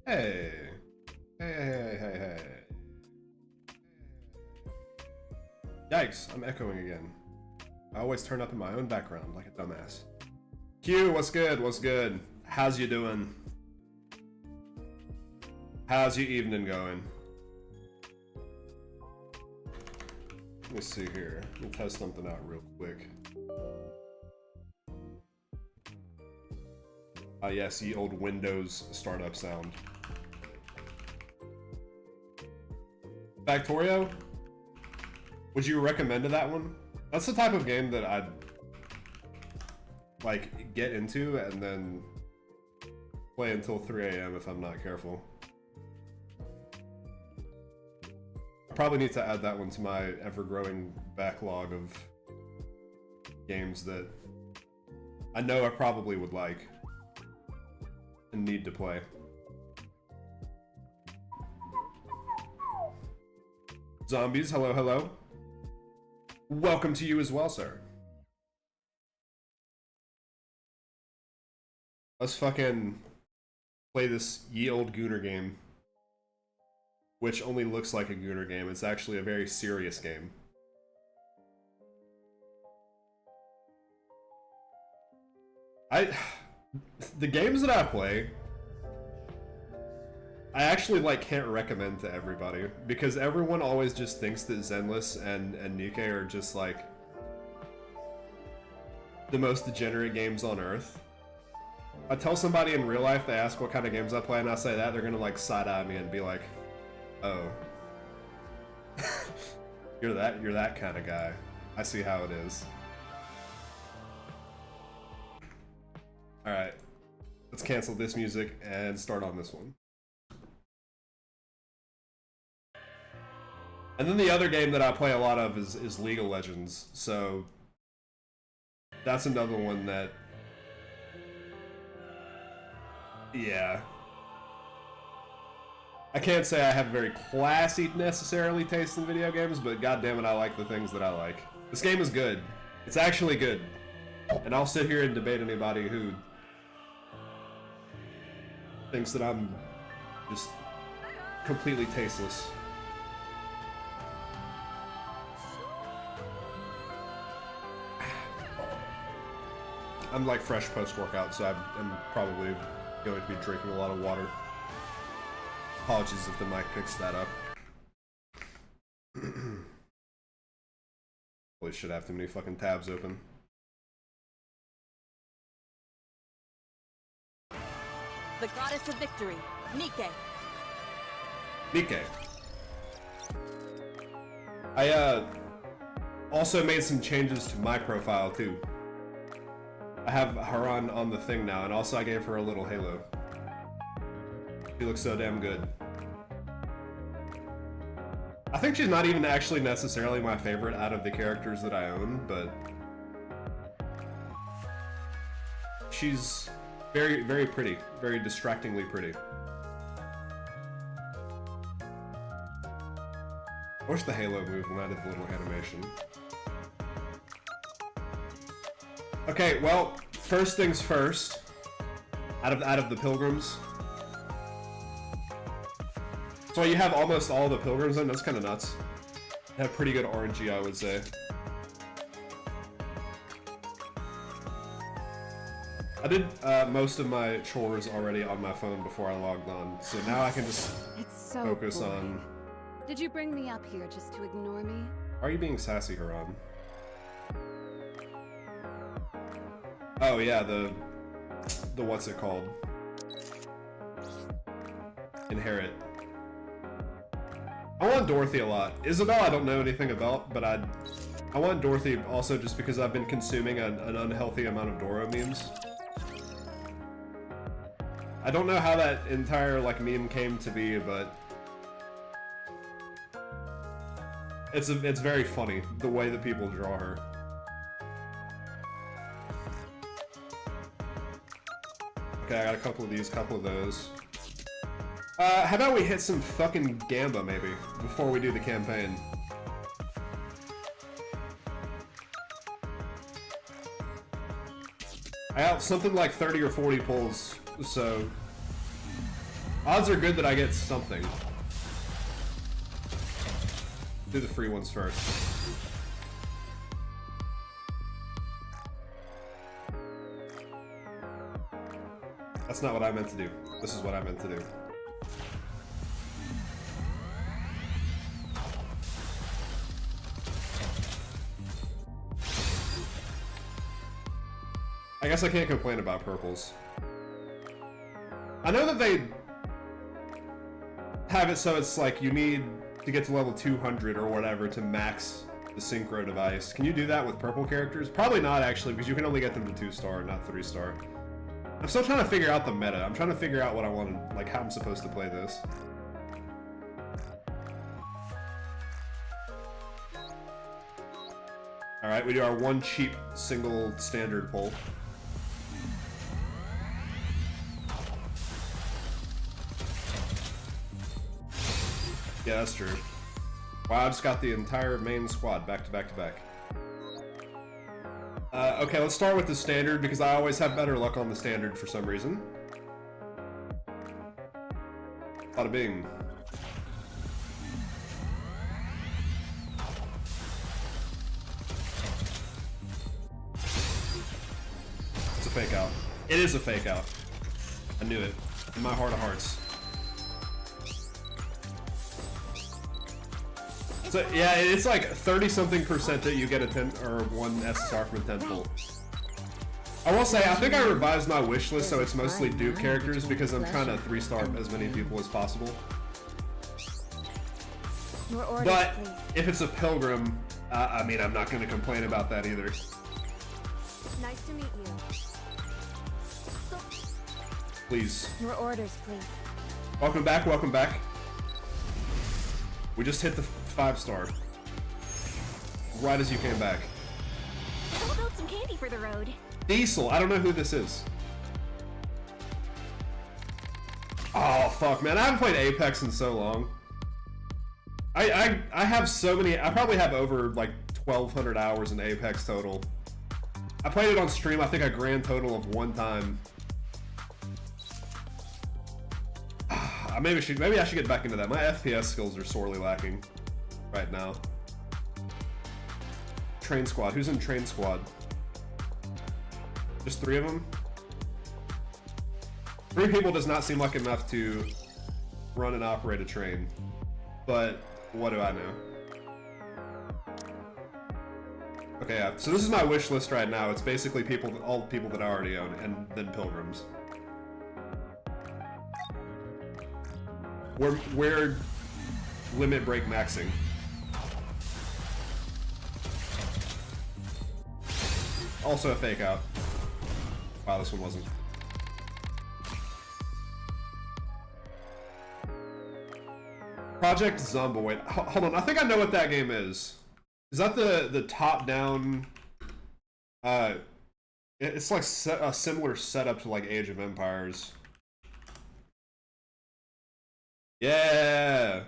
Hey. Hey. Yikes, I'm echoing again. I always turn up in my own background like a dumbass. Q, what's good? What's good? How's you doing? How's your evening going? Let me see here. Let me test something out real quick. Ah, yes, the old Windows startup sound. Factorio? Would you recommend that one? That's the type of game that I'd like get into and then play until 3 AM if I'm not careful. I probably need to add that one to my ever-growing backlog of games that I know I probably would like and need to play. Zombies, hello. Welcome to you as well, sir. Let's fucking play this ye old Gooner game. Which only looks like a Gooner game. It's actually a very serious game. The games that I play, I actually like can't recommend to everybody because everyone always just thinks that Zenless and Nikke are just like the most degenerate games on earth. I tell somebody in real life, they ask what kind of games I play and I say that, they're gonna like side-eye me and be like, oh. you're that kind of guy. I see how it is. Alright. Let's cancel this music and start on this one. And then the other game that I play a lot of is League of Legends, so that's another one that, yeah. I can't say I have a very classy necessarily taste in video games, but goddammit, I like the things that I like. This game is good. It's actually good. And I'll sit here and debate anybody who thinks that I'm just completely tasteless. I'm like fresh post-workout, so I'm probably going to be drinking a lot of water. Apologies if the mic picks that up. Probably should have too many fucking tabs open. The goddess of victory, Nikke. Nikke. I also made some changes to my profile too. I have Haran on the thing now, and also I gave her a little halo. She looks so damn good. I think she's not even actually necessarily my favorite out of the characters that I own, but she's very, very pretty. Very distractingly pretty. I wish the halo move when I did the little animation. Okay, well, first things first. Out of the pilgrims. So you have almost all the pilgrims in. That's kind of nuts. They have pretty good RNG, I would say. I did most of my chores already on my phone before I logged on, so now I can just focus on. Did you bring me up here just to ignore me? Are you being sassy, Haran? Oh yeah, the what's it called? Inherit. I want Dorothy a lot. Isabel I don't know anything about, but I want Dorothy also just because I've been consuming an unhealthy amount of Doro memes. I don't know how that entire like meme came to be, but it's very funny the way that people draw her. Okay, I got a couple of these, couple of those. How about we hit some fucking Gamba, maybe, before we do the campaign? I got something like 30 or 40 pulls, so Odds are good that I get something. Do the free ones first. That's not what I meant to do. This is what I meant to do. I guess I can't complain about purples. I know that they have it so it's like you need to get to level 200 or whatever to max the synchro device. Can you do that with purple characters? Probably not actually, because you can only get them to 2-star, not 3-star. I'm still trying to figure out the meta. I'm trying to figure out what I want to, like, how I'm supposed to play this. Alright, we do our one cheap single standard pull. Yeah, that's true. Wow, I just got the entire main squad back to back to back. Okay, let's start with the standard because I always have better luck on the standard for some reason. Bada bing. It's a fake out. It is a fake out. I knew it. In my heart of hearts. So, yeah, it's like 30-something% that you get a 10 or 1 SSR from a 10 pull. I will say, I think I revised my wish list so it's mostly Duke characters because I'm trying to 3-star as many people as possible. But if it's a Pilgrim, I mean, I'm not going to complain about that either. Nice to meet you. Please. Your orders, please. Welcome back, welcome back. We just hit the 5-star. Right as you came back. How about some candy for the road? Diesel, I don't know who this is. Oh fuck, man, I haven't played Apex in so long. I have so many, I probably have over like 1,200 hours in Apex total. I played it on stream, I think a grand total of 1 time. Maybe I should get back into that. My FPS skills are sorely lacking right now. Train Squad. Who's in Train Squad? Just 3 of them? 3 people does not seem like enough to run and operate a train. But what do I know? Okay, yeah. So this is my wish list right now. It's basically all the people that I already own, and then Pilgrims. We're limit break maxing. Also a fake out. Wow, this one wasn't. Project Zomboid. Hold on, I think I know what that game is. Is that the top-down? It's like a similar setup to like Age of Empires. Yeah,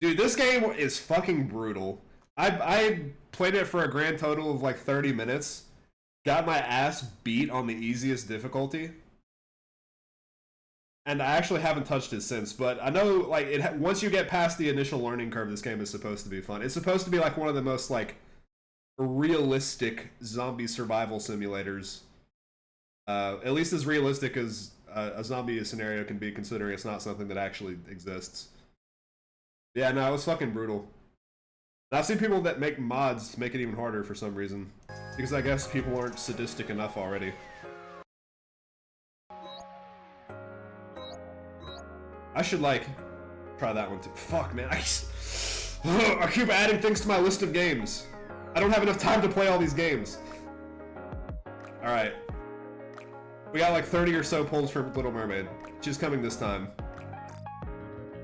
dude, this game is fucking brutal. I played it for a grand total of like 30 minutes. Got my ass beat on the easiest difficulty. And I actually haven't touched it since, but I know like once you get past the initial learning curve, this game is supposed to be fun. It's supposed to be like one of the most like realistic zombie survival simulators. At least as realistic as a zombie scenario can be, considering it's not something that actually exists. Yeah, no, it was fucking brutal. And I've seen people that make mods to make it even harder for some reason. Because I guess people aren't sadistic enough already. I should, like, try that one too. Fuck, man. I keep adding things to my list of games. I don't have enough time to play all these games. Alright. We got like 30 or so pulls for Little Mermaid. She's coming this time.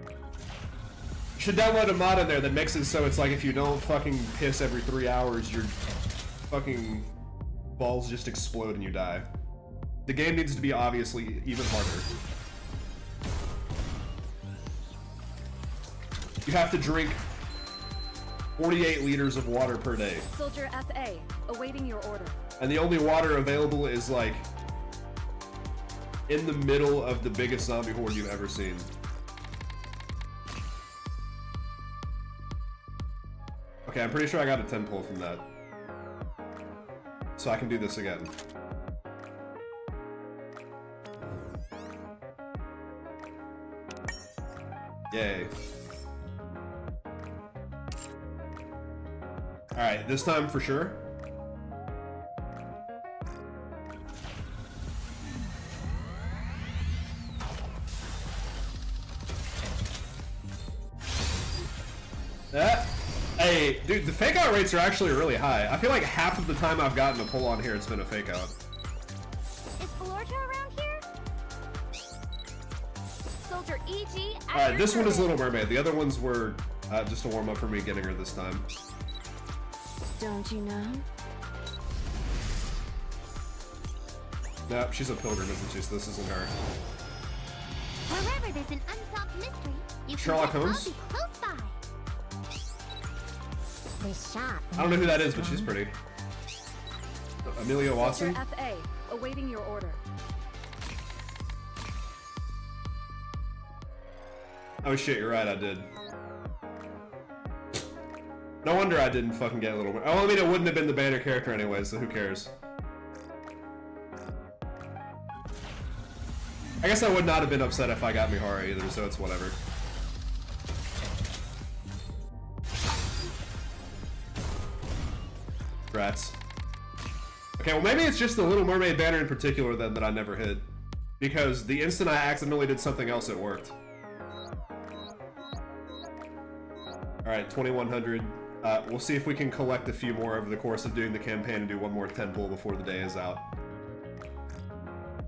You should download a mod in there that makes it so it's like if you don't fucking piss every 3 hours, your fucking balls just explode and you die. The game needs to be obviously even harder. You have to drink 48 liters of water per day. Soldier FA, awaiting your order. And the only water available is like in the middle of the biggest zombie horde you've ever seen. Okay, I'm pretty sure I got a 10 pull from that. So I can do this again. Yay. Alright, this time for sure. Hey, dude, the fake out rates are actually really high. I feel like half of the time I've gotten a pull on here, it's been a fake out. Is Florja around here? Soldier EG. Alright, this one is Little Mermaid. The other ones were just a warm up for me getting her this time. Don't you know? Nope, she's a pilgrim, isn't she? So this isn't her. Wherever there's an unsolved mystery, you Sherlock can Holmes? be close by. This shot. I don't know who that is, but she's pretty. Amelia Watson? Soldier FA, awaiting your order. Oh shit, you're right, I did. No wonder I didn't fucking get a little bit. Oh, I mean, it wouldn't have been the banner character anyway, so who cares? I guess I would not have been upset if I got Mihara either, so it's whatever. Rats. Okay, well maybe it's just the Little Mermaid banner in particular then that I never hit. Because the instant I accidentally did something else, it worked. Alright, 2100. We'll see if we can collect a few more over the course of doing the campaign and do one more 10 pull before the day is out.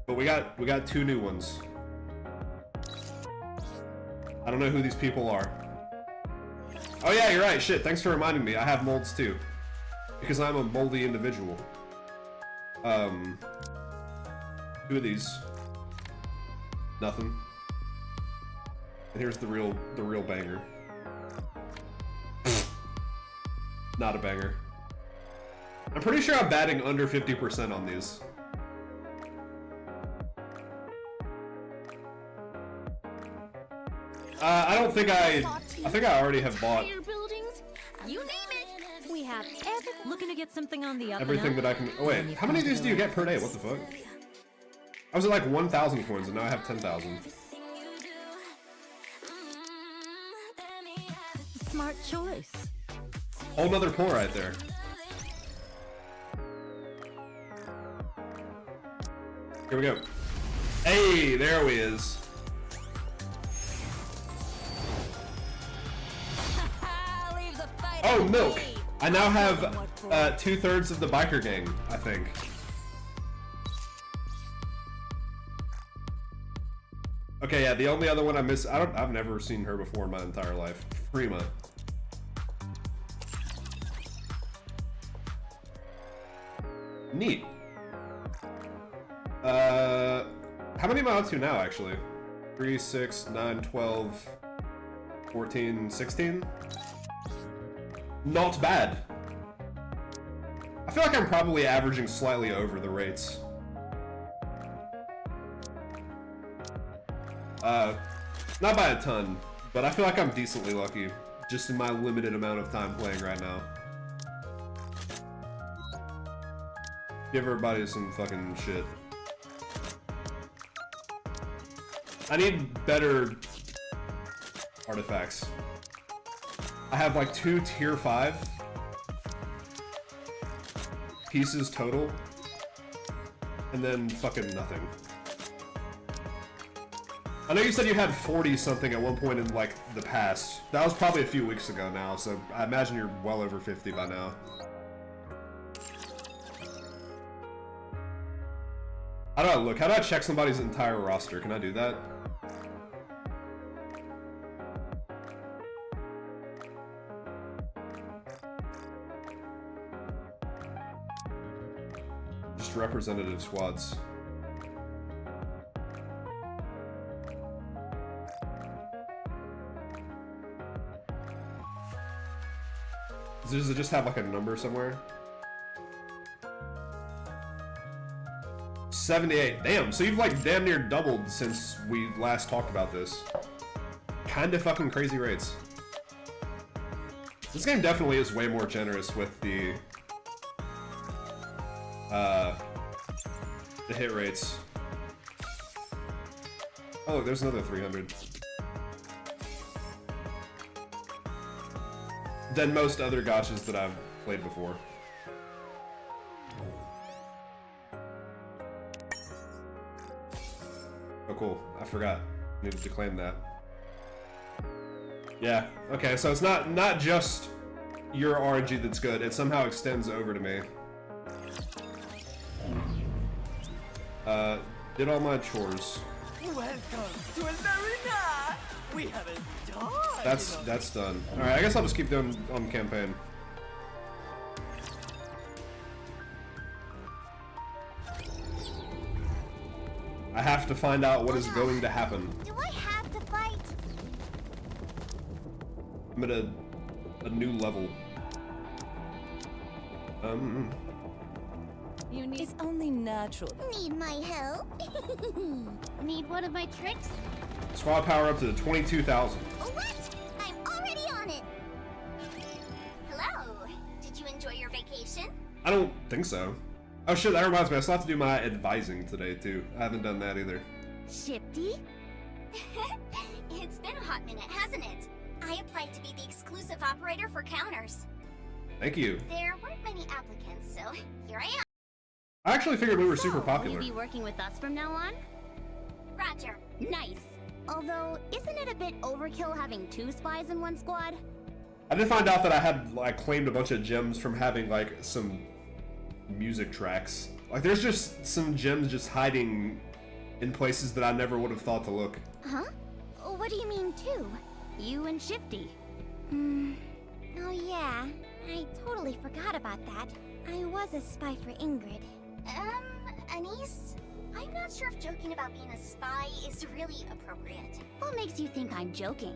But we got 2 new ones. I don't know who these people are. Oh yeah, you're right, shit, thanks for reminding me. I have molds too. Because I'm a moldy individual. Who are these? Nothing. And here's the real banger. Not a banger. I'm pretty sure I'm batting under 50% on these. I don't think I think I already have bought Buildings, you name it. We have Looking to get something on the up everything and that up? I can. Oh wait, how many of these do you get per day? What the fuck? I was at like 1,000 coins and now I have 10,000. Smart choice. Whole nother pull right there. Here we go. Hey, there he is. Leave the fight Oh, to milk. me. I now have What for? 2/3 of the biker gang, I think. Okay, yeah, the only other one I miss, I've never seen her before in my entire life. Prima. Neat. How many am I up to now, actually? 3, 6, 9, 12, 14, 16? Not bad. I feel like I'm probably averaging slightly over the rates. Not by a ton, but I feel like I'm decently lucky, just in my limited amount of time playing right now. Give everybody some fucking shit. I need better artifacts. I have like 2 tier 5 pieces total, and then fucking nothing. I know you said you had 40 something at one point in like the past. That was probably a few weeks ago now, so I imagine you're well over 50 by now. How do I look? How do I check somebody's entire roster? Can I do that? Just representative squads. Does it just have like a number somewhere? 78. Damn, so you've like damn near doubled since we last talked about this. Kinda fucking crazy rates. This game definitely is way more generous with the hit rates. Oh, look, there's another 300. Than most other gachas that I've played before. Oh, cool. I forgot. Needed to claim that. Yeah. Okay, so it's not just your RNG that's good. It somehow extends over to me. Did all my chores. Welcome to Alarina! We haven't done. That's done. Alright, I guess I'll just keep doing on campaign. I have to find out what is going to happen. Do I have to fight? I'm at a new level. You need. It's only natural. Need my help? Need one of my tricks? Squad power up to 22,000. What? I'm already on it. Hello. Did you enjoy your vacation? I don't think so. Oh shit, that reminds me, I still have to do my advising today too. I haven't done that either. Shifty? It's been a hot minute, hasn't it? I applied to be the exclusive operator for counters. Thank you. There weren't many applicants, so here I am. I actually figured we were super Will popular. you be working with us from now on? Roger. Nice. Although, isn't it a bit overkill having 2 spies in one squad? I did find out that I had like claimed a bunch of gems from having like some music tracks. Like there's just some gems just hiding in places that I never would have thought to look. Huh? What do you mean 2? You and Shifty. Oh yeah, I totally forgot about that. I was a spy for Ingrid. Anise? I'm not sure if joking about being a spy is really appropriate. What makes you think I'm joking?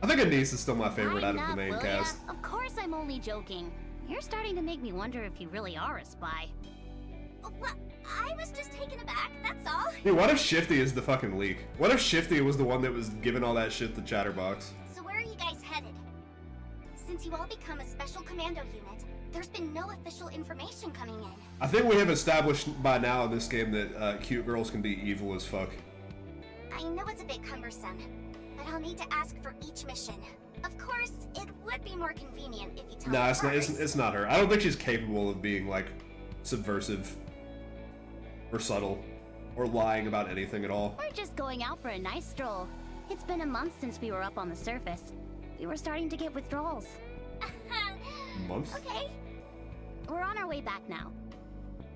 I think Anise is still my favorite out of the main cast. Of course I'm only joking. You're starting to make me wonder if you really are a spy. What? I was just taken aback, that's all. Dude, what if Shifty is the fucking leak? What if Shifty was the one that was giving all that shit to Chatterbox? So where are you guys headed? Since you all become a special commando unit, there's been no official information coming in. I think we have established by now in this game that cute girls can be evil as fuck. I know it's a bit cumbersome, but I'll need to ask for each mission. Of course, it would be more convenient if you tell me Nah, it's not, first. it's not her. I don't think she's capable of being, like, subversive or subtle or lying about anything at all. We're just going out for a nice stroll. It's been a month since we were up on the surface. We were starting to get withdrawals. Month? Okay. We're on our way back now.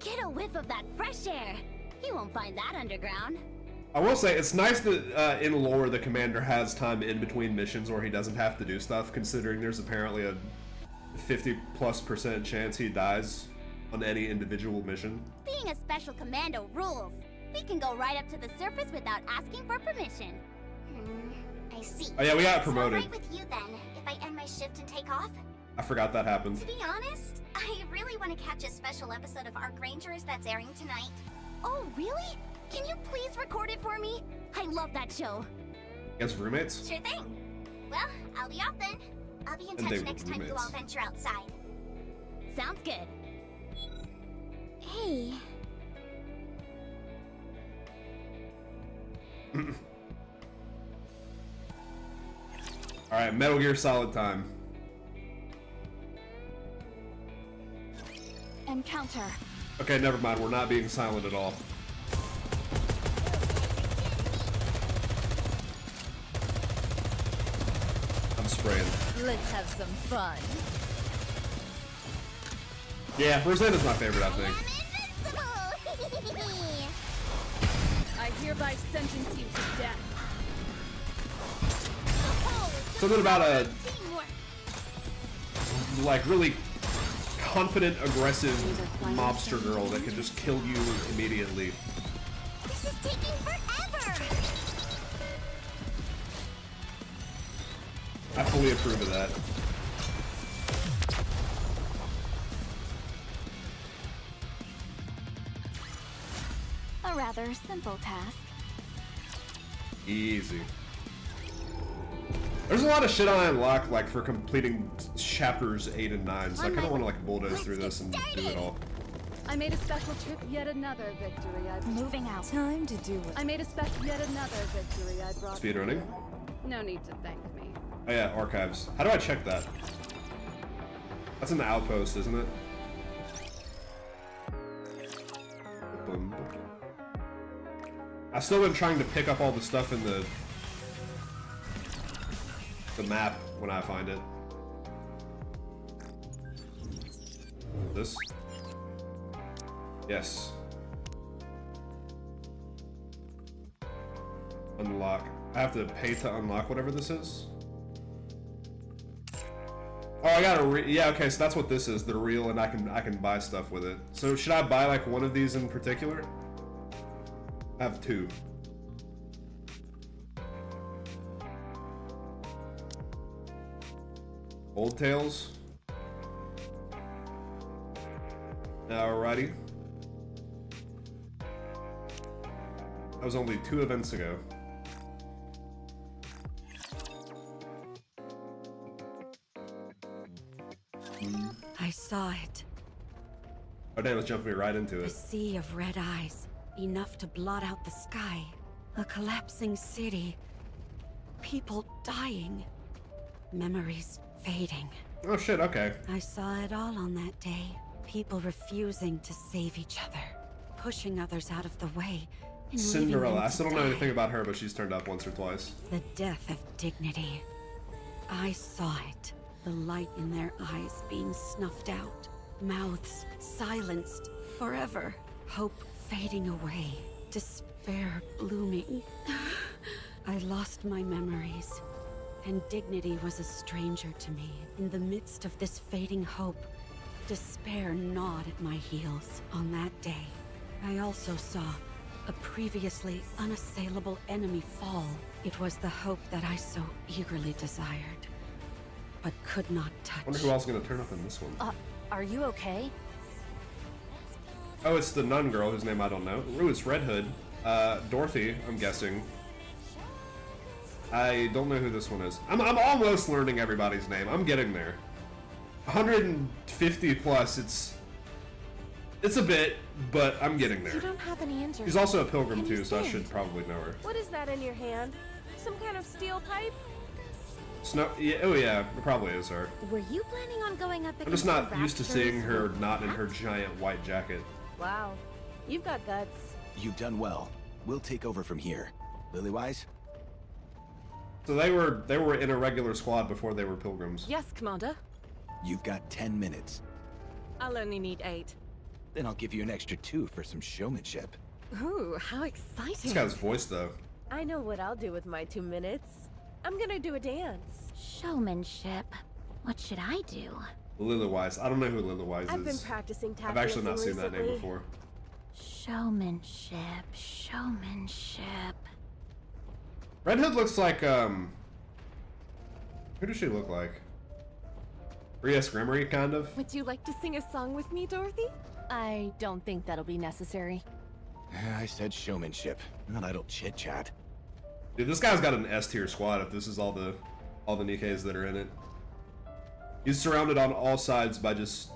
Get a whiff of that fresh air. You won't find that underground. I will say, it's nice that in lore the commander has time in between missions where he doesn't have to do stuff, considering there's apparently a 50+% chance he dies on any individual mission. Being a special commando rules. We can go right up to the surface without asking for permission. I see. Oh yeah, we got promoted. So right with you then, if I end my shift and take off? I forgot that happened. To be honest, I really want to catch a special episode of Arc Rangers that's airing tonight. Oh, really? Can you please record it for me? I love that show. Against roommates? Sure thing. Well, I'll be off then. I'll be in And they touch were next time you roommates. all venture outside. Sounds good. Hey. Alright, Metal Gear Solid time. Encounter. Okay, never mind, we're not being silent at all. I'm spraying. Let's have some fun. Yeah, Rosetta's my favorite, I think. I'm invincible! I hereby sentence you to death. Something about a, Teamwork. like, really confident, aggressive mobster girl that can just kill you immediately. This is taking forever! I fully approve of that. A rather simple task. Easy. There's a lot of shit I unlock, like, for completing chapters 8 and 9, so I kind of want to, like, bulldoze through this and do it all. I made a special trip, yet another victory I brought. Moving out. Time to do it. I made a special, yet another victory I brought. Speedrunning? No need to thank me. Oh yeah, archives. How do I check that? That's in the outpost, isn't it? Boom. I've still been trying to pick up all the stuff in the map when I find it. This? Yes. Unlock. I have to pay to unlock whatever this is? Oh, I gotta yeah, okay, so that's what this is, the reel, and I can buy stuff with it. So should I buy like one of these in particular? I have 2. Old Tales. Alrighty. That was only 2 events ago. I saw it. Oh damn, it's jumping me right into A it. sea of red eyes, enough to blot out the sky. A collapsing city. People dying. Memories fading. Oh shit, okay. I saw it all on that day. People refusing to save each other. Pushing others out of the way. And leaving Cinderella. them I to still don't know die. anything about her, but she's turned up once or twice. The death of dignity. I saw it. The light in their eyes being snuffed out. Mouths silenced forever. Hope fading away. Despair blooming. I lost my memories. And dignity was a stranger to me. In the midst of this fading hope, despair gnawed at my heels. On that day, I also saw a previously unassailable enemy fall. It was the hope that I so eagerly desired, but could not touch. Wonder who else is gonna turn up in this one. Are you okay? Oh, it's the nun girl whose name I don't know. Ooh, it's Red Hood. Dorothy, I'm guessing. I don't know who this one is. I'm almost learning everybody's name. I'm getting there. 150 plus, it's a bit, but I'm getting You there. don't have any answers. She's also a pilgrim Can you too, so I stand? should probably know her. What is that in your hand? Some kind of steel pipe? Snow, yeah, oh yeah, it probably is her. Were you planning on going up against I'm just not the used to Raptors seeing her with not in her that? giant white jacket. Wow. You've got guts. You've done well. We'll take over from here. Lilywise? So they were in a regular squad before they were pilgrims. Yes, Commander. You've got 10 minutes. I'll only need 8. Then I'll give you an extra 2 for some showmanship. Ooh, how exciting. This guy's voice though. I know what I'll do with my 2 minutes. I'm gonna do a dance. Showmanship. What should I do? Lilywise. I don't know who Lilywise I've been is. practicing tap I've actually not dancing seen that name recently. before. Showmanship. Showmanship. Red Hood looks like, who does she look like? Rhea Grimmery, kind of? Would you like to sing a song with me, Dorothy? I don't think that'll be necessary. I said showmanship, not idle chit-chat. Dude, this guy's got an S-tier squad if this is all the Nikkeis that are in it. He's surrounded on all sides by just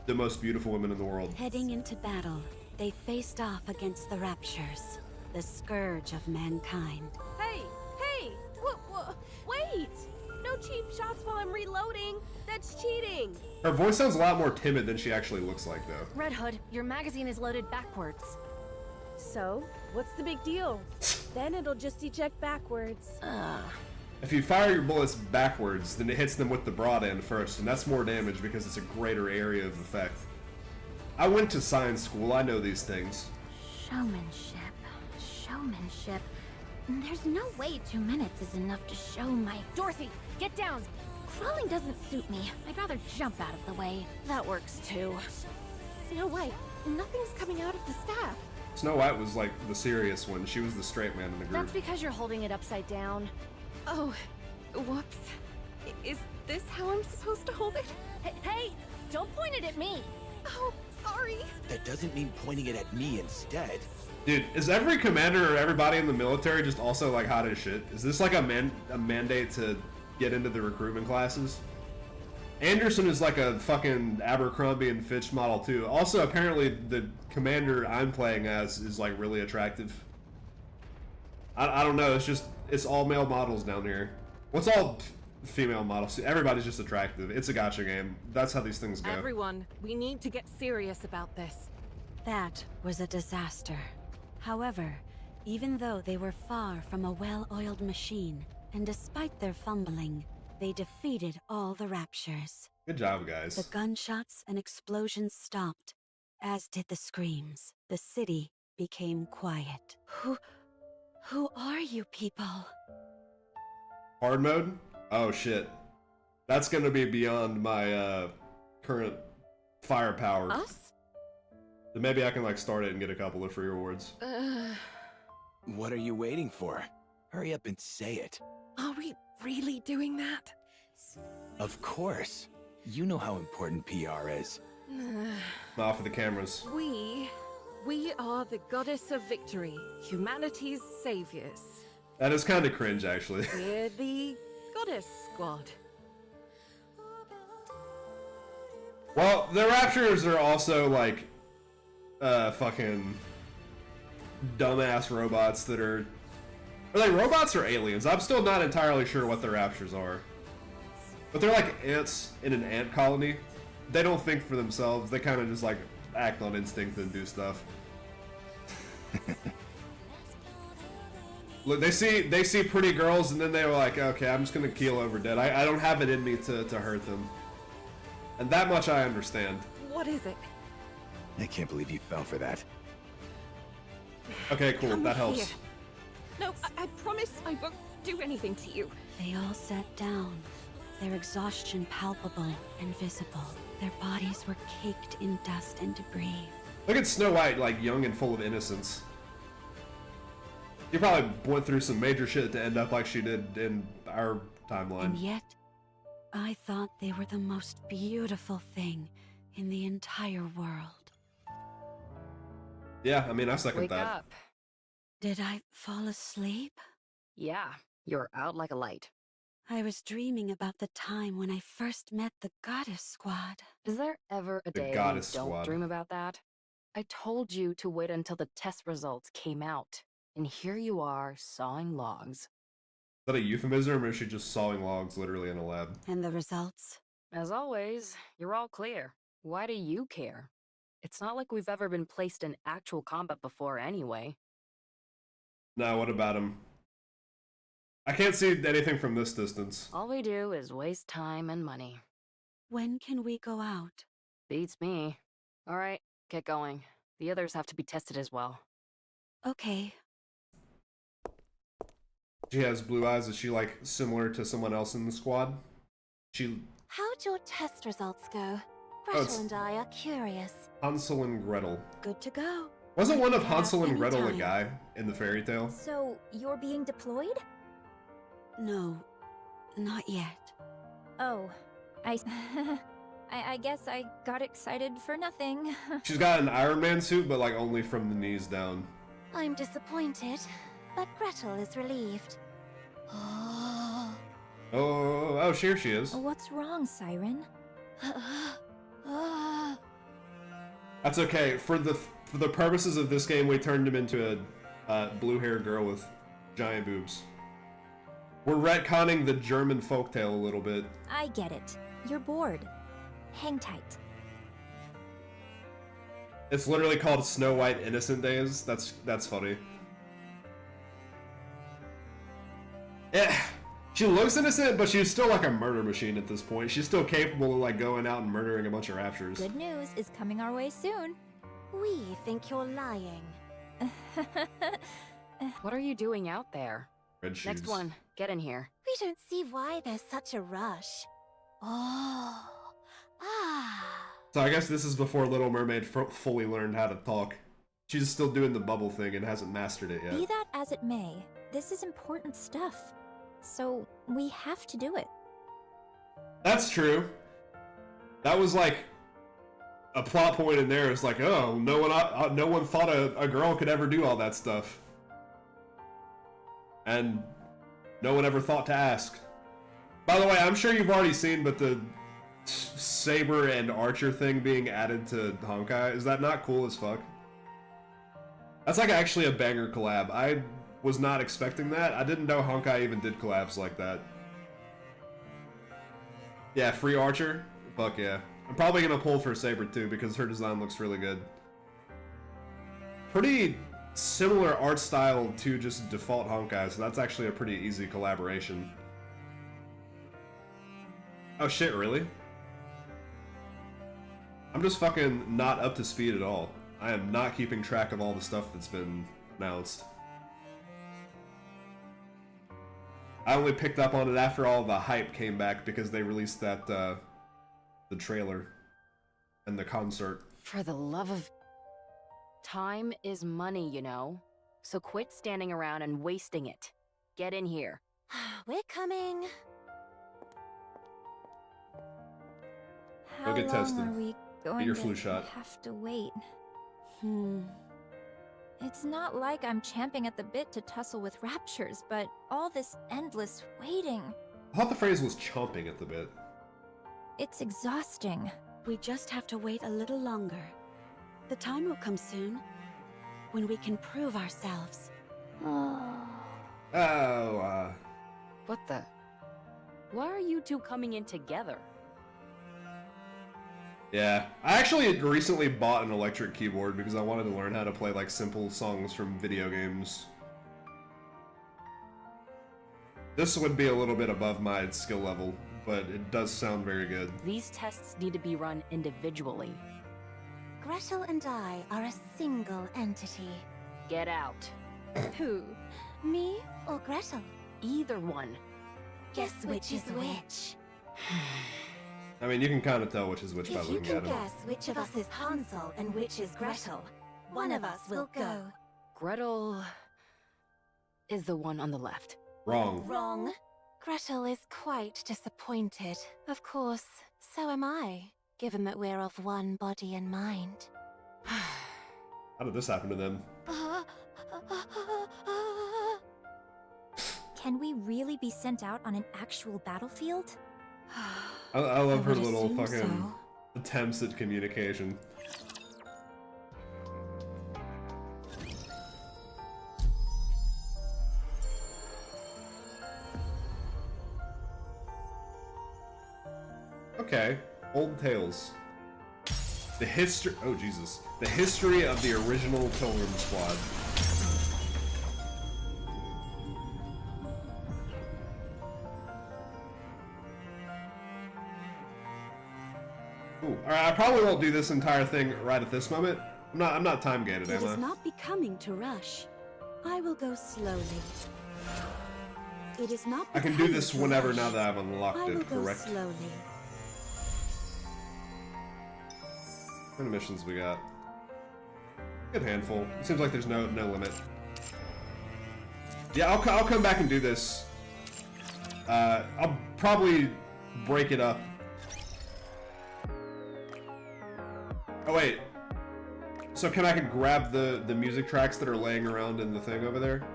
the most beautiful women in the world. Heading into battle, they faced off against the Raptures, the scourge of mankind. Hey! Hey! Wait! No cheap shots while I'm reloading! That's cheating! Her voice sounds a lot more timid than she actually looks like, though. Red Hood, your magazine is loaded backwards. So, what's the big deal? Then it'll just eject backwards. If you fire your bullets backwards, then it hits them with the broad end first, and that's more damage because it's a greater area of effect. I went to science school, I know these things. Showmanship. Showmanship. There's no way 2 minutes is enough to show my... Dorothy, get down! Crawling doesn't suit me. I'd rather jump out of the way. That works too. Snow White, nothing's coming out of the staff. Snow White was like the serious one, she was the straight man in the group. That's because you're holding it upside down. Oh, whoops. Is this how I'm supposed to hold it? Hey, don't point it at me! Oh, sorry. That doesn't mean pointing it at me instead. Dude, is every commander or everybody in the military just also like hot as shit? Is this like a mandate to get into the recruitment classes? Anderson is like a fucking Abercrombie and Fitch model too. Also, apparently the commander I'm playing as is like really attractive. I don't know, it's all male models down here. What's all female models? Everybody's just attractive. It's a gacha game. That's how these things go. Everyone, we need to get serious about this. That was a disaster. However, even though they were far from a well-oiled machine, and despite their fumbling, they defeated all the Raptures. Good job, guys. The gunshots and explosions stopped, as did the screams. The city became quiet. Who are you people? Hard mode? Oh shit. That's gonna be beyond my current firepower. Us? Then maybe I can like start it and get a couple of free rewards. What are you waiting for? Hurry up and say it. Are we really doing that? Of course. You know how important PR is. Not for the cameras. We are the goddess of victory, humanity's saviors. That is kind of cringe, actually. We're the goddess squad. Well, the Raptures are also like fucking dumbass robots that are they robots or aliens? I'm still not entirely sure what the Raptures are. But they're like ants in an ant colony. They don't think for themselves. They kind of just like act on instinct and do stuff. Look, they see pretty girls and then they were like, okay, I'm just gonna keel over dead. I don't have it in me to hurt them. And that much I understand. What is it? I can't believe you fell for that. Okay, cool. Come that helps. here. No, I promise I won't do anything to you. They all sat down, their exhaustion palpable and visible. Their bodies were caked in dust and debris. Look at Snow White, like young and full of innocence. She probably went through some major shit to end up like she did in our timeline. And yet, I thought they were the most beautiful thing in the entire world. Yeah, I mean, I second Wake that. up. Did I fall asleep? Yeah, you're out like a light. I was dreaming about the time when I first met the Goddess Squad. Is there ever a The day you Goddess don't Squad. dream about that? I told you to wait until the test results came out. And here you are, sawing logs. Is that a euphemism, or is she just sawing logs literally in a lab? And the results? As always, you're all clear. Why do you care? It's not like we've ever been placed in actual combat before anyway. No, what about him? I can't see anything from this distance. All we do is waste time and money. When can we go out? Beats me. Alright, get going. The others have to be tested as well. Okay. She has blue eyes. Is she like similar to someone else in the squad? How'd your test results go? Oh, Gretel it's- and I are curious. Hansel and Gretel. Good to go. Wasn't one of Yeah, Hansel and Gretel a anytime. guy in the fairy tale? So, you're being deployed? No, not yet. Oh, I guess I got excited for nothing. She's got an Iron Man suit, but like only from the knees down. I'm disappointed, but Gretel is relieved. Oh, here she is. What's wrong, Siren? That's okay. For the purposes of this game, we turned him into a blue-haired girl with giant boobs. We're retconning the German folktale a little bit. I get it. You're bored. Hang tight. It's literally called Snow White Innocent Days. That's funny. Yeah, she looks innocent, but she's still like a murder machine at this point. She's still capable of like going out and murdering a bunch of Raptures. Good news is coming our way soon. We think you're lying. What are you doing out there? Red shoes. Next one, get in here. We don't see why there's such a rush. So I guess this is before Little Mermaid fully learned how to talk. She's still doing the bubble thing and hasn't mastered it yet. Be that as it may, this is important stuff. So, we have to do it. That's true. That was like a plot point in there is like, oh, no one thought a girl could ever do all that stuff, and no one ever thought to ask. By the way, I'm sure you've already seen, but the Saber and Archer thing being added to Honkai, is that not cool as fuck? That's like actually a banger collab. I was not expecting that. I didn't know Honkai even did collabs like that. Yeah, free Archer? Fuck yeah. I'm probably gonna pull for Saber too because her design looks really good. Pretty similar art style to just default Honkai, so that's actually a pretty easy collaboration. Oh shit, really? I'm just fucking not up to speed at all. I am not keeping track of all the stuff that's been announced. I only picked up on it after all the hype came back because they released that, the trailer and the concert. For the love of... Time is money, you know? So quit standing around and wasting it. Get in here. We're coming. Go get tested. Are we going Get your to flu shot. have to wait? It's not like I'm champing at the bit to tussle with raptures, but all this endless waiting. I thought the phrase was chomping at the bit. It's exhausting. We just have to wait a little longer. The time will come soon when we can prove ourselves. What the... Why are you two coming in together? Yeah, I actually recently bought an electric keyboard because I wanted to learn how to play like simple songs from video games. This would be a little bit above my skill level, but it does sound very good. These tests need to be run individually. Gretel and I are a single entity. Get out. Who? Me or Gretel? Either one. Guess which is which. I mean, you can kind of tell which is which by If you looking can at it. guess which of us is Hansel and which is Gretel, one of us will go. Gretel... is the one on the left. Wrong. Wrong. Gretel is quite disappointed. Of course, so am I, given that we're of one body and mind. How did this happen to them? Can we really be sent out on an actual battlefield? I love her would little assume fucking so. attempts at communication. Okay, old tales. The history. Oh Jesus! The history of the original Pilgrim Squad. Ooh, all right, I probably won't do this entire thing right at this moment. I'm not time gated, It am I? is not becoming to rush. I will go slowly. It is not I can do becoming this to whenever rush. now that I've unlocked I will it, go correct? slowly. How many missions we got? Good handful. It seems like there's no limit. Yeah, I'll come back and do this. I'll probably break it up. Oh wait. So can I grab the music tracks that are laying around in the thing over there?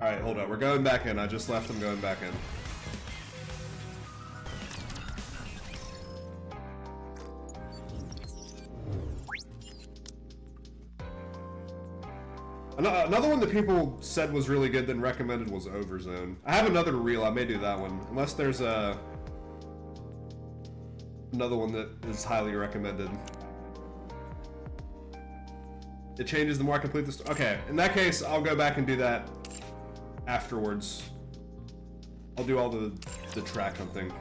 Alright, hold up. We're going back in. I just left them going back in. Another one that people said was really good then recommended was Overzone. I have another reel. I may do that one. Unless there's another one that is highly recommended. It changes the more I complete this. Okay, in that case, I'll go back and do that afterwards. I'll do all the track hunting.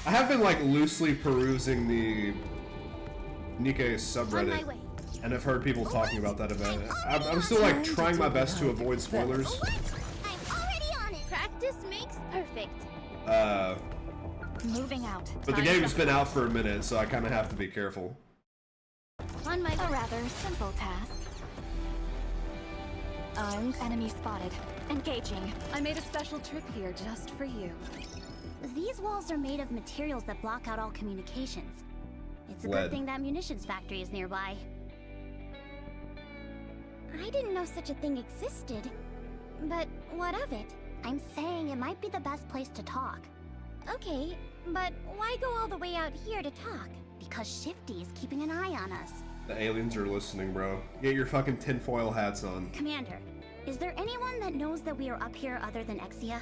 I have been like loosely perusing the Nikke subreddit, and I've heard people talking about that event. I'm still like trying my best to avoid spoilers. I'm already on it. Practice makes perfect. Moving out. But the game's been out for a minute, so I kind of have to be careful. On my A rather simple task. Armed enemy spotted. Engaging. I made a special trip here just for you. These walls are made of materials that block out all communications. It's a Lead. good thing that munitions factory is nearby. I didn't know such a thing existed. But what of it? I'm saying it might be the best place to talk. Okay, but why go all the way out here to talk? Because Shifty is keeping an eye on us. The aliens are listening, bro. Get your fucking tinfoil hats on. Commander, is there anyone that knows that we are up here other than Exia?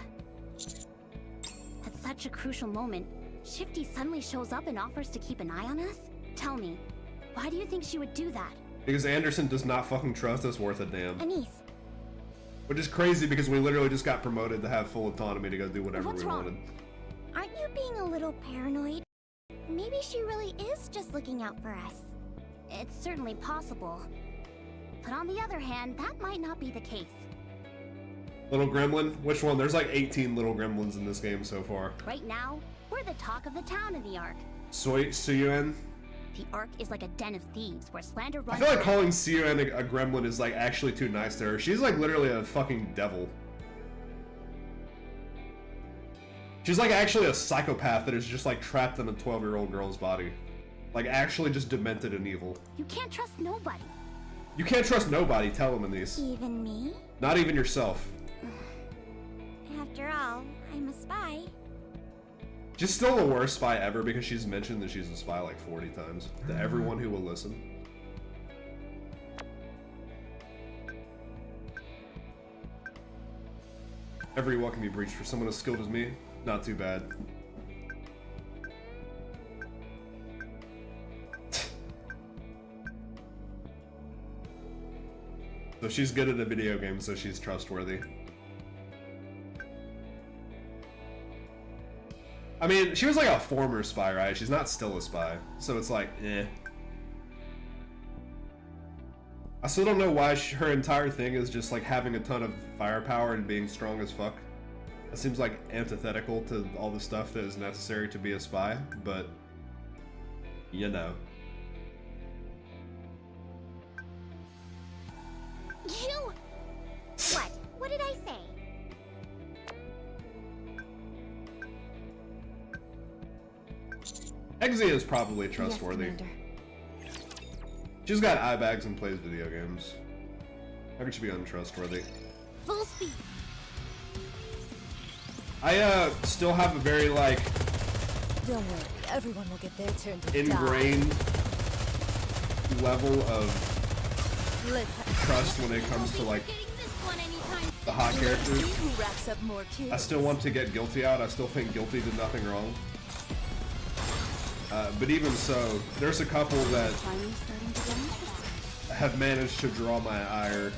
At such a crucial moment, Shifty suddenly shows up and offers to keep an eye on us? Tell me, why do you think she would do that? Because Anderson does not fucking trust us worth a damn. Anise, Which is crazy because we literally just got promoted to have full autonomy to go do whatever What's we wrong? wanted. aren't you being a little paranoid? Maybe she really is just looking out for us. It's certainly possible. But on the other hand, that might not be the case. Little gremlin? Which one? There's like 18 little gremlins in this game so far. Right now, we're the talk of the town in the Ark. Suyuan? The Ark is like a den of thieves where slander I runs. feel like calling Suyuan a gremlin is like actually too nice to her. She's like literally a fucking devil. She's like actually a psychopath that is just like trapped in a 12-year-old girl's body. Like actually just demented and evil. You can't trust nobody. You can't trust nobody, tell them in these. Even me? Not even yourself. After all, I'm a spy. She's still the worst spy ever because she's mentioned that she's a spy like 40 times. To everyone who will listen. Every wall can be breached for someone as skilled as me. Not too bad. So she's good at a video game, so she's trustworthy. I mean, she was like a former spy, right? She's not still a spy. So it's like, eh. I still don't know why her entire thing is just like having a ton of firepower and being strong as fuck. That seems like antithetical to all the stuff that is necessary to be a spy, but you know. You! What? What did I say? Exia is probably trustworthy. Yes, Commander. She's got eye bags and plays video games. How could she be untrustworthy? Full speed. I still have a very like Don't worry, everyone will get their turn to ingrained level of die. Let's trust when it comes to like Getting this one anytime the hot characters. see who racks up more kills. I still want to get Guilty out. I still think Guilty did nothing wrong. But even so, there's a couple that Timing's starting to get interesting. have managed to draw my ire.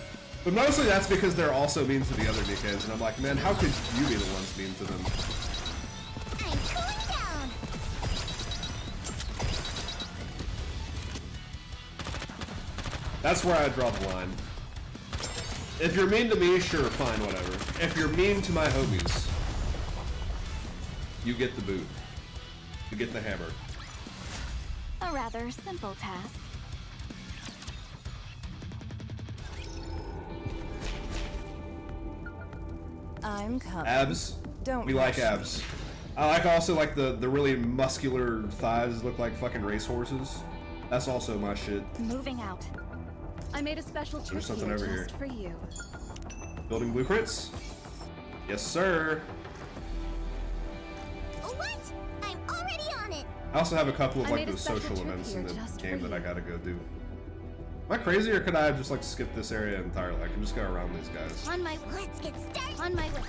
But mostly that's because they're also mean to the other Nikkei's, and I'm like, man, how could you be the ones mean to them? I'm cooling down. That's where I draw the line. If you're mean to me, sure, fine, whatever. If you're mean to my homies, you get the boot. You get the hammer. A rather simple task. I'm coming. Abs. Don't We like rush abs. I like also like the really muscular thighs look like fucking racehorses. That's also my shit. Moving out. I made a special trip There's something here over just here. for you. Building blueprints? Yes, sir. What? I'm already on it. I also have a couple of I like made a those special social trip events in here the just game for that I you. gotta go do. Am I crazy or could I have just like skip this area entirely? I can just go around these guys. On my let's get started. On my way.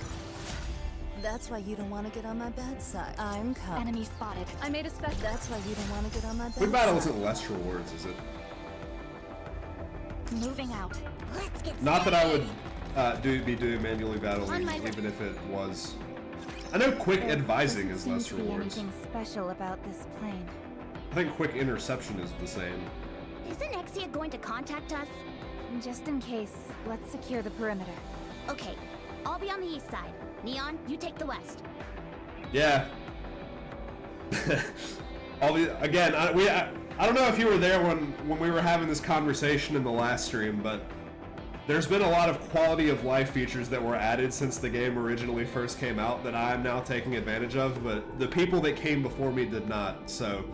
That's why you don't want to get on my bad side. I'm coming. Enemy spotted. I made a special. That's why you don't want to get on my bad Quick battle side. isn't less rewards, is it? Moving out. Let's get Not that started. I would be doing manually battling, On my way. even if it was. I know quick advising is Doesn't less seem to be rewards. anything special about this plane. I think quick interception is the same. Isn't Exia going to contact us? Just in case, let's secure the perimeter. Okay, I'll be on the east side. Neon, you take the west. Yeah. Again, I don't know if you were there when we were having this conversation in the last stream, but there's been a lot of quality of life features that were added since the game originally first came out that I am now taking advantage of, but the people that came before me did not. So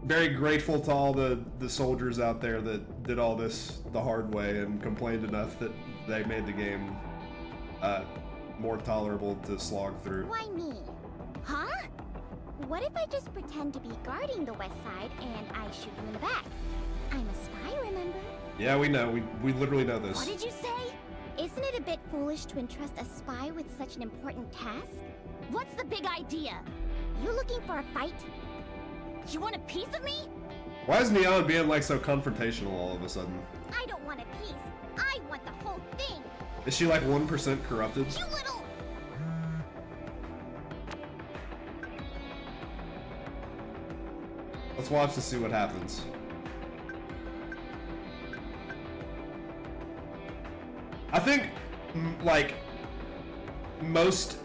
very grateful to all the soldiers out there that did all this the hard way and complained enough that they made the game more tolerable to slog through. Why me? Huh? What if I just pretend to be guarding the west side and I shoot you in the back? I'm a spy, remember? Yeah, we know. We literally know this. What did you say? Isn't it a bit foolish to entrust a spy with such an important task? What's the big idea? You looking for a fight? You want a piece of me? Why is Neon being like so confrontational all of a sudden? I don't want a piece. I want the whole thing. Is she like 1% corrupted? You little... Let's watch to see what happens. I think, like, most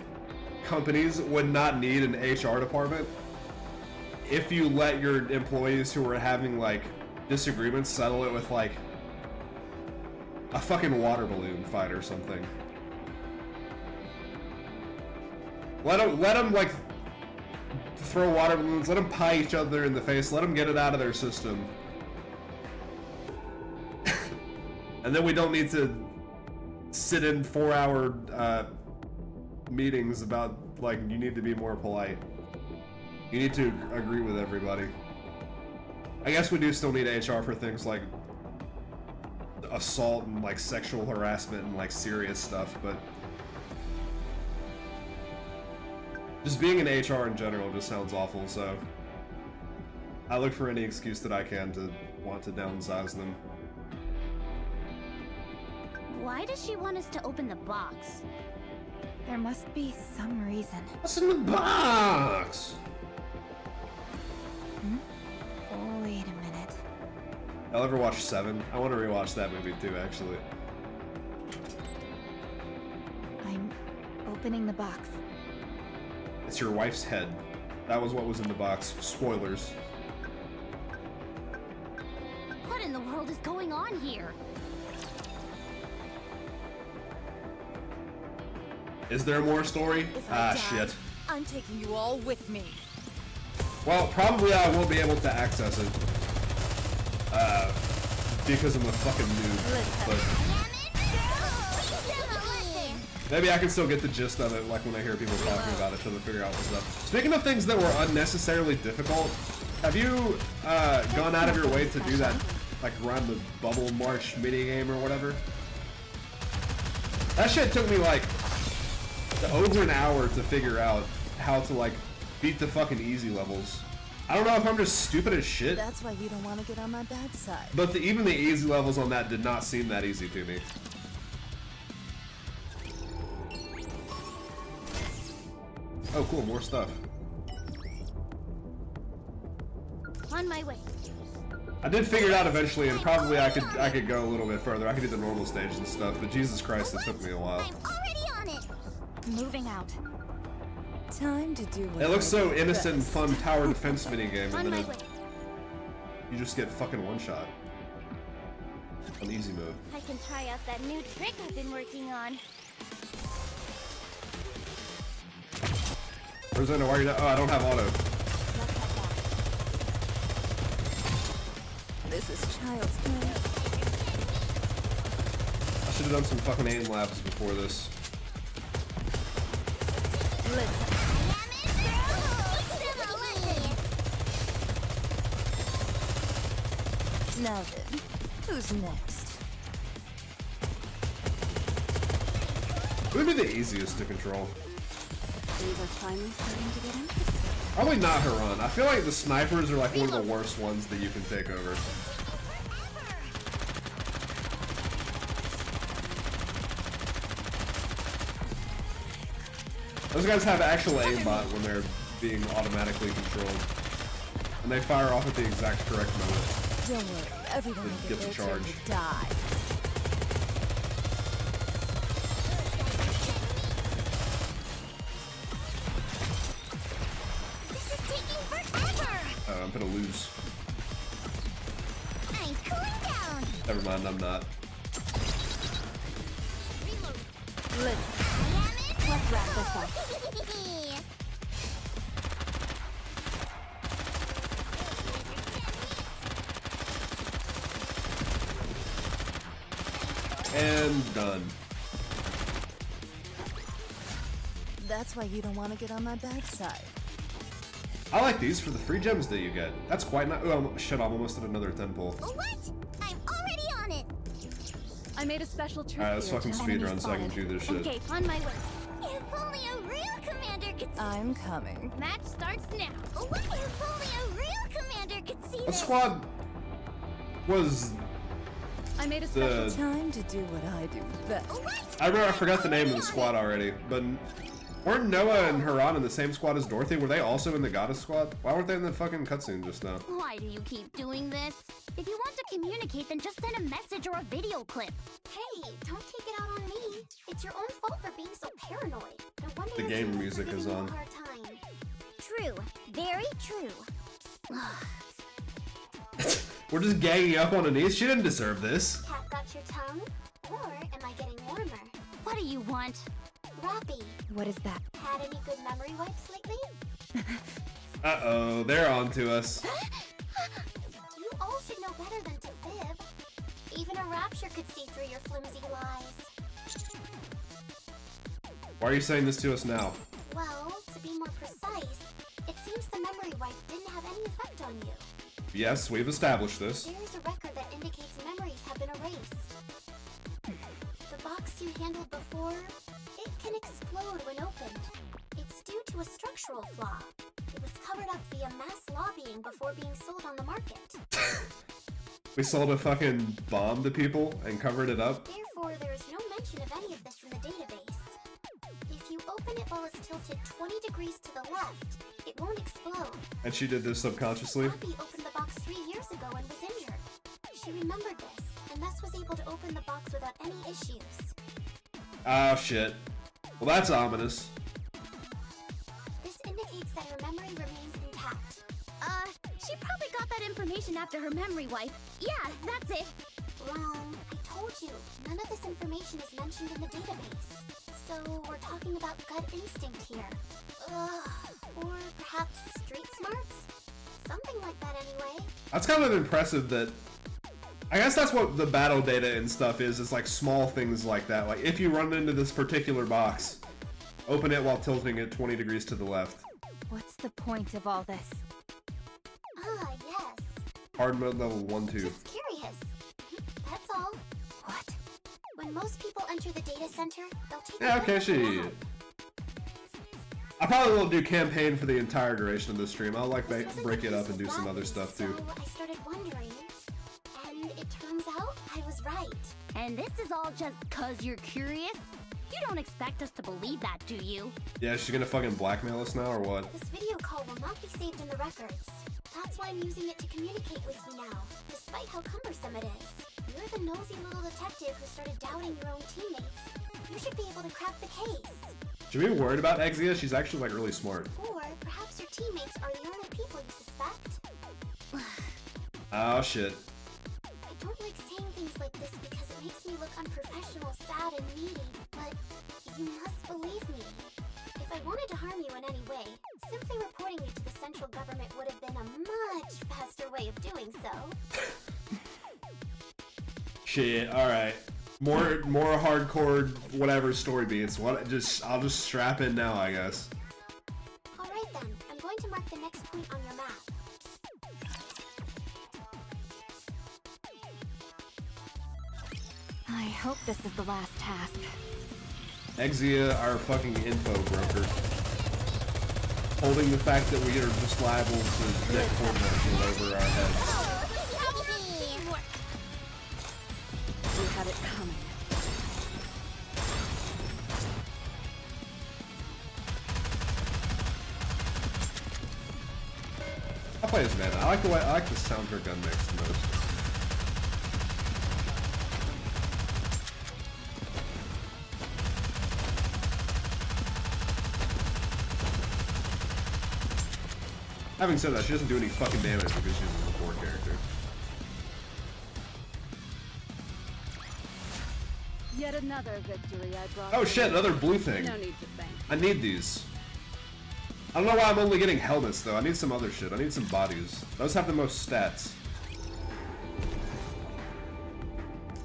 companies would not need an HR department if you let your employees who are having, like, disagreements settle it with, like, a fucking water balloon fight or something. Let them, like, throw water balloons, let them pie each other in the face, let them get it out of their system. And then we don't need to sit in 4-hour meetings about, like, you need to be more polite. You need to agree with everybody. I guess we do still need HR for things like assault and, like, sexual harassment and, like, serious stuff, but just being in HR in general just sounds awful, so I look for any excuse that I can to want to downsize them. Why does she want us to open the box? There must be some reason. What's in the box? Oh, wait a minute. I'll ever watch Seven. I want to rewatch that movie too, actually. I'm opening the box. It's your wife's head. That was what was in the box. Spoilers. What in the world is going on here? Is there more story? Ah, shit. I'm taking you all with me. Well, probably I won't be able to access it. Because I'm a fucking noob. But maybe I can still get the gist of it, like when I hear people talking about it, trying to figure out what's up. Speaking of things that were unnecessarily difficult, have you gone out of your way to do that, like run the Bubble March minigame or whatever? That shit took me like over an hour to figure out how to, like, beat the fucking easy levels. I don't know if I'm just stupid as shit. That's why you don't want to get on my bad side. But even the easy levels on that did not seem that easy to me. Oh, cool, more stuff. On my way. I did figure it out eventually, and probably I could go a little bit further. I could do the normal stages and stuff, but Jesus Christ, it took me a while. I'm already on it. Moving out. Time to do what It looks so I do innocent and best. fun tower defense minigame, On and my then way. you just get fucking one shot. On easy mode. I can try out that new trick I've been working on. Rosanna, why are you not? Oh, I don't have auto. This is child's play. I should have done some fucking aim labs before this. Now then, who's next? What would be the easiest to control? We were finally starting to get interested. Probably not Haran. I feel like the snipers are like one of the worst ones that you can take over. Those guys have actual aimbot when they're being automatically controlled. And they fire off at the exact correct moment. Don't worry, everyone will Get get the their turn charge. to die. This is taking forever. I'm gonna lose. I'm cooling down. Never mind, I'm not. Let's wrap this up. And done. That's why you don't want to get on my bad side. I like these for the free gems that you get. That's quite nice. Oh, shit, I'm almost at another 10 pull. What? I'm already on it. I made a special treat. Alright, let's for you, fucking Enemy speedrun so I can spotted. do this shit. Okay, on my way. If only a real commander could see. I'm coming. Match starts now. What? If only a real commander could see What this. squad was I made a special the... Time to do what I do best. I remember, I forgot the name of the squad already, but weren't Noah and Haran in the same squad as Dorothy? Were they also in the Goddess squad? Why weren't they in the fucking cutscene just now? Why do you keep doing this? If you want to communicate, then just send a message or a video clip. Hey, don't take it out on me. It's your own fault for being so paranoid. No wonder The your game teammates music are giving is you a on. hard time. True. Very true. We're just ganging up on Anise. She didn't deserve this. Cat got your tongue? Or am I getting warmer? What do you want? Robbie, What is that? had any good memory wipes lately? Uh-oh, they're on to us. You all should know better than to fib. Even a rapture could see through your flimsy lies. Why are you saying this to us now? Well, to be more precise, it seems the memory wipe didn't have any effect on you. Yes, we've established this. There is a record that indicates memories have been erased. The box you handled before, it can explode when opened. It's due to a structural flaw. It was covered up via mass lobbying before being sold on the market. We sold a fucking bomb to people and covered it up. Therefore, there is no mention of any of this in the database. If you open it while it's tilted 20 degrees to the left, it won't explode. And she did this subconsciously. Poppy opened the box 3 years ago and was injured. She remembered this, and thus was able to open the box without any issues. Oh shit. Well, that's ominous. This indicates that her memory remains intact. She probably got that information after her memory wipe. Yeah, that's it. Wrong. I told you. None of this information is mentioned in the database. So we're talking about gut instinct here. Or perhaps street smarts? Something like that anyway. That's kind of impressive that... I guess that's what the battle data and stuff is like small things like that. Like, if you run into this particular box, open it while tilting it 20 degrees to the left. What's the point of all this? Yes. Hard mode level 1, 2. Just curious. That's all. What? When most people enter the data center, they'll take Yeah, a okay, look she... around. I probably won't do campaign for the entire duration of this stream. I'll like This wasn't break the it up case and do with some other Robbie, stuff too. So I started wondering, and it turns out I was right. And this is all just 'cause you're curious? You don't expect us to believe that, do you? Yeah, she's gonna fucking blackmail us now or what? This video call will not be saved in the records. That's why I'm using it to communicate with you now, despite how cumbersome it is. You're the nosy little detective who started doubting your own teammates. You should be able to crack the case. Should we be worried about Exia? She's actually like really smart. Or perhaps your teammates are the only people you suspect. Oh shit. I don't like saying things like this because it makes me look unprofessional, sad, and needy, but you must believe me. If I wanted to harm you in any way, simply reporting you to the central government would have been a much faster way of doing so. Shit, alright. More hardcore whatever story beats. I'll just strap in now, I guess. Alright then, I'm going to mark the next point on your map. I hope this is the last task. Exia, our fucking info broker. Holding the fact that we are just liable to get coordination over our heads. We had it coming. I'll play as Mana. I like the sound her gun mix the most. Having said that, she doesn't do any fucking damage because she's a support character. Yet another victory I brought. Oh shit, another blue thing. No need to thank. I need these. I don't know why I'm only getting helmets though. I need some other shit. I need some bodies. Those have the most stats.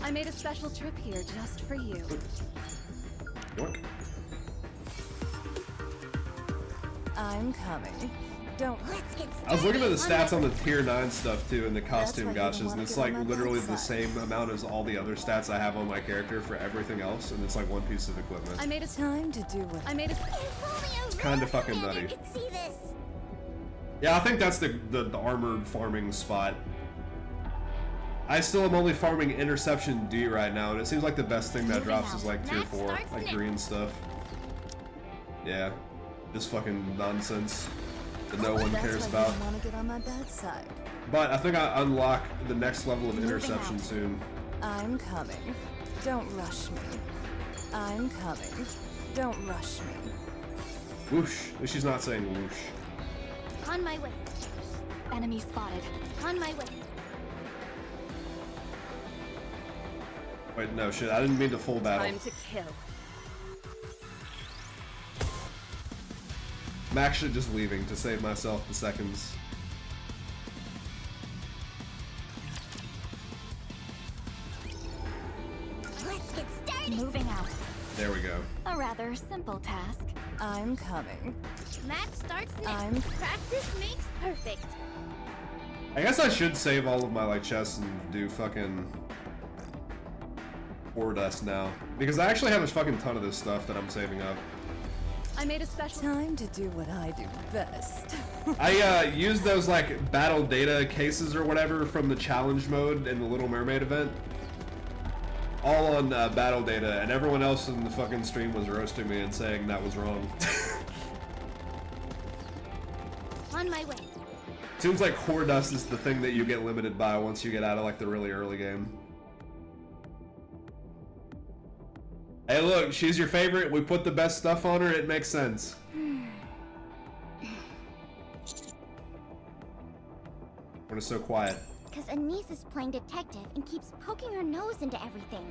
I made a special trip here just for you. York. I'm coming. Don't. Let's get started. I was looking at the stats on the tier 9 stuff too in the costume why you don't gotchas, and wanna it's get on like my literally bad the side. same amount as all the other stats I have on my character for everything else, and it's like one piece of equipment. I made a time to do what I made a. It's kinda fucking nutty. You can see this. Yeah, I think that's the armored farming spot. I still am only farming Interception D right now, and it seems like the best thing that drops is like tier 4, like green stuff. Yeah, this fucking nonsense that no one cares That's why about. you don't want to get on my bad side. But I think I unlock the next level of Interception soon. I'm coming. Don't rush me. I'm coming. Don't rush me. Whoosh. At least she's not saying whoosh. On my way. Enemy spotted. On my way. Wait, no, shit, I didn't mean to full battle. Time to kill. I'm actually just leaving to save myself the seconds. Let's get started. Moving out. There we go. A rather simple task. I'm coming. Match starts next. I'm- Practice makes perfect. I guess I should save all of my like chests and do fucking ore dust now. Because I actually have a fucking ton of this stuff that I'm saving up. I made a special time to do what I do best. I used those like battle data cases or whatever from the challenge mode in the Little Mermaid event. All on battle data, and everyone else in the fucking stream was roasting me and saying that was wrong. On my way. Seems like ore dust is the thing that you get limited by once you get out of like the really early game. Hey look, she's your favorite, we put the best stuff on her, it makes sense. When it's so quiet. Because Anise is playing detective and keeps poking her nose into everything.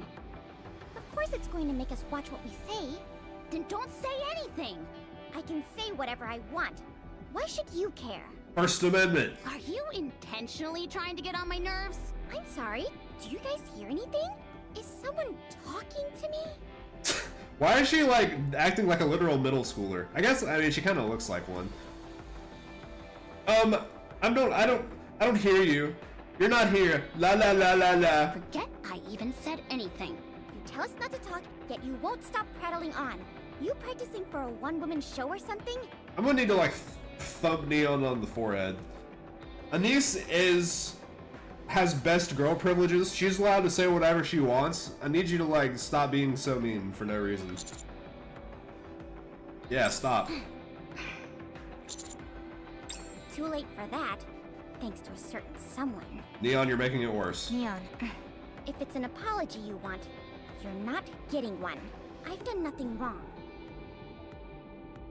Of course it's going to make us watch what we say. Then don't say anything. I can say whatever I want. Why should you care? First Amendment. Are you intentionally trying to get on my nerves? I'm sorry. Do you guys hear anything? Is someone talking to me? Why is she like acting like a literal middle schooler? I guess, I mean, she kind of looks like one. I don't hear you. You're not here. La la la la la. Forget I even said anything. You tell us not to talk, yet you won't stop prattling on. You practicing for a one-woman show or something? I'm gonna need to like thump Neon on the forehead. Anise has best girl privileges. She's allowed to say whatever she wants. I need you to like stop being so mean for no reason. Yeah, stop. Too late for that, thanks to a certain someone. Neon, you're making it worse. Neon, if it's an apology you want, you're not getting one. I've done nothing wrong.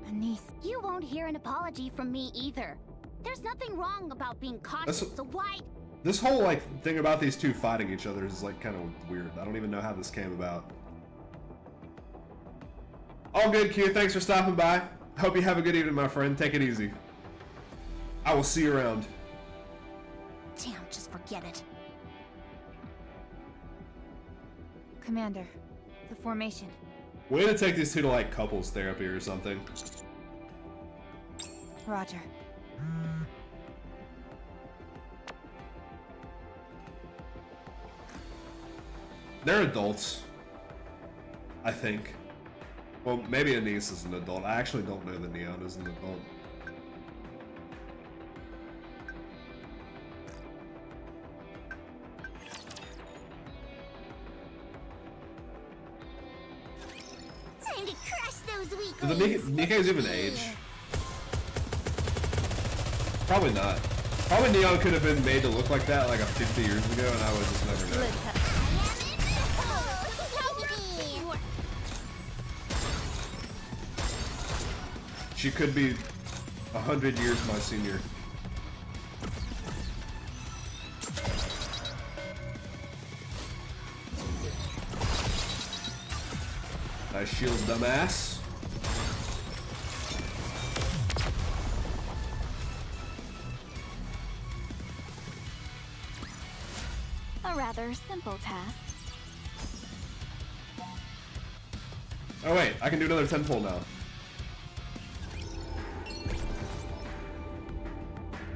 Anise. You won't hear an apology from me either. There's nothing wrong about being cautious, so why? This whole like thing about these two fighting each other is like kind of weird. I don't even know how this came about. All good, Q. Thanks for stopping by. Hope you have a good evening, my friend. Take it easy. I will see you around. Damn, just forget it. Commander, the formation. Way to take these two to like couples therapy or something. Roger. They're adults. I think. Well, maybe Anise is an adult. I actually don't know that Neon is an adult. Time to crush those Do weaklings. the Nikes even age? Probably not. Probably Neon could have been made to look like that like a 50 years ago, and I would just never know. She could be 100 years my senior. Nice shield, dumbass. A rather simple task. Oh wait, I can do another 10 pull now.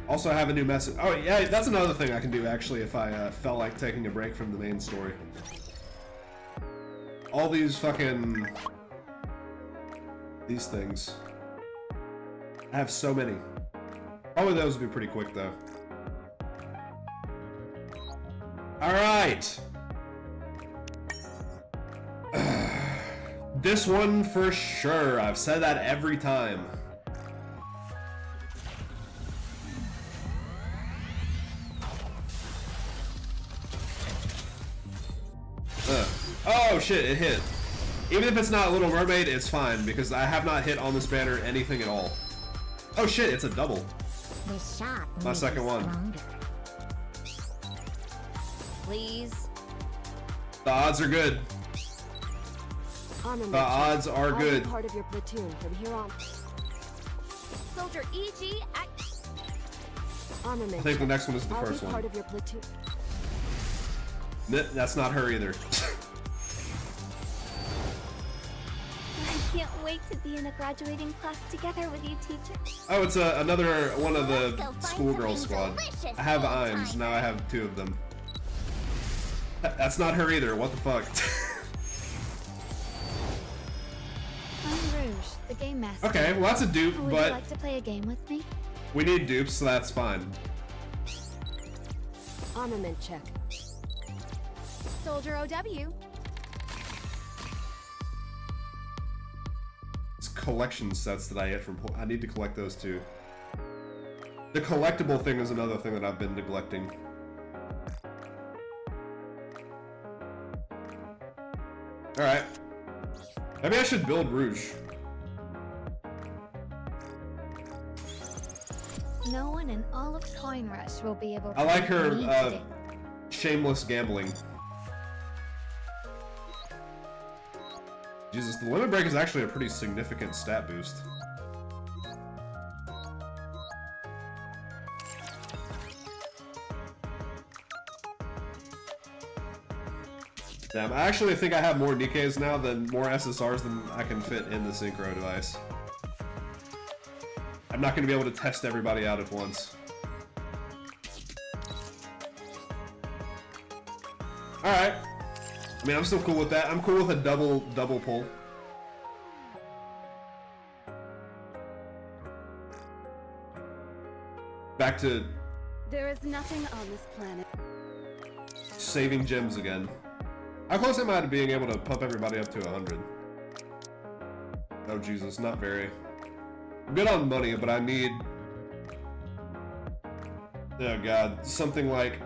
Also, I have a new message. Oh yeah, that's another thing I can do actually if I felt like taking a break from the main story. All these fucking... these things. I have so many. Probably those would be pretty quick though. Alright! This one for sure. I've said that every time. Oh shit, it hit. Even if it's not Little Mermaid, it's fine, because I have not hit on this banner anything at all. Oh shit, it's a double. This shot. My second one. Stronger. Please. The odds are good. The odds are good. Part of your platoon from here on. Soldier EG, Armament. I think the next one is the first one. Part of your platoon. That's not her either. I can't wait to be in a graduating class together with you, teacher. Oh, it's another one of the Let's go find schoolgirl something squad. delicious I have for old Imes, times. now I have 2 of them. That's not her either, what the fuck? I'm Rouge, the game master. Okay, well that's a dupe, Would but you like to play a game with me? we need dupes, so that's fine. Armament check. Soldier OW. It's collection sets that I get from... I need to collect those too. The collectible thing is another thing that I've been neglecting. Alright. Maybe I should build Rouge. No one in all of Coin Rush will be able to I like beat her me today. shameless gambling. Jesus, the limit break is actually a pretty significant stat boost. Damn, I actually think I have more Nikes now than more SSRs than I can fit in the synchro device. I'm not going to be able to test everybody out at once. Alright. I mean, I'm still cool with that. I'm cool with a double pull. Back to There is nothing on this planet. saving gems again. How close am I to being able to pump everybody up to 100? Oh Jesus, not very. I'm good on money, but I need... oh god, something like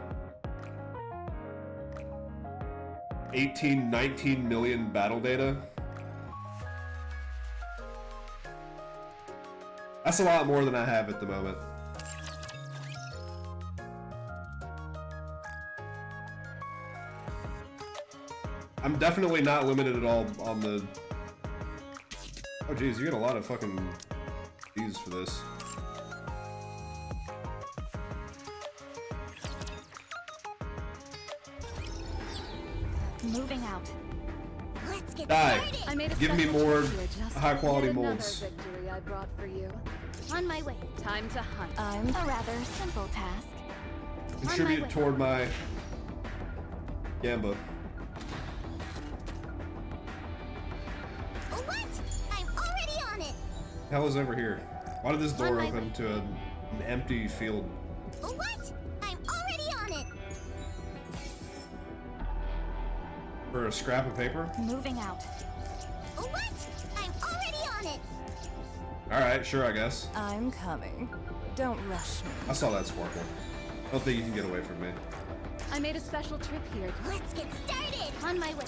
18, 19 million battle data. That's a lot more than I have at the moment. I'm definitely not limited at all on the... oh geez, you get a lot of fucking D's for this. Moving out. Let's get Die. started. I made a Give me special more trip here just high for quality yet another molds. victory I brought for you. On my way. Time to hunt. I'm A rather simple task. Contribute way. toward my Gamba. What? I'm already on it. Hell is over here? Why did this door On my open way. to an empty field? What? I'm already on it. For a scrap of paper? Moving out. What? I'm already on it. Alright, sure, I guess. I'm coming. Don't rush me. I saw that sparkle. I don't think you can get away from me. I made a special trip here. Let's get started. On my way.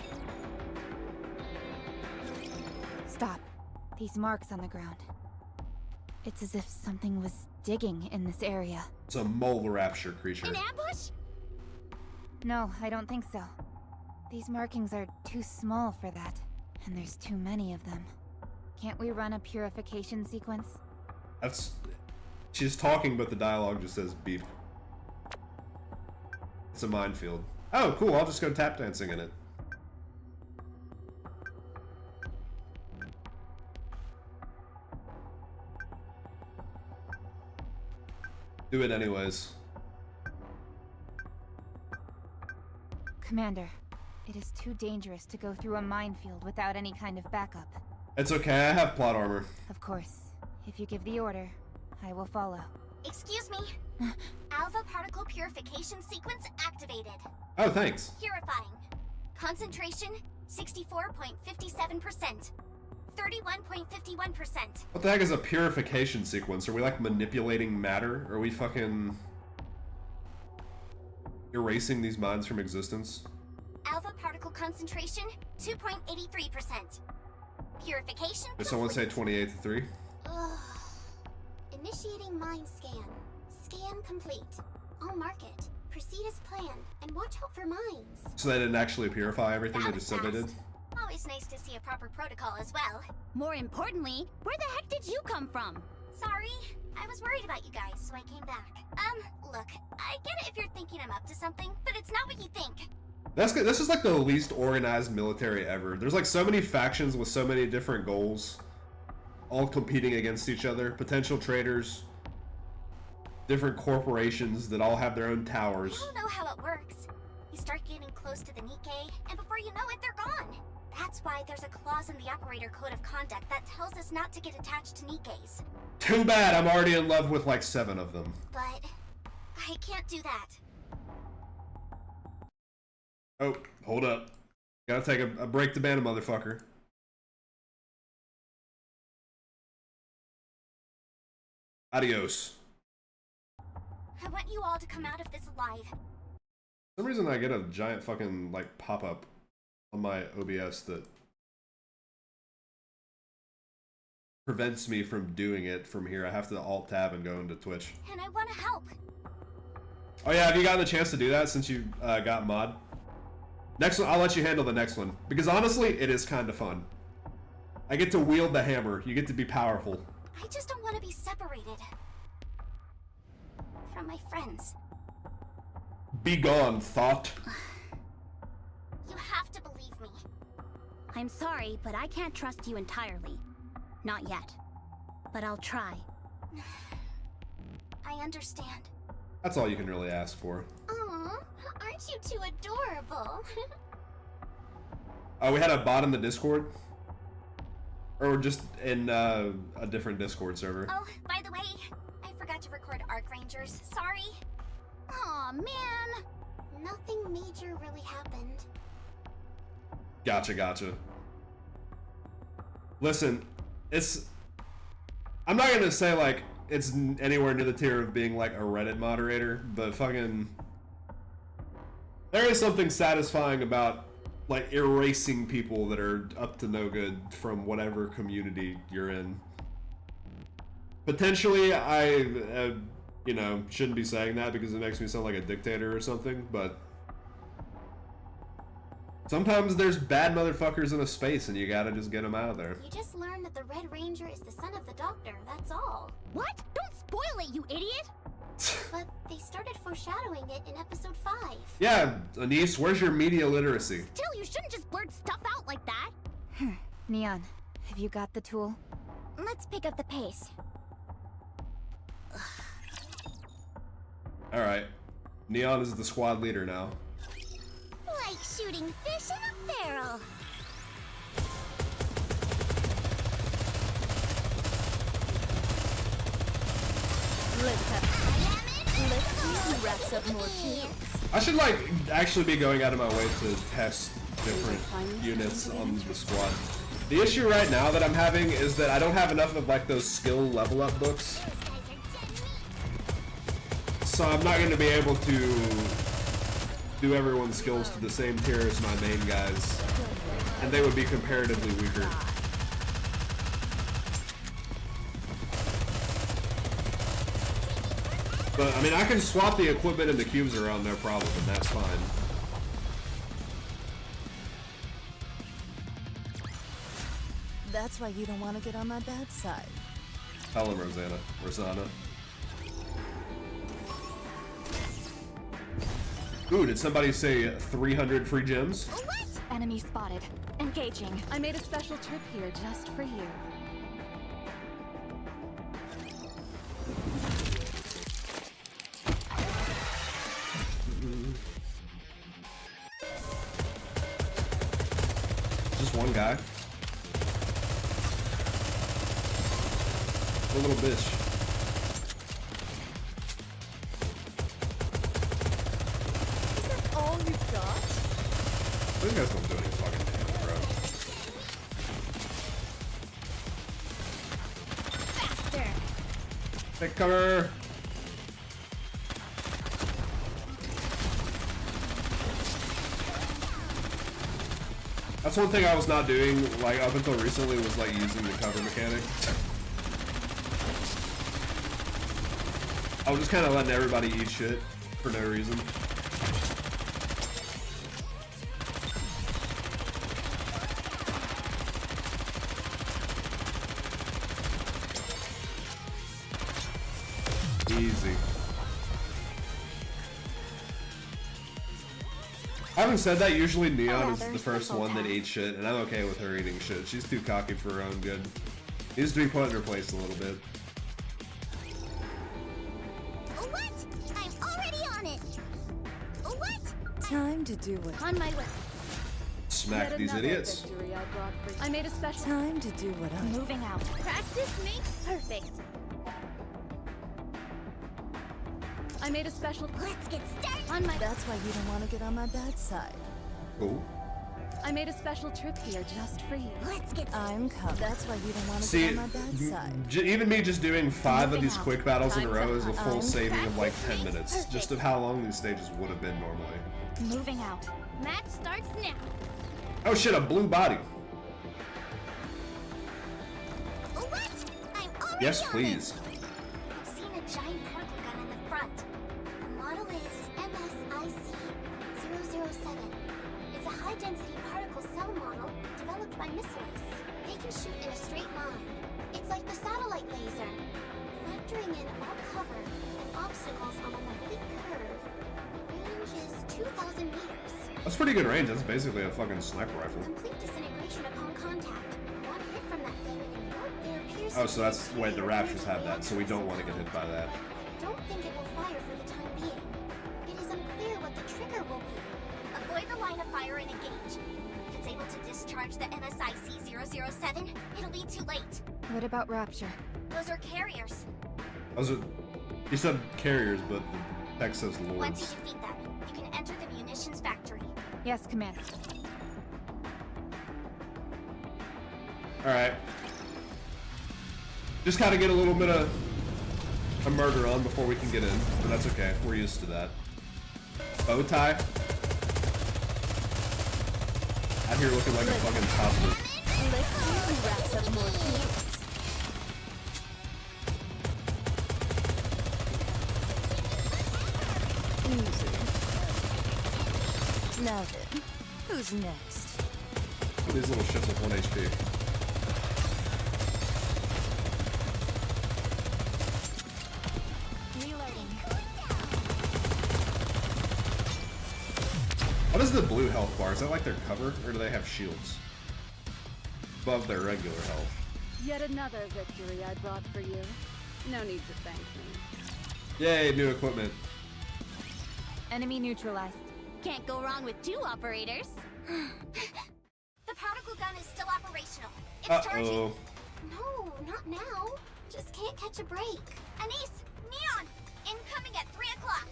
Stop. These marks on the ground. It's as if something was digging in this area. It's a mole rapture creature. An ambush? No, I don't think so. These markings are too small for that. And there's too many of them. Can't we run a purification sequence? That's... She's talking, but the dialogue just says beep. It's a minefield. Oh, cool, I'll just go tap dancing in it. Do it anyways. Commander, it is too dangerous to go through a minefield without any kind of backup. It's okay, I have plot armor. Of course. If you give the order, I will follow. Excuse me. Alpha particle purification sequence activated. Oh, thanks. Purifying. Concentration 64.57%. 31.51%. What the heck is a purification sequence? Are we like manipulating matter? Are we fucking erasing these minds from existence? Alpha particle concentration 2.83%. Purification. Did someone say 28 to 3? Ugh. Initiating mind scan. Scan complete. I'll mark it. Proceed as planned, and watch out for mines. So they didn't actually purify everything, they just said they did? Always nice to see a proper protocol as well. More importantly, where the heck did you come from? Sorry, I was worried about you guys, so I came back. Look, I get it if you're thinking I'm up to something, but it's not what you think. That's good. This is like the least organized military ever. There's like so many factions with so many different goals, all competing against each other. Potential traitors, different corporations that all have their own towers. You don't know how it works. You start getting close to the Nikkei, and before you know it, they're gone. That's why there's a clause in the Operator Code of Conduct that tells us not to get attached to Nikkeis. Too bad, I'm already in love with like 7 of them. But I can't do that. Oh, hold up. Gotta take a break to ban a motherfucker. Adios. I want you all to come out of this alive. For some reason I get a giant fucking like pop-up on my OBS that prevents me from doing it from here. I have to alt-tab and go into Twitch. And I want to help. Oh yeah, have you gotten a chance to do that since you got mod? Next one, I'll let you handle the next one. Because honestly, it is kind of fun. I get to wield the hammer. You get to be powerful. I just don't want to be separated from my friends. Be gone, thought. You have to believe me. I'm sorry, but I can't trust you entirely. Not yet. But I'll try. I understand. That's all you can really ask for. Aw, aren't you two adorable? Oh, we had a bot in the Discord? Or just in a different Discord server? Oh, by the way, I forgot to record Archrangers. Sorry. Aw, man. Nothing major really happened. Gotcha. Listen, I'm not gonna say like it's anywhere near the tier of being like a Reddit moderator, but fucking there is something satisfying about like erasing people that are up to no good from whatever community you're in. Potentially, I you know, shouldn't be saying that because it makes me sound like a dictator or something, but sometimes there's bad motherfuckers in a space and you gotta just get them out of there. You just learned that the Red Ranger is the son of the Doctor, that's all. What? Don't spoil it, you idiot! But they started foreshadowing it in episode 5. Yeah, Anise, where's your media literacy? Still, you shouldn't just blurt stuff out like that! Neon, have you got the tool? Let's pick up the pace. Alright. Neon is the squad leader now. Like shooting fish in a barrel. Let's see who racks up more kills. I should like actually be going out of my way to test different units on the squad. The issue right now that I'm having is that I don't have enough of like those skill level up books. So I'm not going to be able to do everyone's skills to the same tier as my main guys. And they would be comparatively weaker. But, I mean, I can swap the equipment and the cubes around, no problem, and that's fine. That's why you don't want to get on my bad side. Tell him, Rosanna. Ooh, did somebody say 300 free gems? What? Enemy spotted. Engaging. I made a special trip here just for you. Just one guy. A little bitch. Is that all you got? These guys don't do any fucking damage, bro. Faster! Take cover! That's one thing I was not doing, like, up until recently, was, like, using the cover mechanic. I was just kind of letting everybody eat shit for no reason. Easy. Having said that, usually Neon is the first one that ate shit, and I'm okay with her eating shit. She's too cocky for her own good. Needs to be put in her place a little bit. What? I'm already on it! What? Time to do it. On my way. Smack Yet these another idiots. victory I brought for you. I made a special. Time to do what I'm Moving out. Practice makes perfect. I made a special. Let's get started. On my. That's why you don't want to get on my bad side. Cool. I made a special trip here just for you. Let's get I'm coming. That's why you don't want to See, get on my bad side. even me just doing 5 of these out. quick battles in a row is a full I'm saving of like 10 practicing minutes, perfect. just of how long these stages would have been normally. moving out. Match starts now. Oh shit, a blue body. What? I'm already Yes, on please. I've seen a giant particle gun in the front. The model is MSIC-007. It's a high-density particle cell model developed by Missiles. They can shoot in a straight line. It's like the satellite laser. Factoring in all cover and obstacles on an oblique curve, range is 2,000 meters. That's pretty good range. That's basically a fucking sniper rifle. Complete disintegration upon contact. One hit from that thing and there appears Oh, to so be that's a why the clear Raptures range have that, so we don't want to get hit by that. I don't think it will fire for the time being. It is unclear what the trigger will be. Avoid the line of fire and engage. If it's able to discharge the MSIC-007, it'll be too late. What about Rapture? Those are carriers. Those are, you said carriers, but the text says Once you lords. defeat them, you can enter the munitions factory. Yes, Commander. Alright. Just gotta get a little bit of a murder on before we can get in, but that's okay. We're used to that. Bow tie. Out here looking like a fucking toddler. Let's see who wraps up more keys. Easy. Now then, who's next? These little shits with 1 HP. Reloading. What is the blue health bar? Is that like their cover, or do they have shields? Above their regular health. Yet another victory I brought for you. No need to thank me. Yay, new equipment. Enemy neutralized. Can't go wrong with 2 operators. The particle gun is still operational. It's charging. Uh-oh. No, not now. Just can't catch a break. Anise, Neon, incoming at 3 o'clock.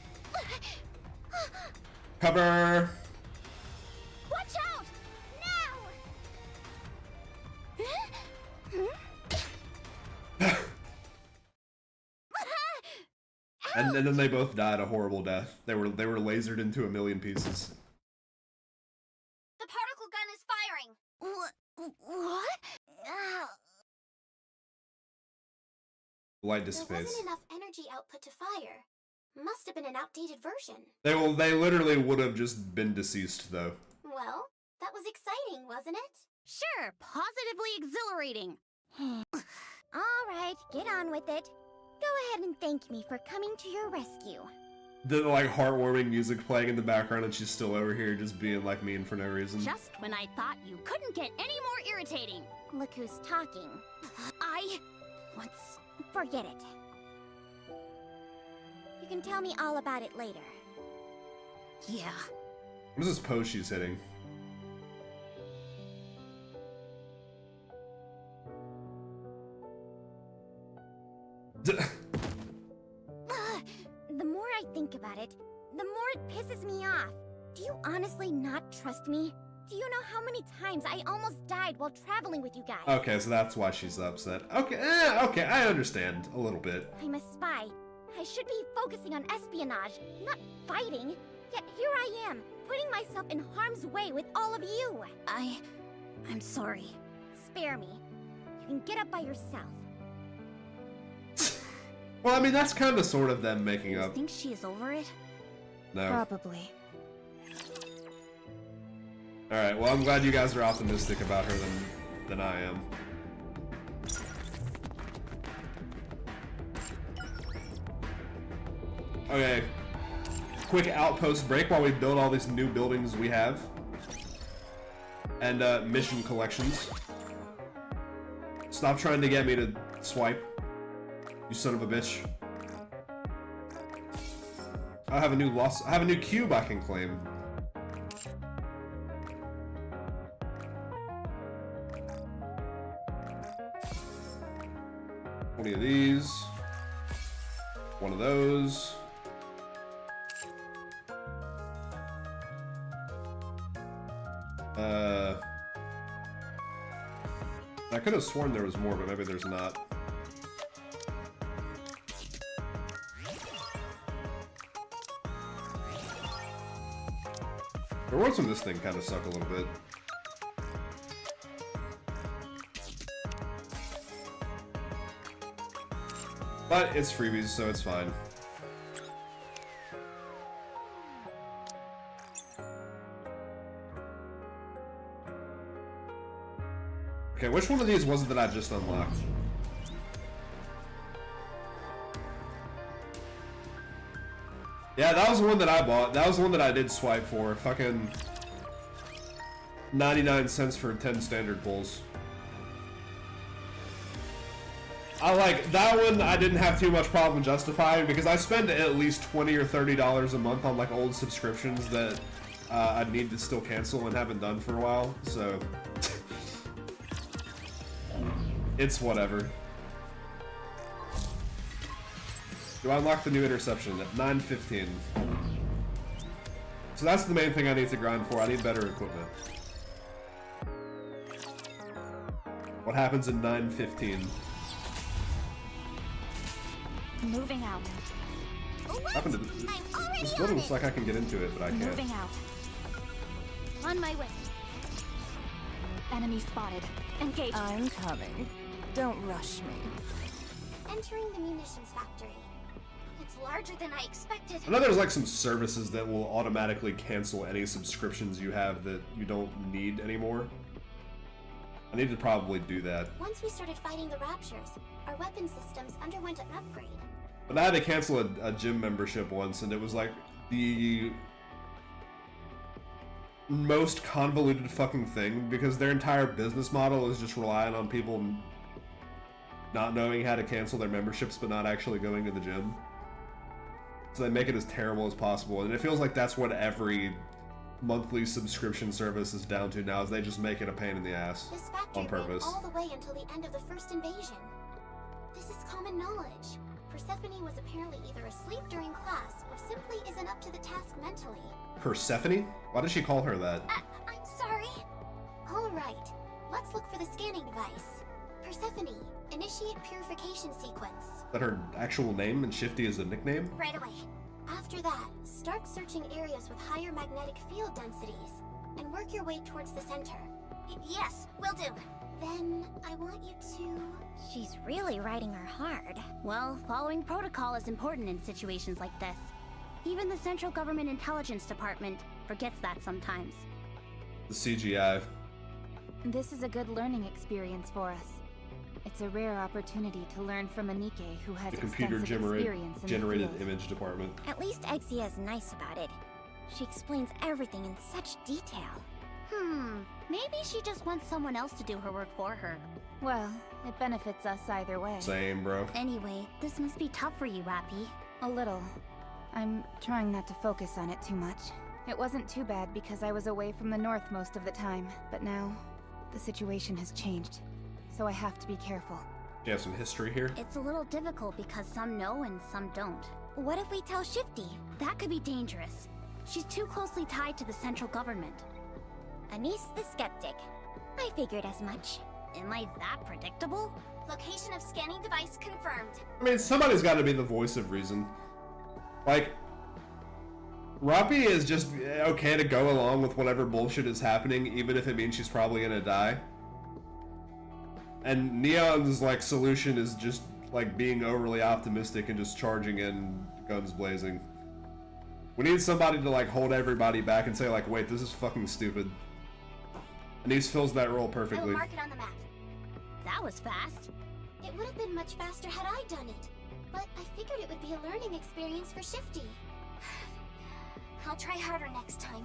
Cover! Watch out! Now! And then they both died a horrible death. They were lasered into a million pieces. The particle gun is firing. What? Light There dissipates. wasn't enough energy output to fire. Must have been an outdated version. They literally would have just been deceased though. Well, that was exciting, wasn't it? Sure, positively exhilarating. Alright, get on with it. Go ahead and thank me for coming to your rescue. The like heartwarming music playing in the background and she's still over here just being like mean for no reason. Just when I thought you couldn't get any more irritating. Look who's talking. Forget it. You can tell me all about it later. Yeah. What is this pose she's hitting? The more I think about it, the more it pisses me off. Do you honestly not trust me? Do you know how many times I almost died while traveling with you guys? Okay, so that's why she's upset. Okay, okay, I understand a little bit. I'm a spy. I should be focusing on espionage, not fighting. Yet here I am, putting myself in harm's way with all of you. I'm sorry. Spare me. You can get up by yourself. Well, I mean, that's kind of sort of them making up. Think she is over it? No. Probably. Alright, well, I'm glad you guys are optimistic about her than I am. Okay. Quick outpost break while we build all these new buildings we have. And, mission collections. Stop trying to get me to swipe. You son of a bitch. I have a new cube I can claim. One of these. One of those. I could have sworn there was more, but maybe there's not. The rewards from this thing kind of suck a little bit. But it's freebies, so it's fine. Okay, which one of these was it that I just unlocked? Yeah, that was the one that I bought. That was the one that I did swipe for. Fucking 99 cents for 10 standard pulls. I like that one. I didn't have too much problem justifying because I spend at least $20 or $30 a month on like old subscriptions that I need to still cancel and haven't done for a while. So it's whatever. Do I unlock the new interception at 9:15? So that's the main thing I need to grind for. I need better equipment. What happens in 9:15? Moving out. Happened to this building looks like I can get into it, but I can't. Moving out. On my way. Enemy spotted. Engage. I'm coming. Don't rush me. Entering the munitions factory. It's larger than I expected. I know there's like some services that will automatically cancel any subscriptions you have that you don't need anymore. I need to probably do that. Once we started fighting the Raptures, our weapon systems underwent an upgrade. But I had to cancel a gym membership once, and it was like the most convoluted fucking thing because their entire business model is just relying on people not knowing how to cancel their memberships but not actually going to the gym. So they make it as terrible as possible, and it feels like that's what every monthly subscription service is down to now, is they just make it a pain in the ass This factory on purpose. ran all the way until the end of the first invasion. This is common knowledge. Persephone was apparently either asleep during class or simply isn't up to the task mentally. Persephone? Why does she call her that? I'm sorry. All right, let's look for the scanning device. Persephone, initiate purification sequence. Is that her actual name and Shifty is a nickname? Right away. After that, start searching areas with higher magnetic field densities and work your way towards the center. Yes, will do. Then I want you to... She's really riding her hard. Well, following protocol is important in situations like this. Even the Central Government Intelligence Department forgets that sometimes. The CGI. This is a good learning experience for us. It's a rare opportunity to learn from a Nikke who has The computer experience in generated the field. image department. At least Exia is nice about it. She explains everything in such detail. Maybe she just wants someone else to do her work for her. Well, it benefits us either way. Same, bro. Anyway, this must be tough for you, Rappy. A little. I'm trying not to focus on it too much. It wasn't too bad because I was away from the north most of the time, but now the situation has changed, so I have to be careful. Do you have some history here? It's a little difficult because some know and some don't. What if we tell Shifty? That could be dangerous. She's too closely tied to the central government. Anise the Skeptic. I figured as much. Am I that predictable? Location of scanning device confirmed. I mean, somebody's got to be the voice of reason. Like, Rappy is just okay to go along with whatever bullshit is happening, even if it means she's probably gonna die. And Neon's, like, solution is just, like, being overly optimistic and just charging in, guns blazing. We need somebody to, like, hold everybody back and say, like, wait, this is fucking stupid. Anise fills that role I will perfectly. mark it on the map. That was fast. It would have been much faster had I done it. But I figured it would be a learning experience for Shifty. I'll try harder next time.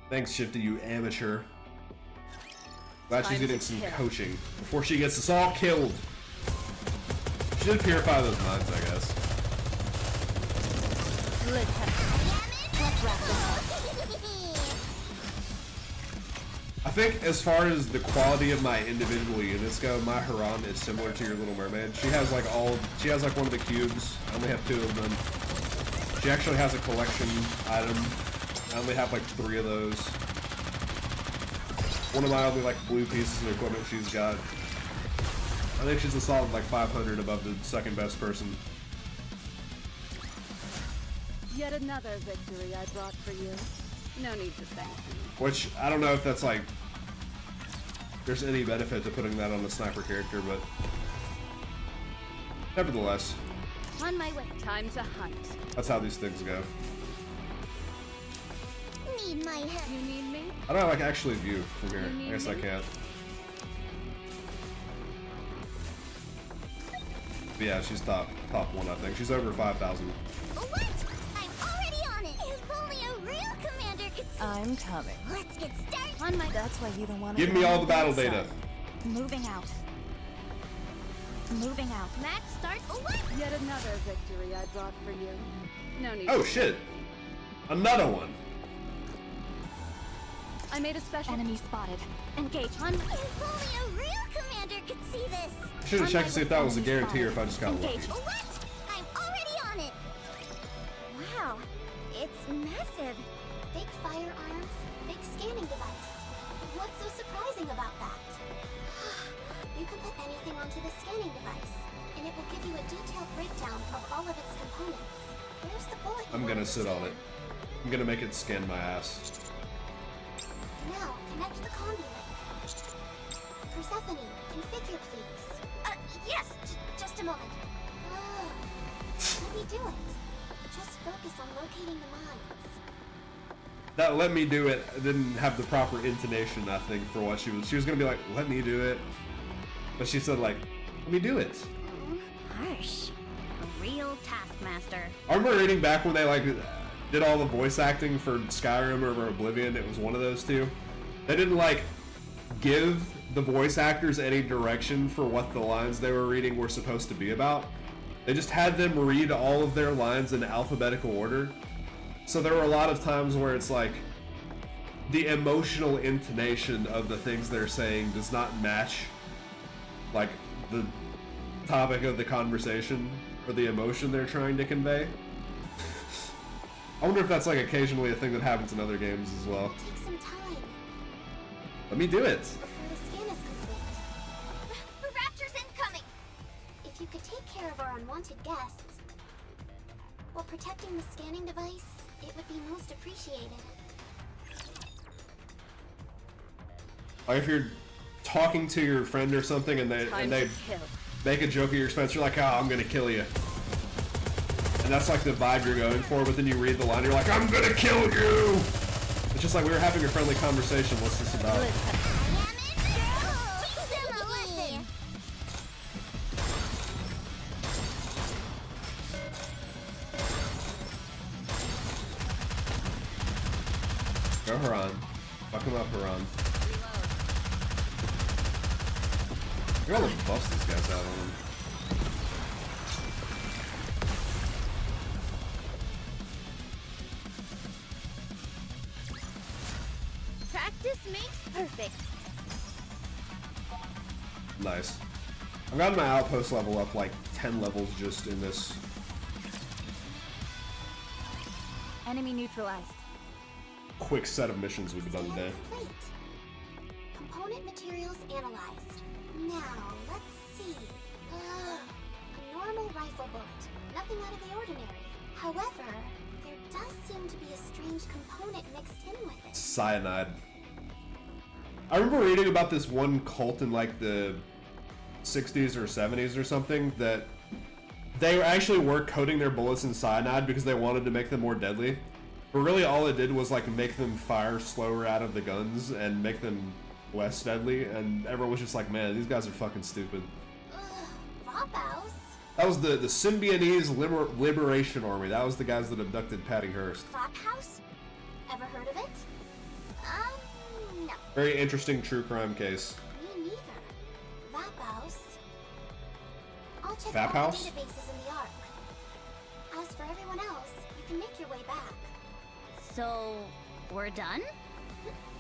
Thanks, Shifty, you amateur. Glad she's Time getting to some kill. coaching before she gets us all killed. She did purify those minds, I guess. Let's wrap this up. I think as far as the quality of my individual units go, my Haran is similar to your Little Mermaid. She has like one of the cubes. I only have 2 of them. She actually has a collection item. I only have like 3 of those. One of my only like blue pieces of equipment she's got. I think she's a solid like 500 above the second best person. Yet another victory I brought for you. No need to thank me. Which, I don't know if that's like, there's any benefit to putting that on a sniper character, but nevertheless, On my way. Time to hunt. that's how these things go. Need my help. You need me? How do I like actually view from here? I guess I can't. But yeah, she's top 1, I think. She's over 5,000. What? I'm already on it. If only a real commander could see. I'm coming. Let's get started. On my. That's why you don't want to. Give me all the battle data. Moving out. Moving out. Match starts. What? Yet another victory I brought for you. No need Oh to shit! Another one. I made a special Enemy spotted. Engage. If only a real commander could see this. I should have checked to see if that was a guarantee or if I just got lucky. Engage. What? I'm already on it. Wow, it's massive. Big firearms, big scanning device. What's so surprising about that? You can put anything onto the scanning device, and it will give you a detailed breakdown of all of its components. Where's the bullet? I'm gonna sit on it. I'm gonna make it scan my ass. Now, connect the combi link. Persephone, configure please. Yes, just a moment. Oh, let me do it. Just focus on locating the mines. That "let me do it" didn't have the proper intonation, I think, for what she was gonna be like, "Let me do it," but she said like, "Let me do it." Harsh. A real taskmaster. I remember reading back when they like did all the voice acting for Skyrim or Oblivion. It was one of those two. They didn't like give the voice actors any direction for what the lines they were reading were supposed to be about. They just had them read all of their lines in alphabetical order. So there were a lot of times where it's like the emotional intonation of the things they're saying does not match like the topic of the conversation or the emotion they're trying to convey. I wonder if that's like occasionally a thing that happens in other games as well. Take some time Let me do it. before the scan is complete. Raptors incoming! If you could take care of our unwanted guests while protecting the scanning device, it would be most appreciated. Like if you're talking to your friend or something and they kill. make a joke at your expense, you're like, "Oh, I'm gonna kill you." And that's like the vibe you're going for, but then you read the line, you're like, "I'm gonna kill you!" It's just like we were having a friendly conversation. What's this about? Go Haran. Fuck him up, Haran. Look at all the buffs these guys have on them. Practice makes perfect. Nice. I've gotten my outpost level up like 10 levels just in this. Enemy neutralized. Quick set of missions we've done today. Complete. Component materials analyzed. Now, let's see. A normal rifle bullet. Nothing out of the ordinary. However, there does seem to be a strange component mixed in with it. Cyanide. I remember reading about this one cult in like the 60s or 70s or something that they actually were coating their bullets in cyanide because they wanted to make them more deadly. But really all it did was like make them fire slower out of the guns and make them less deadly, and everyone was just like, man, these guys are fucking stupid. Vaphaus? That was the Symbionese Liberation Army. That was the guys that abducted Patty Hearst. Vaphaus? Ever heard of it? No. Very interesting true crime case. Me neither. Vaphaus. I'll check Vaphaus? all the databases in the Ark. As for everyone else, you can make your way back. So, we're done?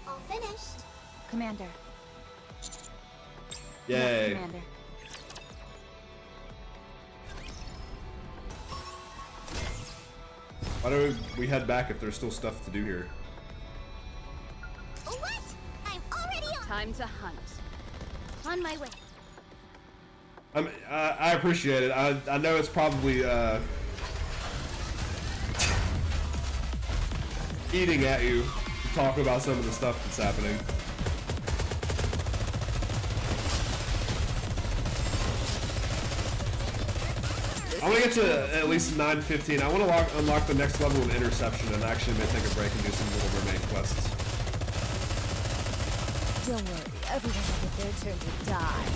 All finished. Commander. Yay. Yes, Commander. Why don't we head back if there's still stuff to do here? What? I'm already on. Time to hunt. On my way. I appreciate it. I know it's probably eating at you to talk about some of the stuff that's happening. I want to get to at least 9:15. I want to unlock the next level of interception and actually may take a break and do some Little Mermaid quests. Don't worry, everyone will get their turn to die.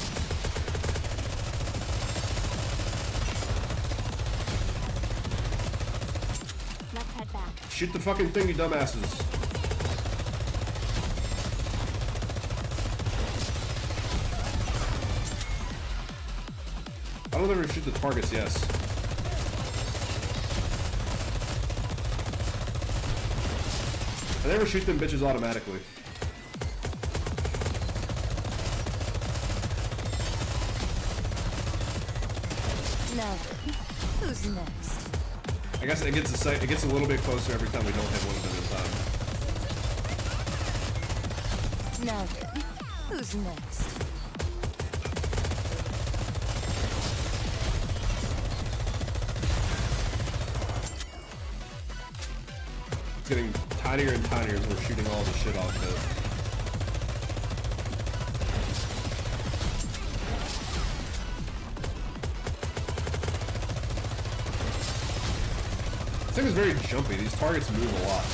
Let's head back. Shoot the fucking thing, you dumbasses. I don't ever shoot the targets, yes. I never shoot them bitches automatically. Now, who's next? I guess it gets a little bit closer every time we don't hit one of them in time. Now then, who's next? It's getting tinier and tinier as we're shooting all the shit off of it. This thing is very jumpy. These targets move a lot.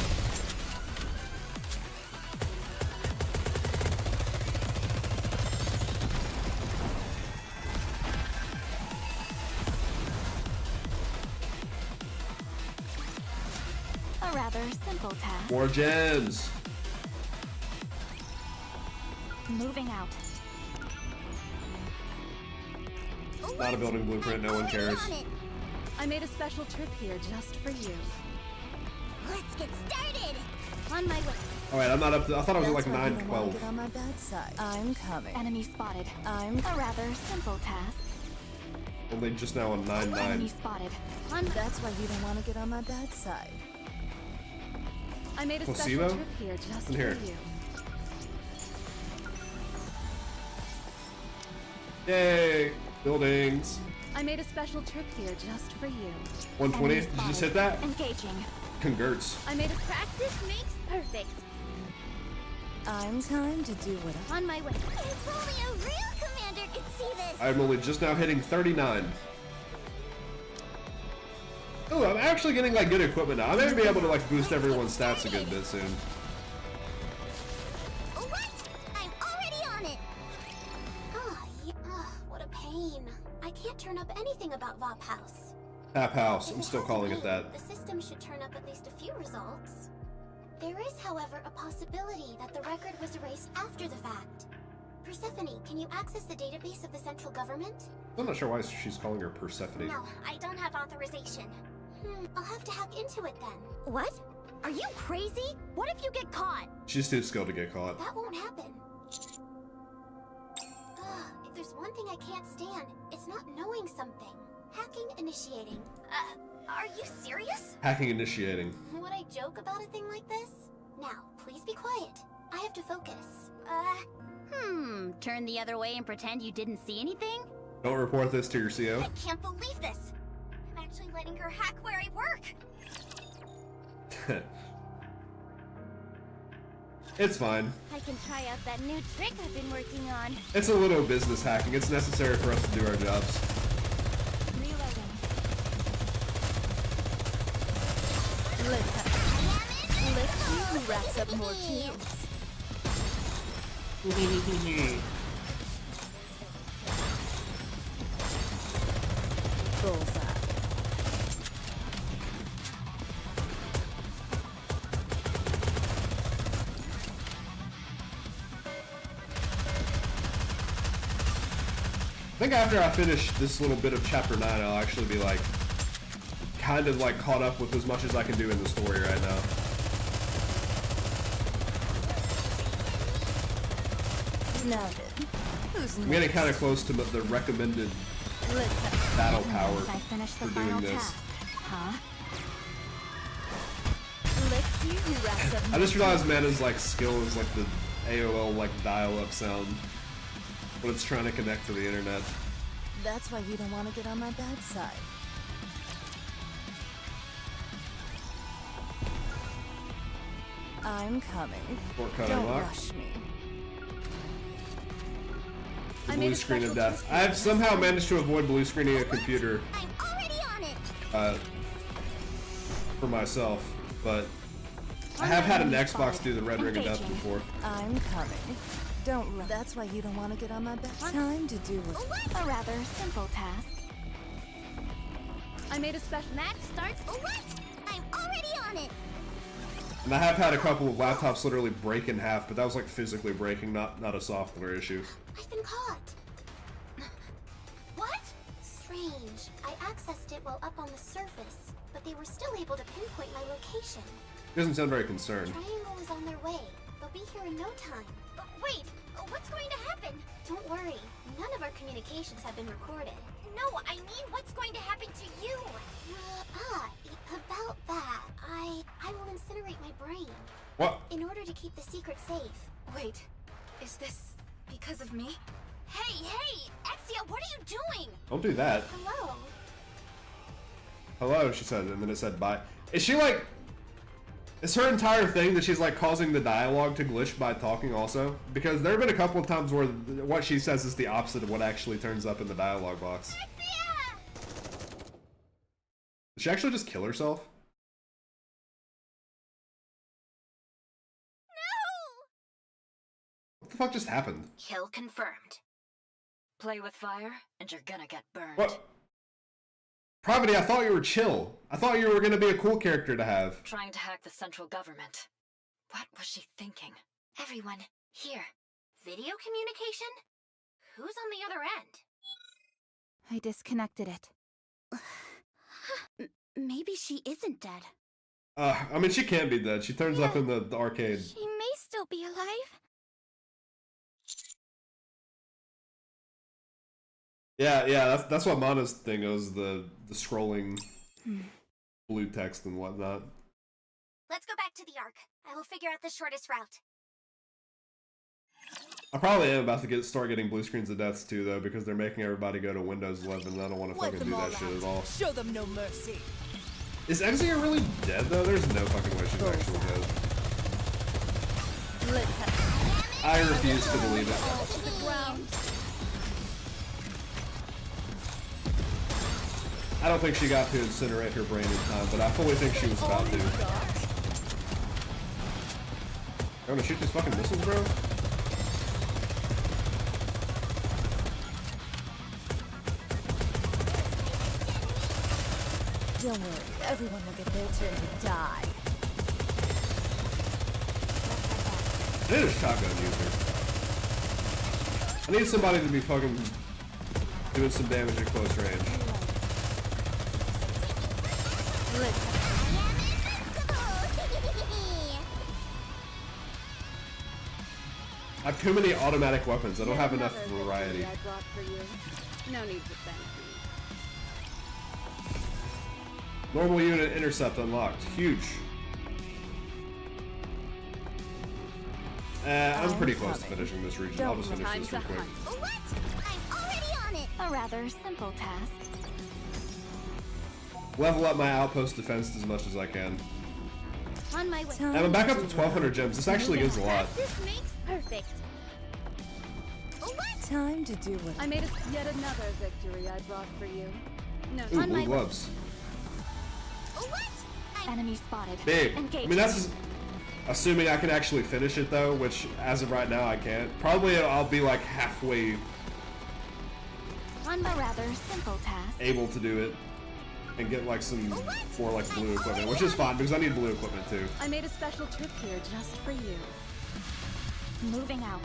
A rather simple task. More gems. Moving out. Not a building blueprint. No one cares. I made a special trip here just for you. Let's get started. On my way. Oh wait, I'm not up to. I thought I was at like That's why you don't wanna 9:12. get on my bad side. I'm coming. Enemy spotted. I'm A rather simple task. Only just now on Enemy 9:09. spotted. That's why you don't want to get on my bad side. I made a Placebo? special trip here just In here. for you. Yay! Buildings. I made a special trip here just for you. 120. Enemy Did you just spotted. hit that? Engaging. Congrats. I made a Practice makes perfect. I'm time to do what I... On my way. If only a real commander could see this. I'm only just now hitting 39. Oh, I'm actually getting like good equipment now. I may be able to like boost everyone's stats a good bit soon. Rain. I can't turn up anything about Vop House. Tap House. I'm If still has calling rain, it that. The system should turn up at least a few results. There is, however, a possibility that the record was erased after the fact. Persephone, can you access the database of the central government? I'm not sure why she's calling her Persephone. No, I don't have authorization. I'll have to hack into it then. What? Are you crazy? What if you get caught? She's too skilled to get caught. That won't happen. If there's one thing I can't stand, it's not knowing something. Hacking initiating. Are you serious? Hacking initiating. Would I joke about a thing like this? Now, please be quiet. I have to focus. Turn the other way and pretend you didn't see anything? Don't report this to your CO. I can't believe this. I'm actually letting her hack where I work. It's fine. I can try out that new trick I've been working on. It's a little business hacking. It's necessary for us to do our jobs. Reloading. Let's see who racks up more kills. Bullseye. I think after I finish this little bit of chapter 9, I'll actually be like, kind of like caught up with as much as I can do in the story right now. Now then, who's I'm getting kind of close to the recommended battle power I finished the for doing final this. task. Huh? Let's see who racks up I just realized Mana's like skill is like the AOL like dial-up sound when it's trying to connect to the internet. That's why you don't want to get on my bad side. I'm coming. Shortcut Don't unlocked. rush me. The blue screen of death. I've somehow managed to avoid blue screening a computer I'm already on it! for myself, but I have had an Xbox do the red ring of death before. I'm coming. Don't rush. That's why you don't want to get on my bad side. Time to do what? A rather simple task. I made a special. Match starts. What? I'm already on it! And I have had a couple of laptops literally break in half, but that was like physically breaking, not a software issue. I've been caught. What? Strange. I accessed it while up on the surface, but they were still able to pinpoint my location. He doesn't sound very concerned. Triangle is on their way. They'll be here in no time. Wait, what's going to happen? Don't worry. None of our communications have been recorded. No, I mean what's going to happen to you? About that, I will incinerate my brain. What? In order to keep the secret safe. Wait, is this because of me? Hey, Exia, what are you doing? Don't do that. Hello? Hello, she said, and then it said bye. Is she like... Is her entire thing that she's like causing the dialogue to glitch by talking also? Because there have been a couple of times where what she says is the opposite of what actually turns up in the dialogue box. Did she actually just kill herself? No! What the fuck just happened? Kill confirmed. Play with fire, and you're gonna get burned. What? Pravity, I thought you were chill. I thought you were gonna be a cool character to have. Trying to hack the central government. What was she thinking? Everyone, here. Video communication? Who's on the other end? I disconnected it. Maybe she isn't dead. I mean, she can't be dead. She turns up in the arcade. She may still be alive. Yeah, that's what Mana's thing is, the scrolling blue text and whatnot. Let's go back to the Ark. I will figure out the shortest route. I probably am about to start getting blue screens of deaths too, though, because they're making everybody go to Windows 11, and I don't want to fucking do that shit at all. Show them no mercy. Is Exia really dead, though? There's no fucking way she's actually dead. I refuse to believe it. I don't think she got to incinerate her brain in time, but I fully think she was about to. You wanna shoot these fucking missiles, bro? Don't worry, everyone will get their turn to die. I need a shotgun user. I need somebody to be fucking doing some damage at close range. I have too many automatic weapons. I don't have enough variety. I brought for you. No need to thank me. Normal unit intercept unlocked. Huge. I'm pretty close to finishing this region. I'll just finish this real quick. What? I'm already on it! A rather simple task. Level up my outpost defense as much as I can. On my way. And I'm back up to 1,200 gems. This actually gives a lot. This makes perfect. What? Time to do what I made yet another victory I brought for you. No. Ooh, blue gloves. What? Enemy spotted. Big. Engage. I mean, that's assuming I can actually finish it though, which as of right now I can't. Probably I'll be like halfway On my rather simple task. able to do it and get like some more like blue equipment, which is fine because I need blue equipment too. I made a special trip here just for you. Moving out.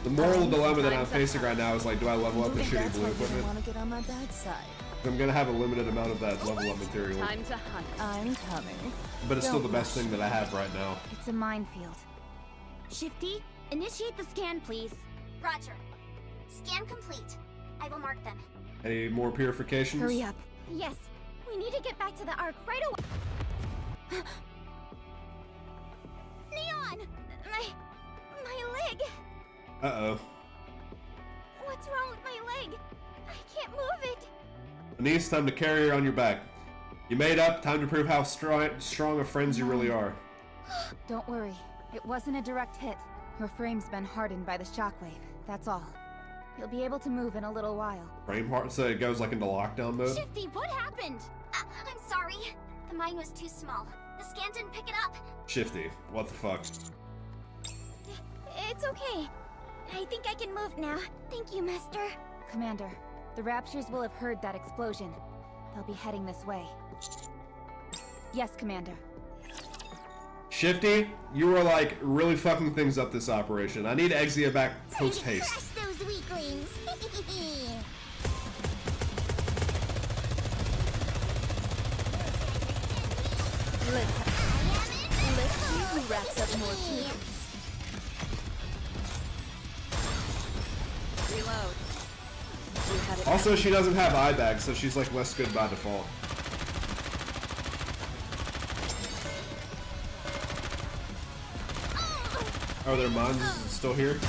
The moral dilemma that I'm facing right now is like, do I level up the shitty That's blue why you don't equipment? want to get on my bad side. I'm gonna have a limited amount of that level up material, Time to hunt. I'm coming. but it's still the best thing that I have right now. It's a minefield. Shifty, initiate the scan, please. Roger. Scan complete. I will mark them. Any more purifications? Hurry up. Yes. We need to get back to the Ark right away. Neon! My leg! Uh-oh. What's wrong with my leg? I can't move it. Anise, time to carry her on your back. You made up. Time to prove how strong of friends you really are. Don't worry. It wasn't a direct hit. Your frame's been hardened by the shockwave. That's all. You'll be able to move in a little while. Frame part, so it goes like into lockdown mode. Shifty, what happened? I'm sorry. The mine was too small. The scan didn't pick it up. Shifty, what the fuck? It's okay. I think I can move now. Thank you, Master. Commander, the Raptures will have heard that explosion. They'll be heading this way. Yes, Commander. Shifty, you were like really fucking things up this operation. I need Exia back post haste. Crush those weaklings. Let's see who racks up more kills. Reload. You had it. Also, she doesn't have eye bags, so she's like less good by default. Are their mines still here?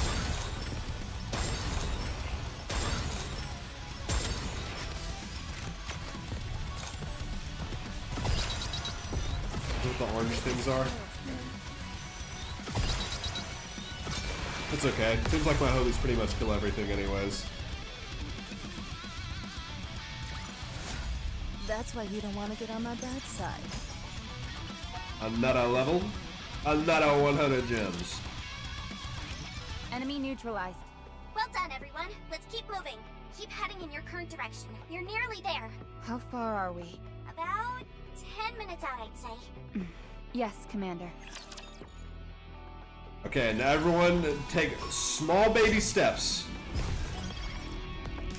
What the orange things are? It's okay. Seems like my homies pretty much kill everything anyways. That's why you don't want to get on my bad side. Another level. Another 100 gems. Enemy neutralized. Well done, everyone. Let's keep moving. Keep heading in your current direction. You're nearly there. How far are we? About 10 minutes out, I'd say. Yes, Commander. Okay, now everyone take small baby steps.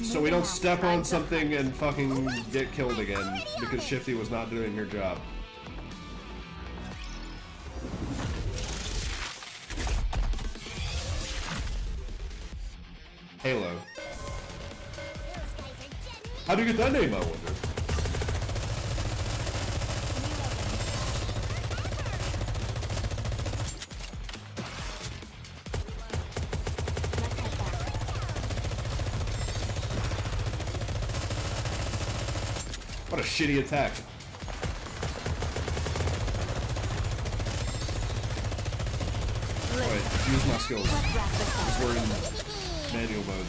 So we don't step on something and fucking get killed again because Shifty was not doing her job. Halo. How do you get that name, I wonder? What a shitty attack. Wait, use my skills. Because we're in manual mode.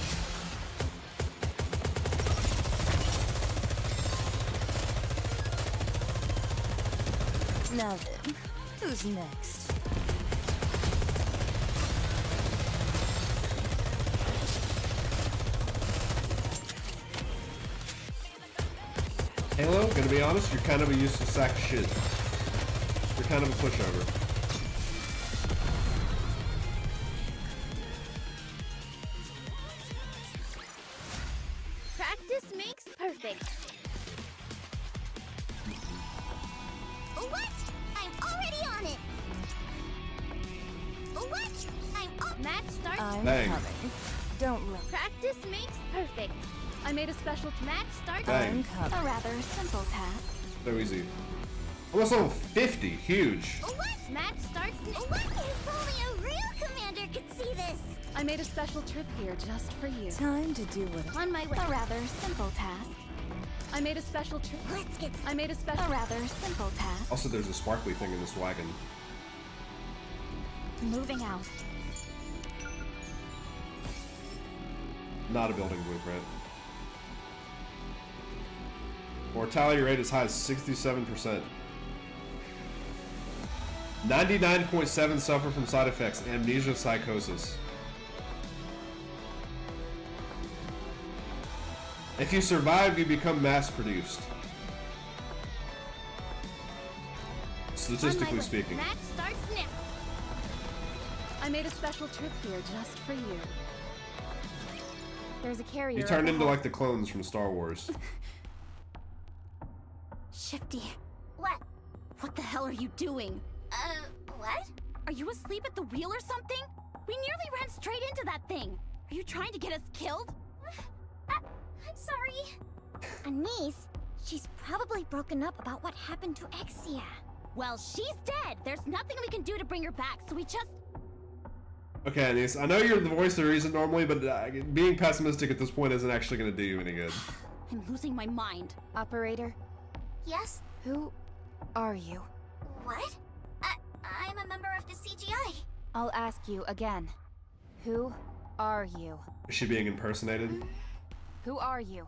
Now then, who's next? Halo, gonna be honest, you're kind of a useless sack of shit. You're kind of a pushover. Practice makes perfect. What? I'm already on it. What? I'm up. Match starts. I'm Bang. coming. Don't rush. Practice makes perfect. I made a special Match starts. Bang. I'm coming. A rather simple task. So easy. Almost level 50, huge. What? Match starts. What? If only a real commander could see this. I made a special trip here just for you. Time to do what On my way. A rather simple task. I made a special trip. Let's get. I made a special. A rather simple task. Also, there's a sparkly thing in this wagon. Moving out. Not a building blueprint. Mortality rate as high as 67%. 99.7 suffer from side effects, amnesia, psychosis. If you survive, you become mass-produced. Statistically speaking. Match starts now. I made a special trip here just for you. There's a carrier. You turned into like the clones from Star Wars. Shifty. What? What the hell are you doing? What? Are you asleep at the wheel or something? We nearly ran straight into that thing. Are you trying to get us killed? I'm sorry. Anise, she's probably broken up about what happened to Exia. Well, she's dead. There's nothing we can do to bring her back, so we just... Okay, Anise, I know you're the voice of reason normally, but being pessimistic at this point isn't actually going to do you any good. I'm losing my mind. Operator, Yes? who are you? What? I'm a member of the CGI. I'll ask you again. Who are you? Is she being impersonated? Who are you?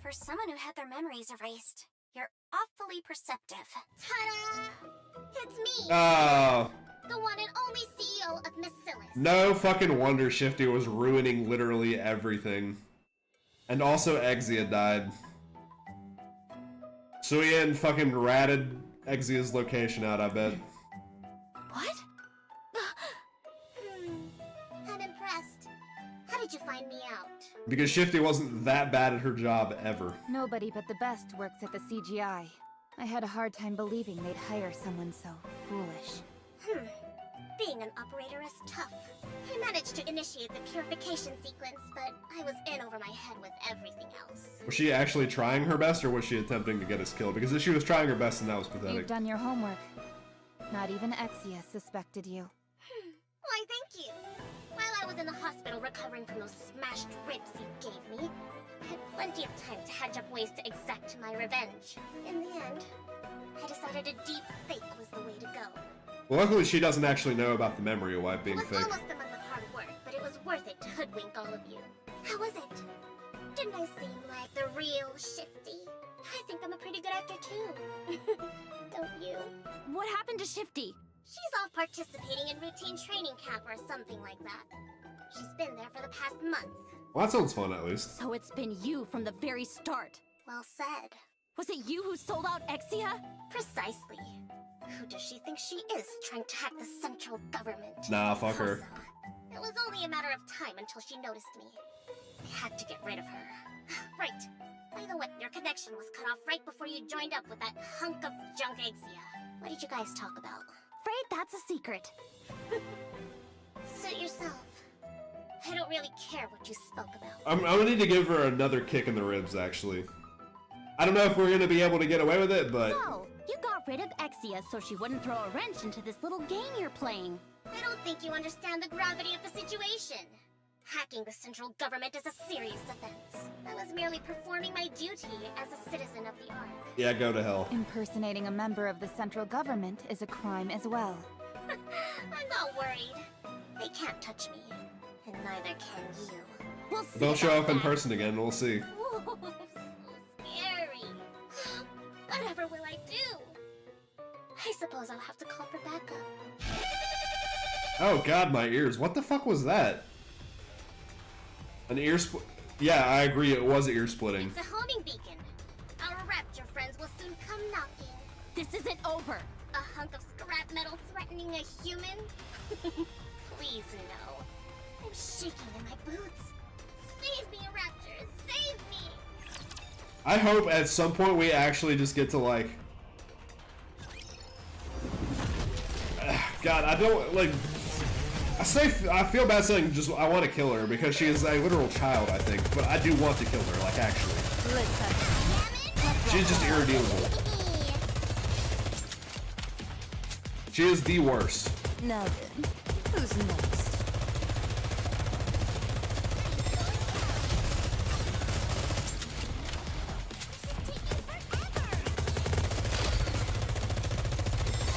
For someone who had their memories erased, you're awfully perceptive. Ta-da! It's me, Oh, the one and only CEO of Miscellus. no fucking wonder Shifty was ruining literally everything. And also Exia died. Suyin fucking ratted Exia's location out, I bet. What? I'm impressed. How did you find me out? Because Shifty wasn't that bad at her job ever. Nobody but the best works at the CGI. I had a hard time believing they'd hire someone so foolish. Being an operator is tough. I managed to initiate the purification sequence, but I was in over my head with everything else. Was she actually trying her best, or was she attempting to get us killed? Because if she was trying her best, then that was pathetic. You've done your homework. Not even Exia suspected you. Why, thank you. While I was in the hospital recovering from those smashed ribs you gave me, I had plenty of time to hatch up ways to exact my revenge. In the end, I decided a deep fake was the way to go. Well, luckily she doesn't actually know about the memory wipe It being was fake. almost a month of hard work, but it was worth it to hoodwink all of you. How was it? Didn't I seem like the real Shifty? I think I'm a pretty good actor too. Don't you? What happened to Shifty? She's off participating in routine training camp or something like that. She's been there for the past month. Well, that sounds fun, at least. So it's been you from the very start. Well said. Was it you who sold out Exia? Precisely. Who does she think she is, trying to hack the central government? Nah, fuck her. Also, it was only a matter of time until she noticed me. I had to get rid of her. Right. By the way, your connection was cut off right before you joined up with that hunk of junk Exia. What did you guys talk about? Afraid that's a secret. Suit yourself. I don't really care what you spoke about. I'm gonna need to give her another kick in the ribs, actually. I don't know if we're gonna be able to get away with it, but... So, you got rid of Exia so she wouldn't throw a wrench into this little game you're playing. I don't think you understand the gravity of the situation. Hacking the central government is a serious offense. I was merely performing my duty as a citizen of the Ark. Yeah, go to hell. Impersonating a member of the central government is a crime as well. I'm not worried. They can't touch me, and neither can you. We'll see. Don't show about up in that. person again, we'll see. Whoa, so scary. Whatever will I do? I suppose I'll have to call for backup. Oh god, my ears. What the fuck was that? An ear split? Yeah, I agree, it was ear splitting. It's a homing beacon. Our rapture friends This isn't over. A hunk of scrap metal threatening a human? Please no. I'm shaking in my boots. Save me, Raptor! Save me! I hope at some point we actually just get to like... God, I don't, like... I feel bad saying just I want to kill her because she is a literal child, I think, but I do want to kill her, like actually. She's just irredeemable. She is the worst. Now then, who's next?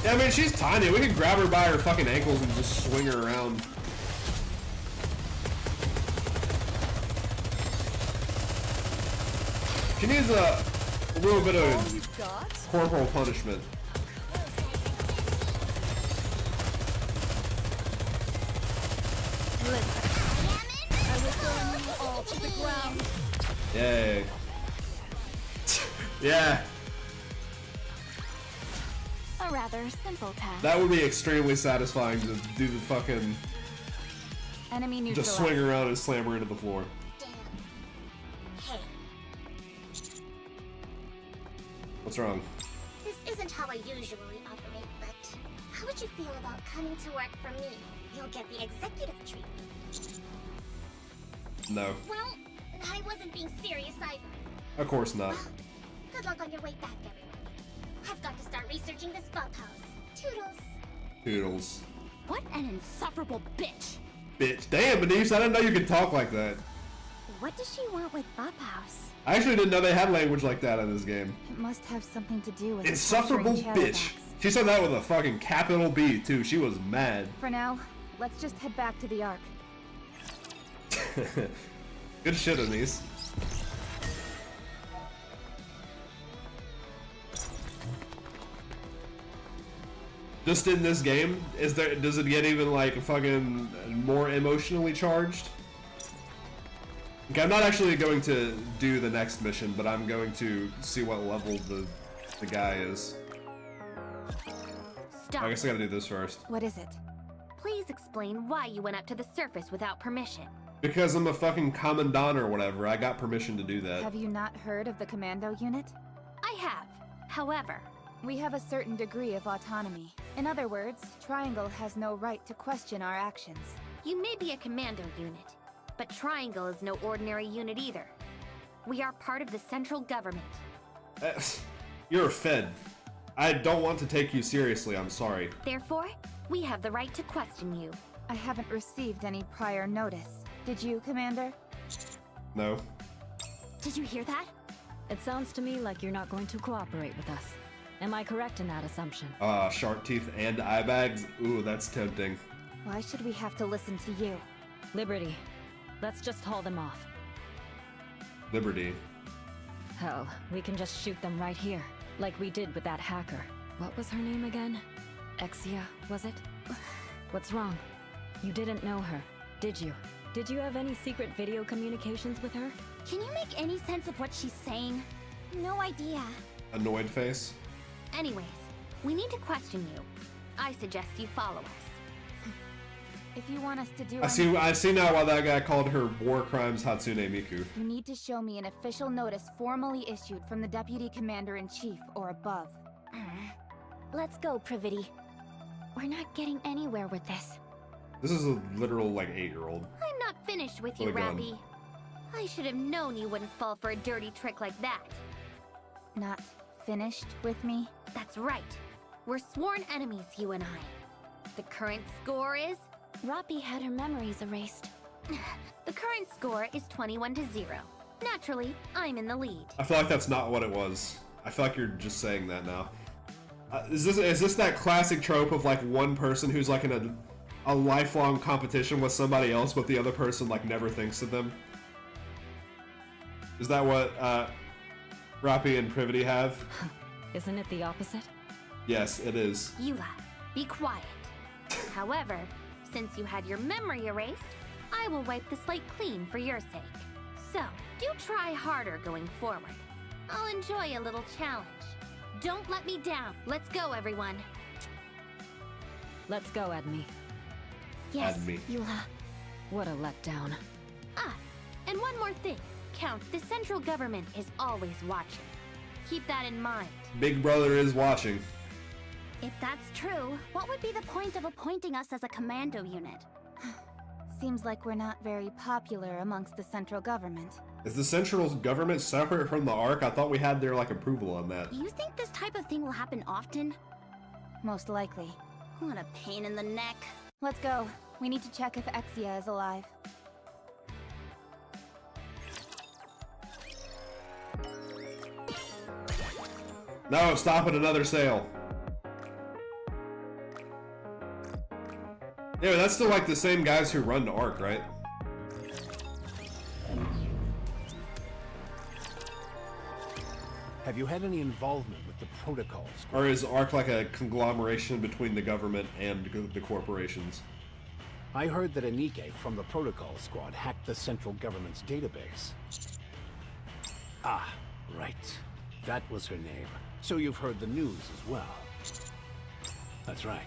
Yeah, I mean, she's tiny. We can grab her by her fucking ankles and just swing her around. She needs a little bit of corporal punishment. I will burn you all to the ground. Yay. Yeah. A rather simple task. That would be extremely satisfying to do the fucking... Enemy neutralized. Just swing her around and slam her into the floor. Hey, What's wrong? this isn't how I usually operate, but how would you feel about coming to work for me? You'll get the executive treatment. No. Well, I wasn't being serious either. Of course not. Good luck on your way back, everyone. I've got to start researching this bug house. Toodles. Toodles. What an insufferable bitch. Bitch. Damn, Denise, I didn't know you could talk like that. What does she want with Bub House? I actually didn't know they had language like that in this game. It must have something to do with Insufferable capturing bitch. Shadowbacks. She said that with a fucking capital B, too. She was mad. For now, let's just head back to the Ark. Good shit, Denise. Just in this game, does it get even like fucking more emotionally charged? Okay, I'm not actually going to do the next mission, but I'm going to see what level the guy is. Stop. I guess I gotta do this first. What is it? Please explain why you went up to the surface without permission. Because I'm a fucking commandant or whatever, I got permission to do that. Have you not heard of the commando unit? I have. However, We have a certain degree of autonomy. In other words, Triangle has no right to question our actions. you may be a commando unit, but Triangle is no ordinary unit either. We are part of the central government. You're a Fed. I don't want to take you seriously, I'm sorry. Therefore, we have the right to question you. I haven't received any prior notice. Did you, Commander? No. Did you hear that? It sounds to me like you're not going to cooperate with us. Am I correct in that assumption? Shark teeth and eye bags? Ooh, that's tempting. Why should we have to listen to you? Liberty. Let's just haul them off. Liberty. Hell, we can just shoot them right here, like we did with that hacker. What was her name again? Exia, was it? What's wrong? You didn't know her, did you? Did you have any secret video communications with her? Can you make any sense of what she's saying? No idea. Annoyed face? Anyways, we need to question you. I suggest you follow us. If you want us to do I see now why that guy called her War Crimes Hatsune Miku. you need to show me an official notice formally issued from the Deputy Commander-in-Chief or above. Let's go, Privity. We're not getting anywhere with this. This is a literal, like, 8-year-old. I'm not finished with you, With a gun. Rappy. I should have known you wouldn't fall for a dirty trick like that. Not finished with me? That's right. We're sworn enemies, you and I. The current score is... Rappy had her memories erased. The current score is 21-0. Naturally, I'm in the lead. I feel like that's not what it was. I feel like you're just saying that now. Is this that classic trope of like one person who's like in a lifelong competition with somebody else, but the other person like never thinks of them? Is that what Rappy and Privity have? Isn't it the opposite? Yes, it is. Eula, be quiet. However, since you had your memory erased, I will wipe the slate clean for your sake. So, do try harder going forward. I'll enjoy a little challenge. Don't let me down. Let's go, everyone. Let's go, Edme. Yes, Edme. Eula. What a letdown. Ah, and one more thing. Count, the central government is always watching. Keep that in mind. Big Brother is watching. If that's true, what would be the point of appointing us as a commando unit? Seems like we're not very popular amongst the central government. Is the central government separate from the Ark? I thought we had their, like, approval on that. You think this type of thing will happen often? Most likely. What a pain in the neck. Let's go. We need to check if Exia is alive. No, stop at another sale. Yeah, that's still like the same guys who run the Ark, right? Have you had any involvement with the protocols? Or is Ark like a conglomeration between the government and the corporations? I heard that Anike from the Protocol Squad hacked the central government's database. Ah, right. That was her name. So you've heard the news as well. That's right.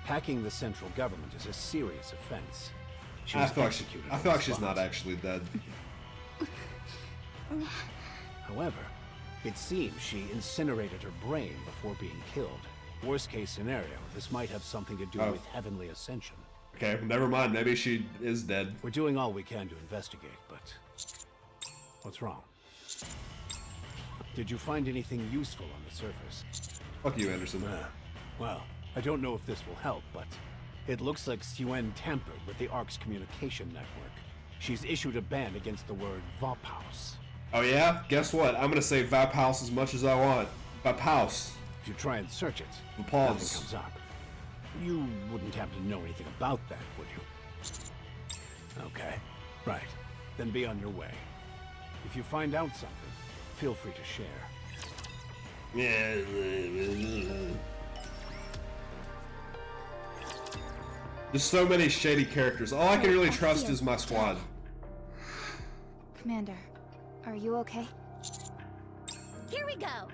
Hacking the central government is a serious offense. She was executed I feel on like she's the spot. not actually dead. However, it seems she incinerated her brain before being killed. Worst case scenario, this might have something to do with heavenly ascension. Okay, never mind. Maybe she is dead. We're doing all we can to investigate, but what's wrong? Did you find anything useful on the surface? Fuck you, Anderson. Well, I don't know if this will help, but it looks like Suen tampered with the Ark's communication network. She's issued a ban against the word Vaphaus. Oh yeah? Guess what? I'm gonna say Vaphaus as much as I want. Vaphaus. If you try and search it, Vaphaus. nothing comes up. You wouldn't happen to know anything about that, would you? Okay. Right. Then be on your way. If you find out something, feel free to share. Yeah. There's so many shady characters. All I can really trust is my squad. Commander, are you okay? Here we go.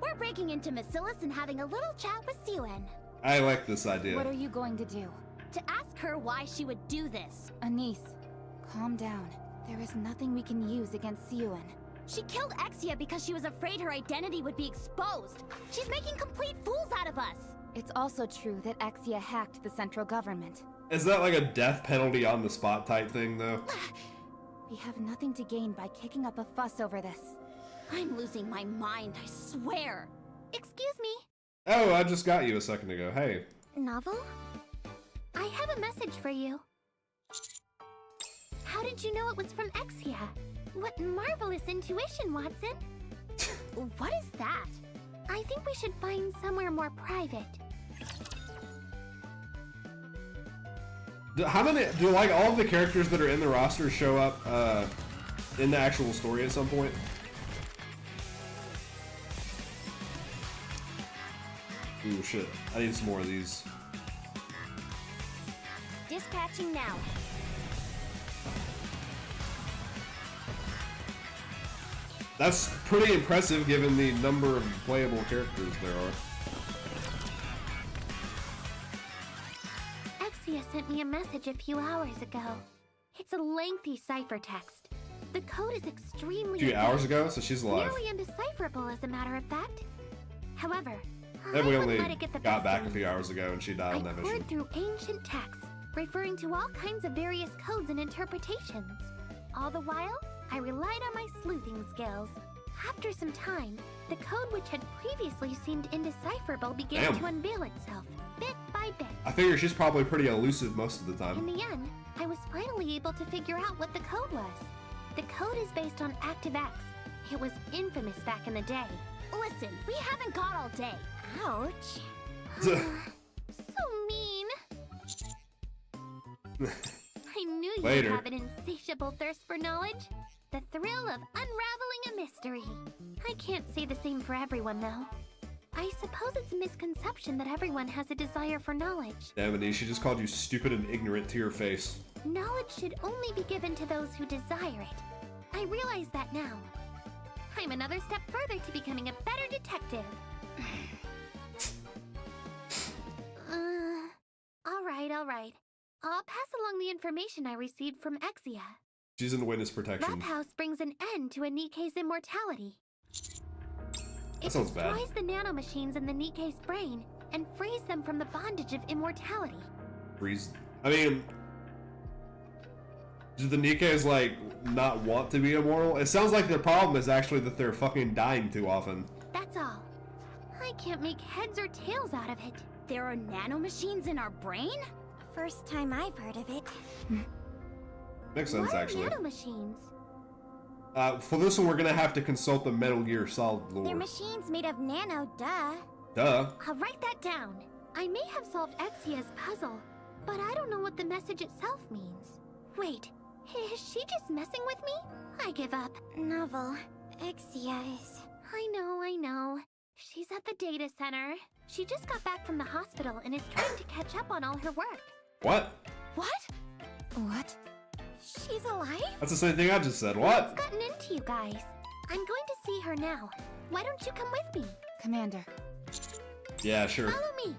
We're breaking into Macilis and having a little chat with Suen. I like this idea. What are you going to do? To ask her why she would do this. Anise, calm down. There is nothing we can use against Suen. She killed Exia because she was afraid her identity would be exposed. She's making complete fools out of us. It's also true that Exia hacked the central government. Is that like a death penalty on the spot type thing, though? We have nothing to gain by kicking up a fuss over this. I'm losing my mind, I swear. Excuse me. Oh, I just got you a second ago. Hey. Novel? I have a message for you. How did you know it was from Exia? What marvelous intuition, Watson. What is that? I think we should find somewhere more private. How many do like all of the characters that are in the roster show up in the actual story at some point? Ooh, shit. I need some more of these. Dispatching now. That's pretty impressive given the number of playable characters there are. Exia sent me a message a few hours ago. It's a lengthy ciphertext. The code is extremely A few hours ago, so she's alive. nearly undecipherable, as a matter of fact. However, Then we I only wouldn't let it get the got best back of a me. few hours ago and she died on that mission. Poured through ancient texts, referring to all kinds of various codes and interpretations. All the while, I relied on my sleuthing skills. After some time, the code which had previously seemed indecipherable began Damn. to unveil itself, bit by bit. I figure she's probably pretty elusive most of the time. In the end, I was finally able to figure out what the code was. The code is based on ActiveX. It was infamous back in the day. Listen, we haven't got all day. Ouch. So mean. I knew you'd Later. have an insatiable thirst for knowledge. The thrill of unraveling a mystery. I can't say the same for everyone, though. I suppose it's a misconception that everyone has a desire for knowledge. Damn it, she just called you stupid and ignorant to your face. Knowledge should only be given to those who desire it. I realize that now. I'm another step further to becoming a better detective. Alright. I'll pass along the information I received from Exia. She's in witness protection. That house brings an end to Anike's immortality. That sounds bad. It destroys the nanomachines in the Nike's brain and frees them from the bondage of immortality. Freeze. I mean, do the Nikes, like, not want to be immortal? It sounds like their problem is actually that they're fucking dying too often. That's all. I can't make heads or tails out of it. There are nanomachines in our brain? First time I've heard of it. Makes sense, actually. What are nanomachines? For this one, we're gonna have to consult the Metal Gear Solid lore. They're machines made of nano, duh. Duh. I'll write that down. I may have solved Exia's puzzle, but I don't know what the message itself means. Wait, is she just messing with me? I give up. Novel. Exia is... I know. She's at the data center. She just got back from the hospital and is trying to catch up on all her work. What? What? She's alive? That's the same thing I just said. What? What's gotten into you guys? I'm going to see her now. Why don't you come with me? Commander. Yeah, sure. Follow me.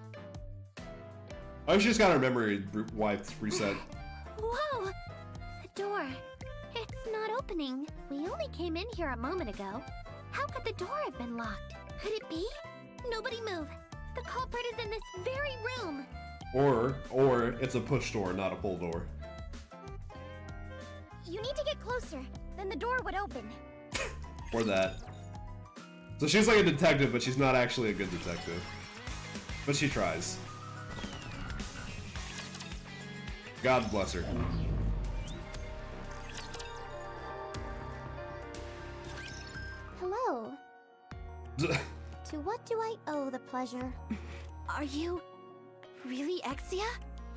Oh, she just got her memory wiped, reset. Whoa! The door. It's not opening. We only came in here a moment ago. How could the door have been locked? Could it be? Nobody move. The culprit is in this very room. Or it's a push door, not a pull door. You need to get closer, then the door would open. Or that. So she's like a detective, but she's not actually a good detective. But she tries. God bless her. Hello. To what do I owe the pleasure? Are you really Exia?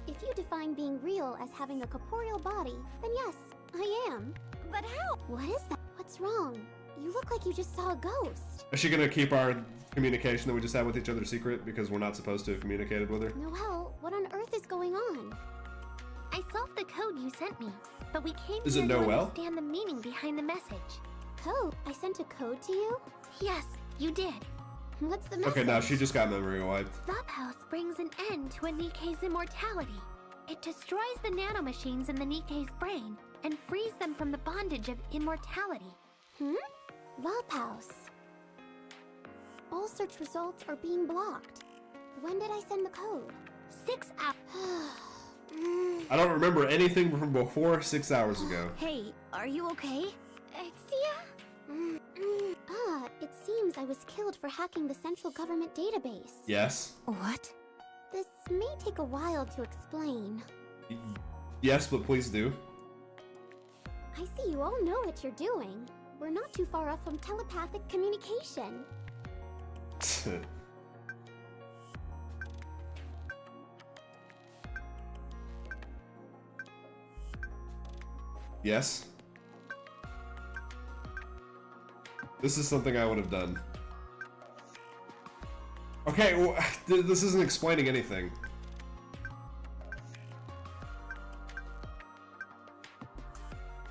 If you define being real as having a corporeal body, then yes, I am. But how? What is that? What's wrong? You look like you just saw a ghost. Is she gonna keep our communication that we just had with each other secret because we're not supposed to have communicated with her? Noelle, what on earth is going on? I solved the code you sent me, but we came Is here it to Noelle? understand the meaning behind the message. Code? I sent a code to you? Yes, you did. What's the message? Okay, now she just got memory wiped. Flophouse brings an end to Anike's immortality. It destroys the nanomachines in the Nike's brain and frees them from the bondage of immortality. Flophouse. All search results are being blocked. When did I send the code? 6 hours. I don't remember anything from before 6 hours ago. Hey, are you okay? Exia? It seems I was killed for hacking the central government database. Yes. What? This may take a while to explain. Yes, but please do. I see you all know what you're doing. We're not too far off from telepathic communication. Yes. This is something I would have done. Okay, well, this isn't explaining anything.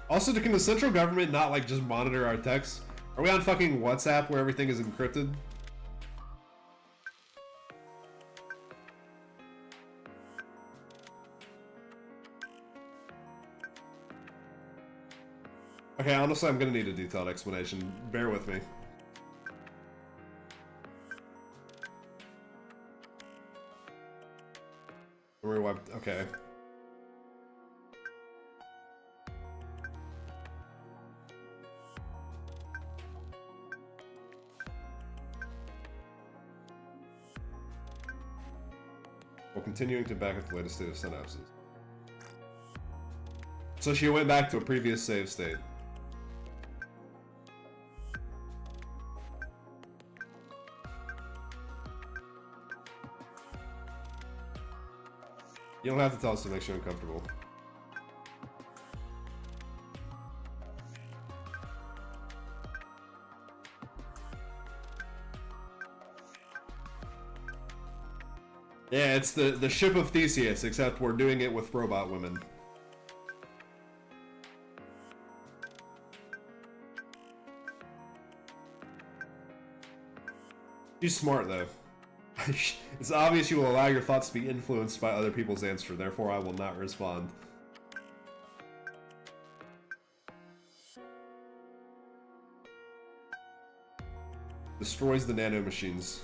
Also, can the central government not, like, just monitor our texts? Are we on fucking WhatsApp where everything is encrypted? Okay, honestly, I'm gonna need a detailed explanation. Bear with me. Okay. Well, continuing to back up the latest state of synapses. So she went back to a previous save state. You don't have to tell us to make you uncomfortable. Yeah, it's the ship of Theseus, except we're doing it with robot women. She's smart, though. It's obvious you will allow your thoughts to be influenced by other people's answer, therefore I will not respond. Destroys the nanomachines.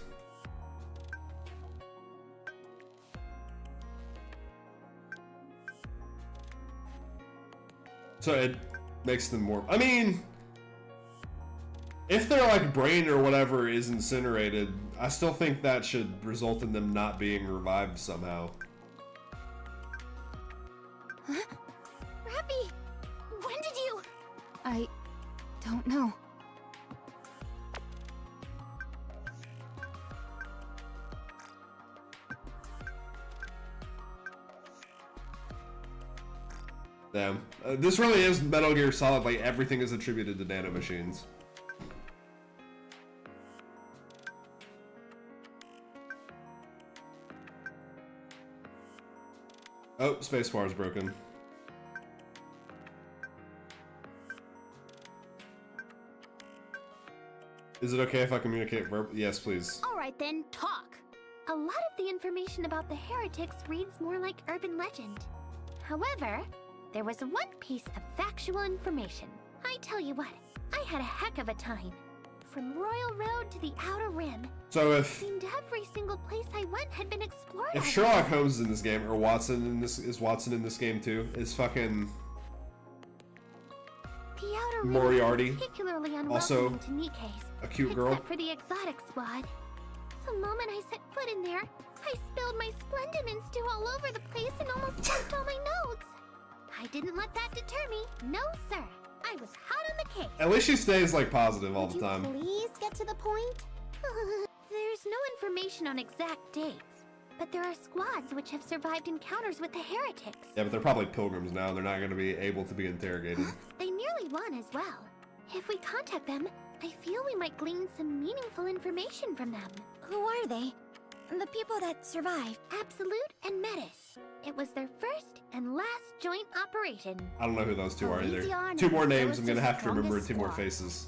So it makes them more... I mean... If their, like, brain or whatever is incinerated, I still think that should result in them not being revived somehow. Huh? Rappy! When did you... I... don't know. Damn. This really is Metal Gear Solid, like, everything is attributed to nanomachines. Oh, spacebar is broken. Is it okay if I communicate Yes, please. Alright then, talk! A lot of the information about the heretics reads more like urban legend. However, there was one piece of factual information. I tell you what, I had a heck of a time. From Royal Road to the Outer Rim. So it seemed every single place I went had been explored. If Sherlock Holmes is in this game, or Watson in this is Watson in this game too, is fucking the Outer Rim Moriarty, particularly unwelcoming also to Nikke's, a cute girl. Except for the exotic squad. The moment I set foot in there, I spilled my Splendamine stew all over the place and almost choked all my notes. I didn't let that deter me. No, sir. I was hot on the case. At least she stays like positive all the time. Please get to the point. There's no information on exact dates, but there are squads which have survived encounters with the heretics. Yeah, but they're probably pilgrims now. They're not going to be able to be interrogated. They nearly won as well. If we contact them, I feel we might glean some meaningful information from them. Who are they? The people that survived? Absolute and Metis. It was their first and last joint operation. I don't know who those two are either. Elysian Two more and names I'm Zoe's going to have to strongest remember and two more squad. faces.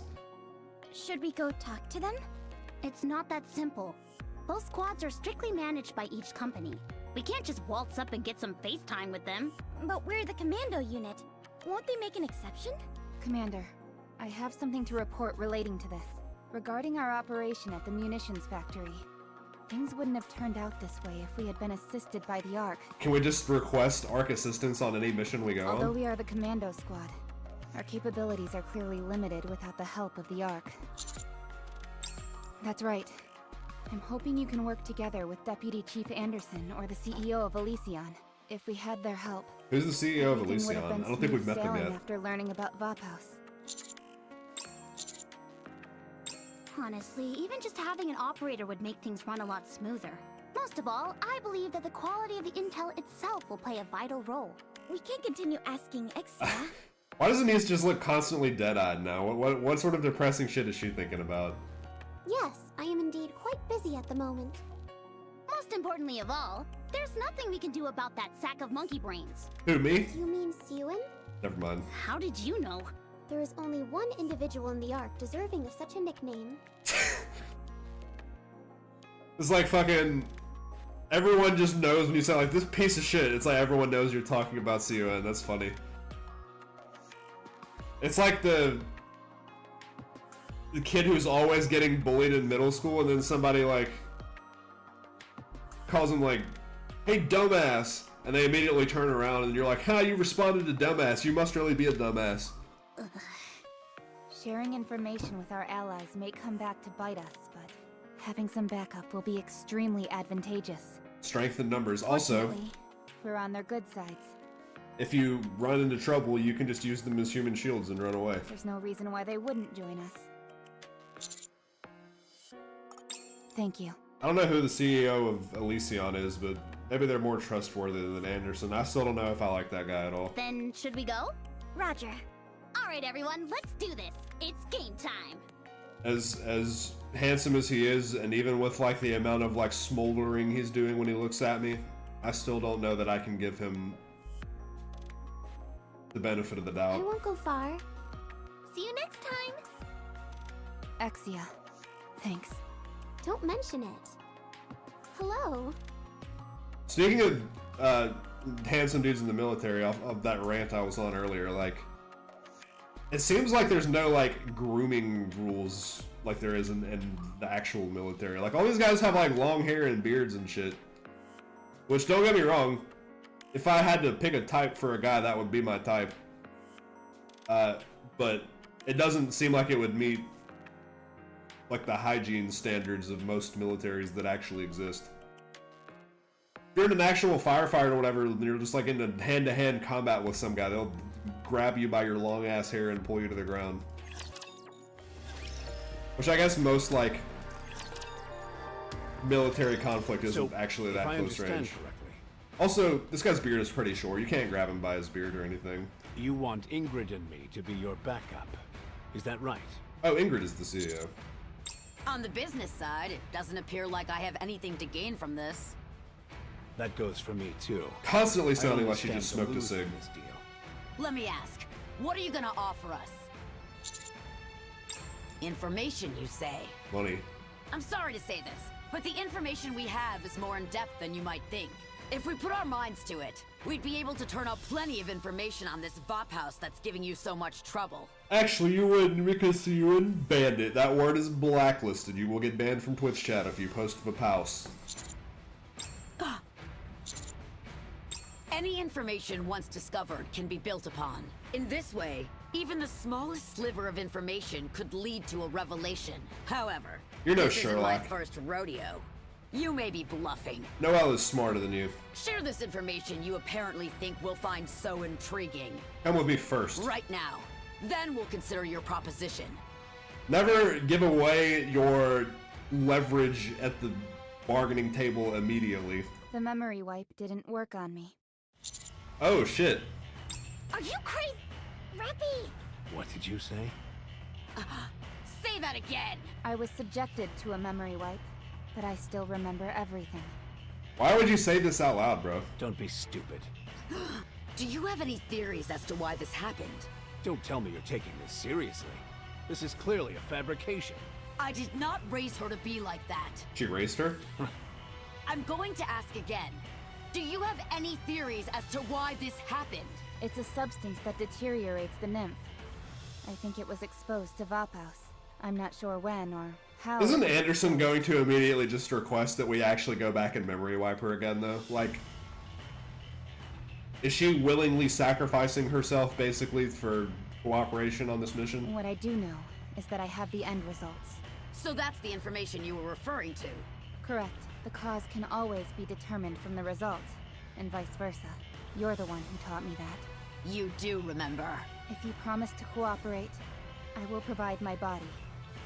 Should we go talk to them? It's not that simple. Both squads are strictly managed by each company. We can't just waltz up and get some FaceTime with them. But we're the commando unit. Won't they make an exception? Commander, I have something to report relating to this. Regarding our operation at the munitions factory. Things wouldn't have turned out this way if we had been assisted by the Ark. Can we just request Ark assistance on any mission we go Although on? we are the commando squad, our capabilities are clearly limited without the help of the Ark. That's right. I'm hoping you can work together with Deputy Chief Anderson or the CEO of Elysian. If we had their help, Who's the CEO of everything would Elysian? have been I don't think we've smooth met them sailing yet. after learning about Vaphaus. Honestly, even just having an operator would make things run a lot smoother. Most of all, I believe that the quality of the intel itself will play a vital role. We can't continue asking Exia. Why does Anise just look constantly dead-eyed now? What sort of depressing shit is she thinking about? Yes, I am indeed quite busy at the moment. Most importantly of all, there's nothing we can do about that sack of monkey brains. Who, me? You mean Siwin? Never mind. How did you know? There is only one individual in the Ark deserving of such a nickname. It's like fucking... Everyone just knows when you say like, this piece of shit, it's like everyone knows you're talking about CUN. That's funny. It's like the kid who's always getting bullied in middle school and then somebody like calls him like, hey dumbass, and they immediately turn around and you're like, ha, you responded to dumbass, you must really be a dumbass. Sharing information with our allies may come back to bite us, but having some backup will be extremely advantageous. Strength in numbers. Also, Fortunately, we're on their good sides. if you run into trouble, you can just use them as human shields and run away. There's no reason why they wouldn't join us. Thank you. I don't know who the CEO of Elysian is, but maybe they're more trustworthy than Anderson. I still don't know if I like that guy at all. Then, should we go? Roger. Alright everyone, let's do this. It's game time. As handsome as he is, and even with like the amount of like smoldering he's doing when he looks at me, I still don't know that I can give him the benefit of the I doubt. won't go far. See you next time. Exia, thanks. Don't mention it. Hello? Speaking of handsome dudes in the military, off of that rant I was on earlier, like, it seems like there's no, like, grooming rules like there is in the actual military. Like, all these guys have, like, long hair and beards and shit. Which, don't get me wrong, if I had to pick a type for a guy, that would be my type. But it doesn't seem like it would meet, like, the hygiene standards of most militaries that actually exist. If you're in an actual firefight or whatever, and you're just, like, in a hand-to-hand combat with some guy, they'll grab you by your long-ass hair and pull you to the ground. Which I guess most, like, military conflict isn't actually that close range. Also, this guy's beard is pretty short. You can't grab him by his beard or anything. You want Ingrid and me to be your backup. Is that right? Oh, Ingrid is the CEO. On the business side, it doesn't appear like I have anything to gain from this. That goes for me, too. Constantly sounding like she just smoked a cig. Let me ask, what are you gonna offer us? Information, you say? Money. I'm sorry to say this, but the information we have is more in-depth than you might think. If we put our minds to it, we'd be able to turn up plenty of information on this Vop house that's giving you so much trouble. Actually, you wouldn't, because you wouldn't ban it. That word is blacklisted. You will get banned from Twitch chat if you post Vop house. Any information once discovered can be built upon. In this way, even the smallest sliver of information could lead to a revelation. However, You're no this isn't my Sherlock. first rodeo. You may be bluffing. Noelle is smarter than you. Share this information you apparently think we'll find so intriguing. Come with me first. Right now. Then we'll consider your proposition. Never give away your leverage at the bargaining table immediately. The memory wipe didn't work on me. Oh, shit. Are you crazy? Rappy! What did you say? Say that again! I was subjected to a memory wipe, but I still remember everything. Why would you say this out loud, bro? Don't be stupid. Do you have any theories as to why this happened? Don't tell me you're taking this seriously. This is clearly a fabrication. I did not raise her to be like that. She raised her? I'm going to ask again. Do you have any theories as to why this happened? It's a substance that deteriorates the nymph. I think it was exposed to Vophouse. I'm not sure when or how. Isn't Anderson going to immediately just request that we actually go back and memory wipe her again, though? Like, is she willingly sacrificing herself, basically, for cooperation on this mission? What I do know is that I have the end results. So that's the information you were referring to? Correct. The cause can always be determined from the result, and vice versa. You're the one who taught me that. You do remember. If you promise to cooperate, I will provide my body.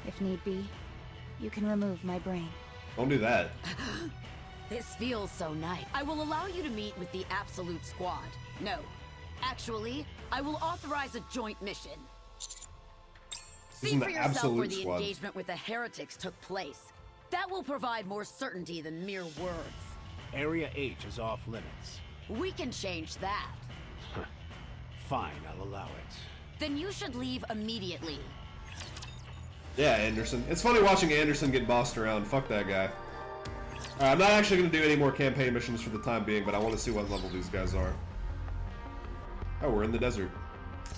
If need be, you can remove my brain. Don't do that. This feels so nice. I will allow you to meet with the Absolute Squad. No. Actually, I will authorize a joint mission. See for yourself where the engagement with the heretics took place. That will provide more certainty than mere words. Area H is off limits. We can change that. Fine, I'll allow it. Then you should leave immediately. Yeah, Anderson. It's funny watching Anderson get bossed around. Fuck that guy. Alright, I'm not actually going to do any more campaign missions for the time being, but I want to see what level these guys are. Oh, we're in the desert.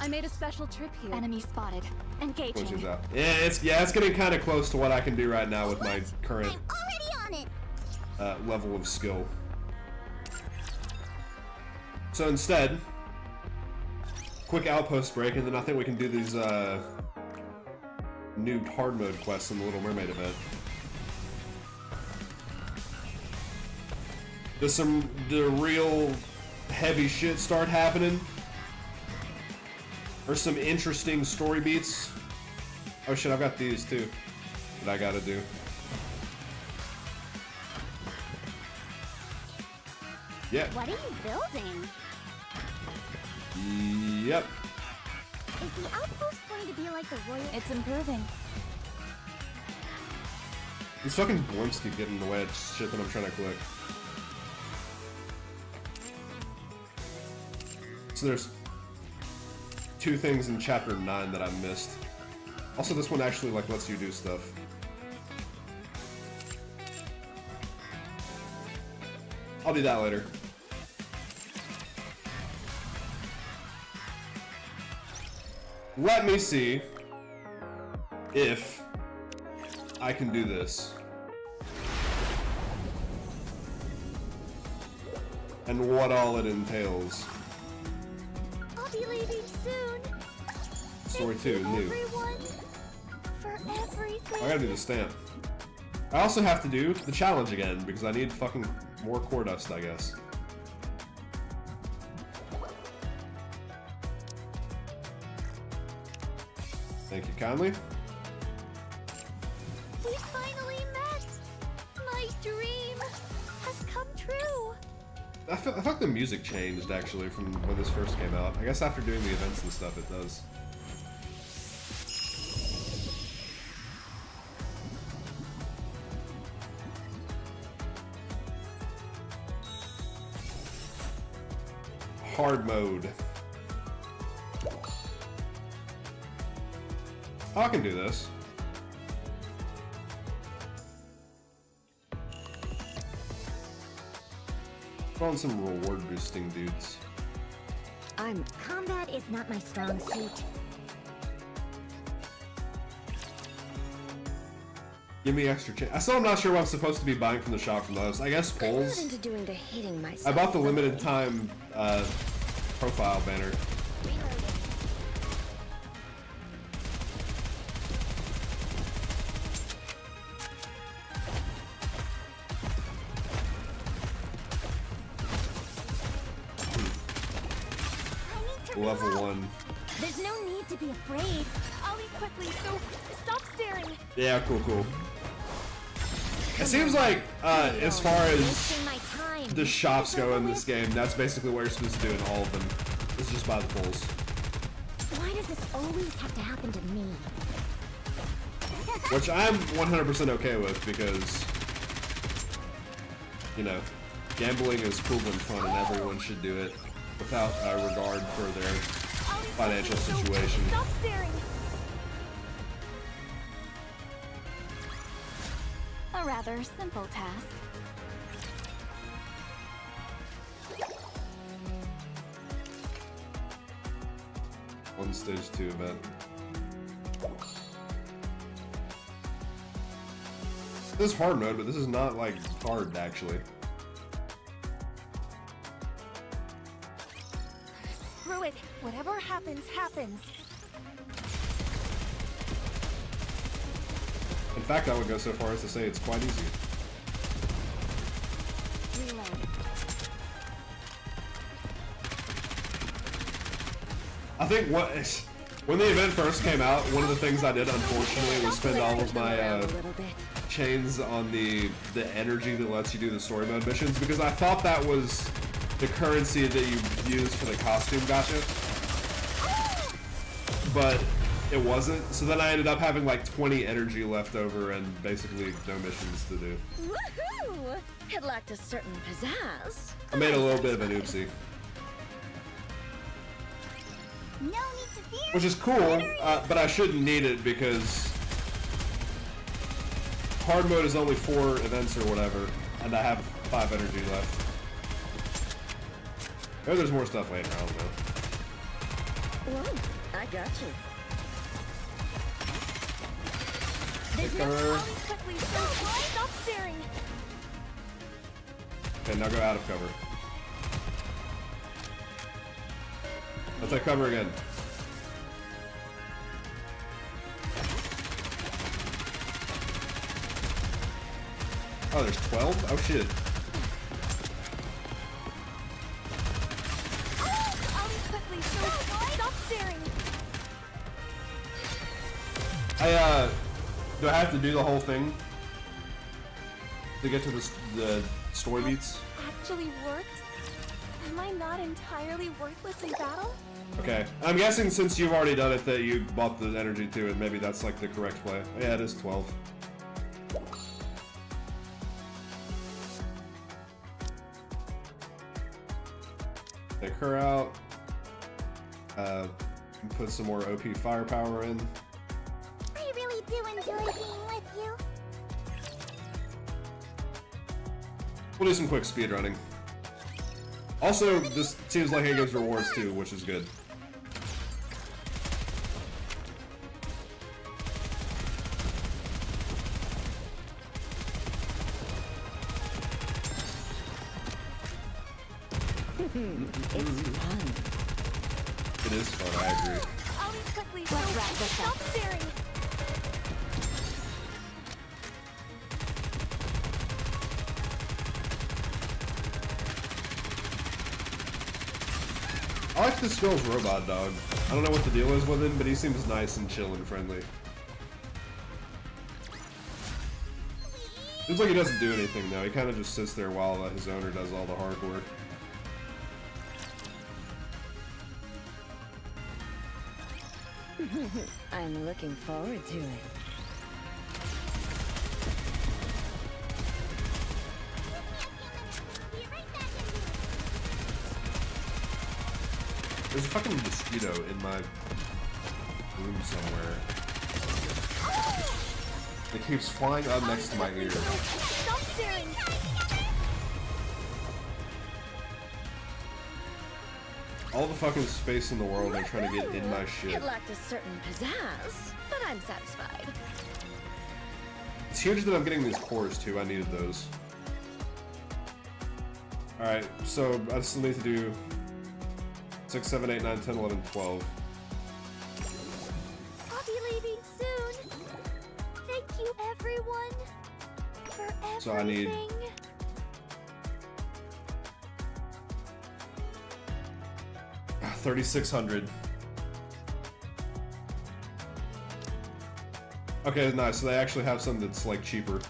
I made a special trip here. Enemy spotted. Engaging. Which is out. Yeah, it's getting kind of close to what I can do right now with my current I'm already on it. level of skill. So instead, quick outpost break, and then I think we can do these new hard mode quests in the Little Mermaid event. Does the real heavy shit start happening? Or some interesting story beats? Oh shit, I've got these too that I gotta do. Yeah. What are you building? Yep. Is the outpost going to be like the royal? It's improving. These fucking blimps keep getting in the way of shit that I'm trying to click. So there's two things in chapter 9 that I missed. Also, this one actually like lets you do stuff. I'll do that later. Let me see if I can do this. And what all it entails. I'll be leaving soon. Story 2, new. Everyone, for everything. I gotta do the stamp. I also have to do the challenge again because I need fucking more core dust, I guess. Thank you kindly. We finally met. My dream has come true. I feel like the music changed actually from when this first came out. I guess after doing the events and stuff, it does. Hard mode. Oh, I can do this. Put on some reward boosting dudes. Combat is not my strong suit. Give me extra chance. I still am not sure what I'm supposed to be buying from the shop from those. I guess I'm not pulls. into doing the hitting myself. I bought the limited time profile banner. Level 1. There's no need to be afraid. I'll eat quickly, so stop staring. Yeah, cool. It seems like, as far as the shops go in this game, that's basically what you're supposed to do in all of them. It's just buy the pulls. Why does this always have to happen to me? Which I'm 100% okay with because, you know, gambling is cool and fun and everyone should do it without regard for their financial situation. Stop staring. A rather simple task. One stage 2 event. This is hard mode, but this is not like hard actually. Screw it. Whatever happens, happens. In fact, I would go so far as to say it's quite easy. I think when the event first came out, one of the things I did, unfortunately, was spend all of my chains on the energy that lets you do the story mode missions, because I thought that was the currency that you use for the costume gacha. But it wasn't, so then I ended up having like 20 energy left over and basically no missions to do. Woohoo! It lacked a certain pizzazz. I made a little bit of an oopsie. No need to fear. Which is cool, but I shouldn't need it because hard mode is only 4 events or whatever, and I have 5 energy left. Maybe there's more stuff later, I don't know. Whoa, I got you. There's no quickly, so stop staring. Okay, now go out of cover. Let's take cover again. Oh, there's 12? Oh shit. I'll eat quickly, so stop staring. Do I have to do the whole thing to get to the story beats? Actually worked? Am I not entirely worthless in battle? Okay, I'm guessing since you've already done it that you bought the energy to it, maybe that's like the correct play. Yeah, it is 12. Take her out. Put some more OP firepower in. I really do enjoy being with you. We'll do some quick speedrunning. Also, this seems like it gives rewards too, which is good. It's fun. It is fun, I agree. I'll eat quickly. Let's wrap this up. Stop staring. I like this girl's robot dog. I don't know what the deal is with him, but he seems nice and chill and friendly. Seems like he doesn't do anything though. He kind of just sits there while his owner does all the hard work. I'm looking forward to it. There's a fucking mosquito in my room somewhere. It keeps flying up next to my ear. Stop staring. All the fucking space in the world they're trying to get in my shit. It lacked a certain pizzazz, but I'm satisfied. It's huge that I'm getting these cores too. I needed those. Alright, so I still need to do 6, 7, 8, 9, 10, 11, 12. I'll be leaving soon. Thank you, everyone, for everything. So I need 3,600. Okay, nice. So they actually have something that's like cheaper.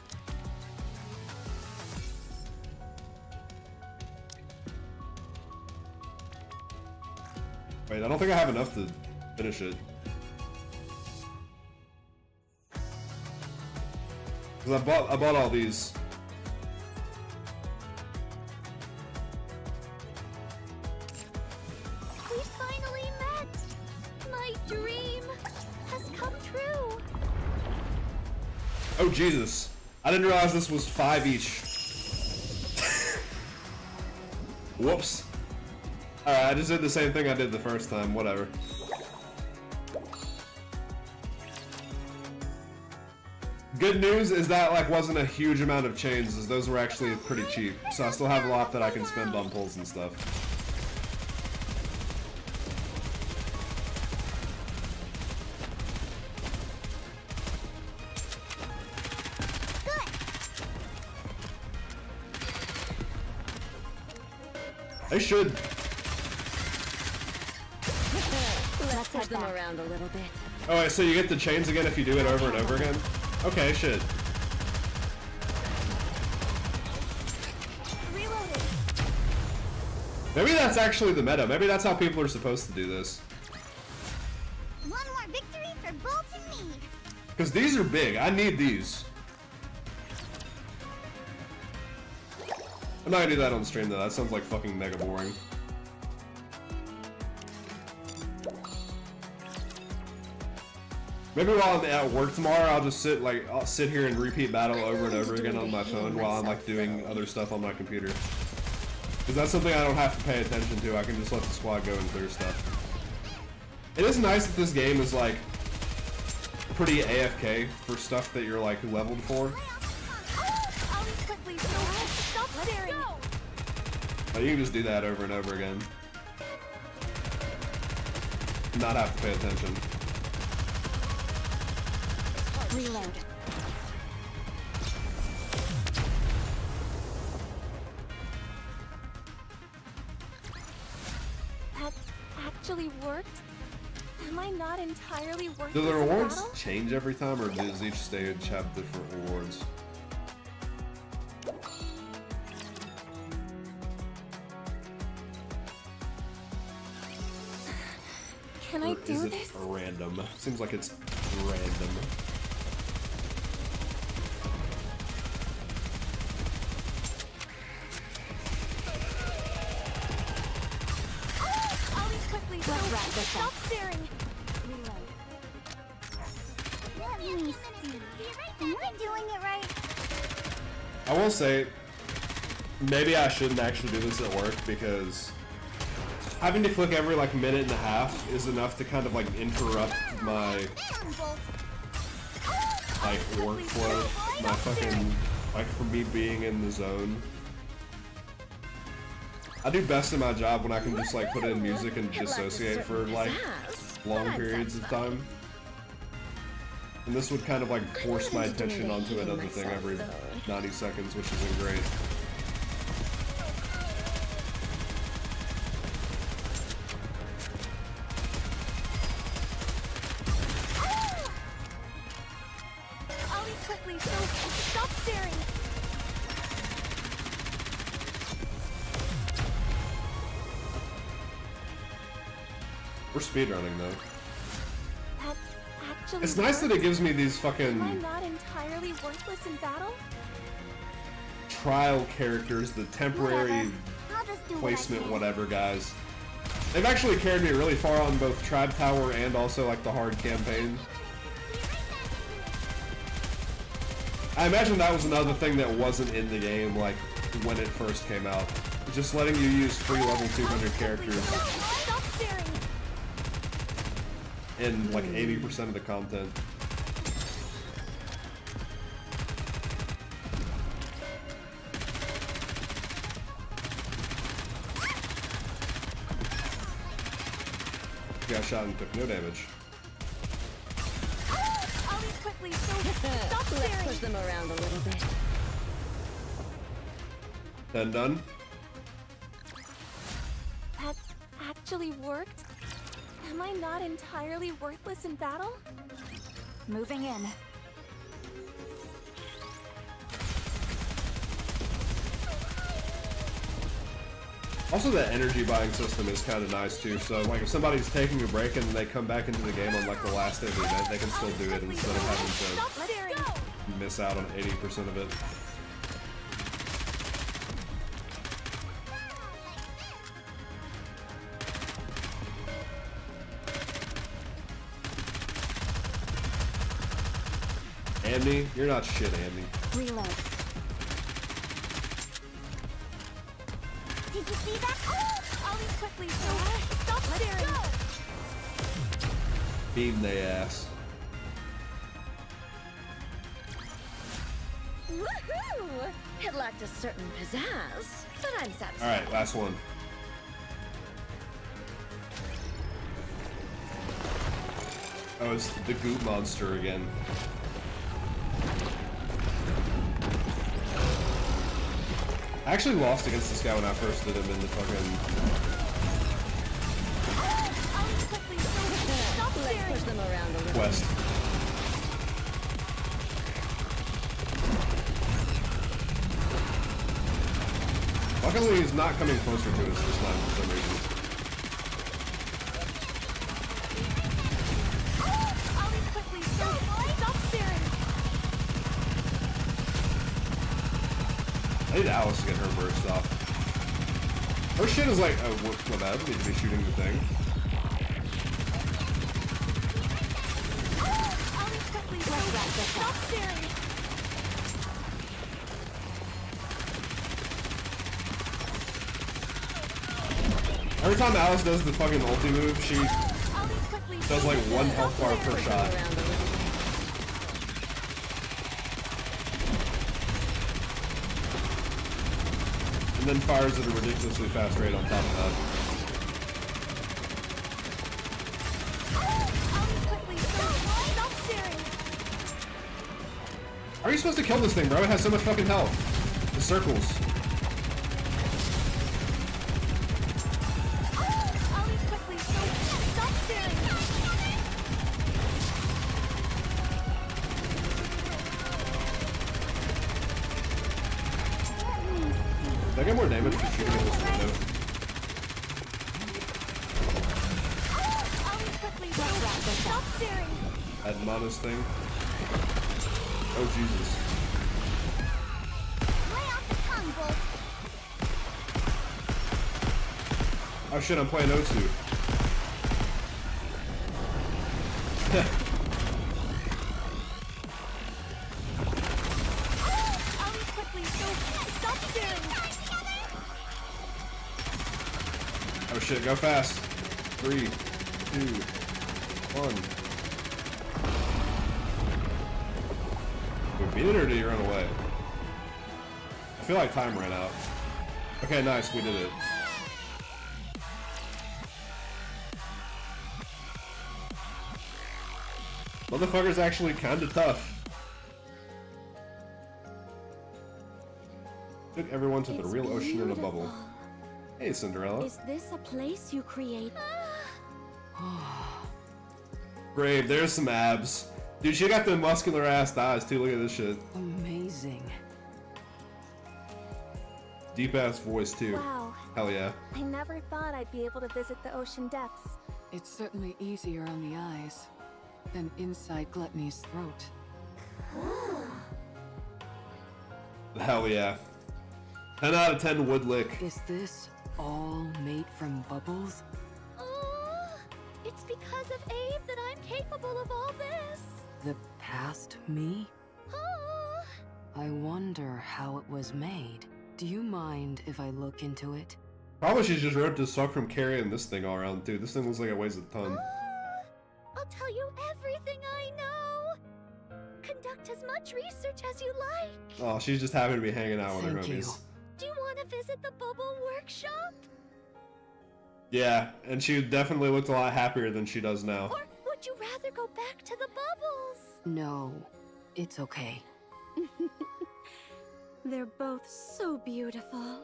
Wait, I don't think I have enough to finish it. Cause I bought all these. We finally met. My dream has come true. Oh Jesus! I didn't realize this was 5 each. Whoops. Alright, I just did the same thing I did the first time, whatever. Good news is that like wasn't a huge amount of chains, as those were actually pretty cheap. So I still have a lot that I can spend on pulls and stuff. They should. Let's head them around a little bit. Oh wait, so you get the chains again if you do it over and over again? Okay, shit. Reloading. Maybe that's actually the meta. Maybe that's how people are supposed to do this. One more victory for Bolt and me. Because these are big. I need these. I'm not gonna do that on stream though. That sounds like fucking mega boring. Maybe while I'm at work tomorrow, I'll just I'll sit here and repeat battle over and over again on my phone while I'm like doing other stuff on my computer. Because that's something I don't have to pay attention to. I can just let the squad go and clear stuff. It is nice that this game is like pretty AFK for stuff that you're like leveled for. I'll eat quickly. Stop staring. You can just do that over and over again. Not have to pay attention. Reload. That actually worked? Am I not entirely worth Do the this rewards battle? change every time, or does each stage have different rewards? Can I Or do is it this? random? Seems like it's random. I'll eat quickly. Let's wrap this Stop up. staring. Let me see. Am I doing it right? I will say, maybe I shouldn't actually do this at work because having to click every like minute and a half is enough to kind of like interrupt my like workflow, my fucking like for me being in the zone. I do best in my job when I can just like put in music and dissociate for like long periods of time. And this would kind of like force my attention onto another thing every 90 seconds, which isn't great. Ollie, quickly, stop staring! We're speedrunning though. That's actually It's nice that it gives me these Am I fucking not entirely worthless in battle? trial characters, the temporary placement, whatever, guys. They've actually carried me really far on both Tribe Tower and also like the hard campaign. I imagine that was another thing that wasn't in the game like when it first came out. Just letting you use free level 200 characters in like 80% of the content. Got shot and took no damage. Ollie, quickly, stop staring! Let's push them around a little bit. Then done. That actually worked? Am I not entirely worthless in battle? Moving in. Also, the energy buying system is kind of nice too. So, like, if somebody's taking a break and then they come back into the game on like the last day of the event, they can still do it instead of having to miss out on 80% of it. Andy, you're not shit, Andy. Reload. Did you see that? Ollie, quickly, stop staring! Beam they ass. Woohoo! It lacked a certain pizzazz, but I'm satisfied. Alright, last one. Oh, it's the goop monster again. I actually lost against this guy when I first did him in the fucking... Let's push them around a little. Quest. Luckily, he's not coming closer to us this time for some reason. I need Alice to get her burst off. Her shit is like, oh, well, that need to be shooting the thing. Every time Alice does the fucking ulti move, she does like 1 health bar per shot. And then fires at a ridiculously fast rate on top of that. How are you supposed to kill this thing, bro? It has so much fucking health. The circles. Did I get more damage for shooting in this window? That Monos thing. Oh Jesus. Oh shit, I'm playing O2. shit, go fast. 3, 2, 1. We beat it or did he run away? I feel like time ran out. Okay, nice, we did it. Motherfucker's actually kinda tough. Took everyone to the real ocean in a bubble. Hey, Cinderella. Is this a place you create? Great, there's some abs. Dude, she got the muscular ass thighs too, look at this shit. Amazing. Deep ass voice too. Wow. Hell yeah. I never thought I'd be able to visit the ocean depths. It's certainly easier on the eyes than inside Gluttony's throat. Hell yeah. 10 out of 10 would lick. Is this all made from bubbles? It's because of Abe that I'm capable of all this. The past me? I wonder how it was made. Do you mind if I look into it? Probably she's just ripped as fuck from carrying this thing all around, dude. This thing looks like it weighs a ton. I'll tell you everything I know. Conduct as much research as you like. Oh, she's just happy to be hanging out with her Thank you. homies. Do you want to visit the bubble workshop? Yeah, and she definitely looked a lot happier than she does now. Or would you rather go back to the bubbles? No, it's okay. They're both so beautiful.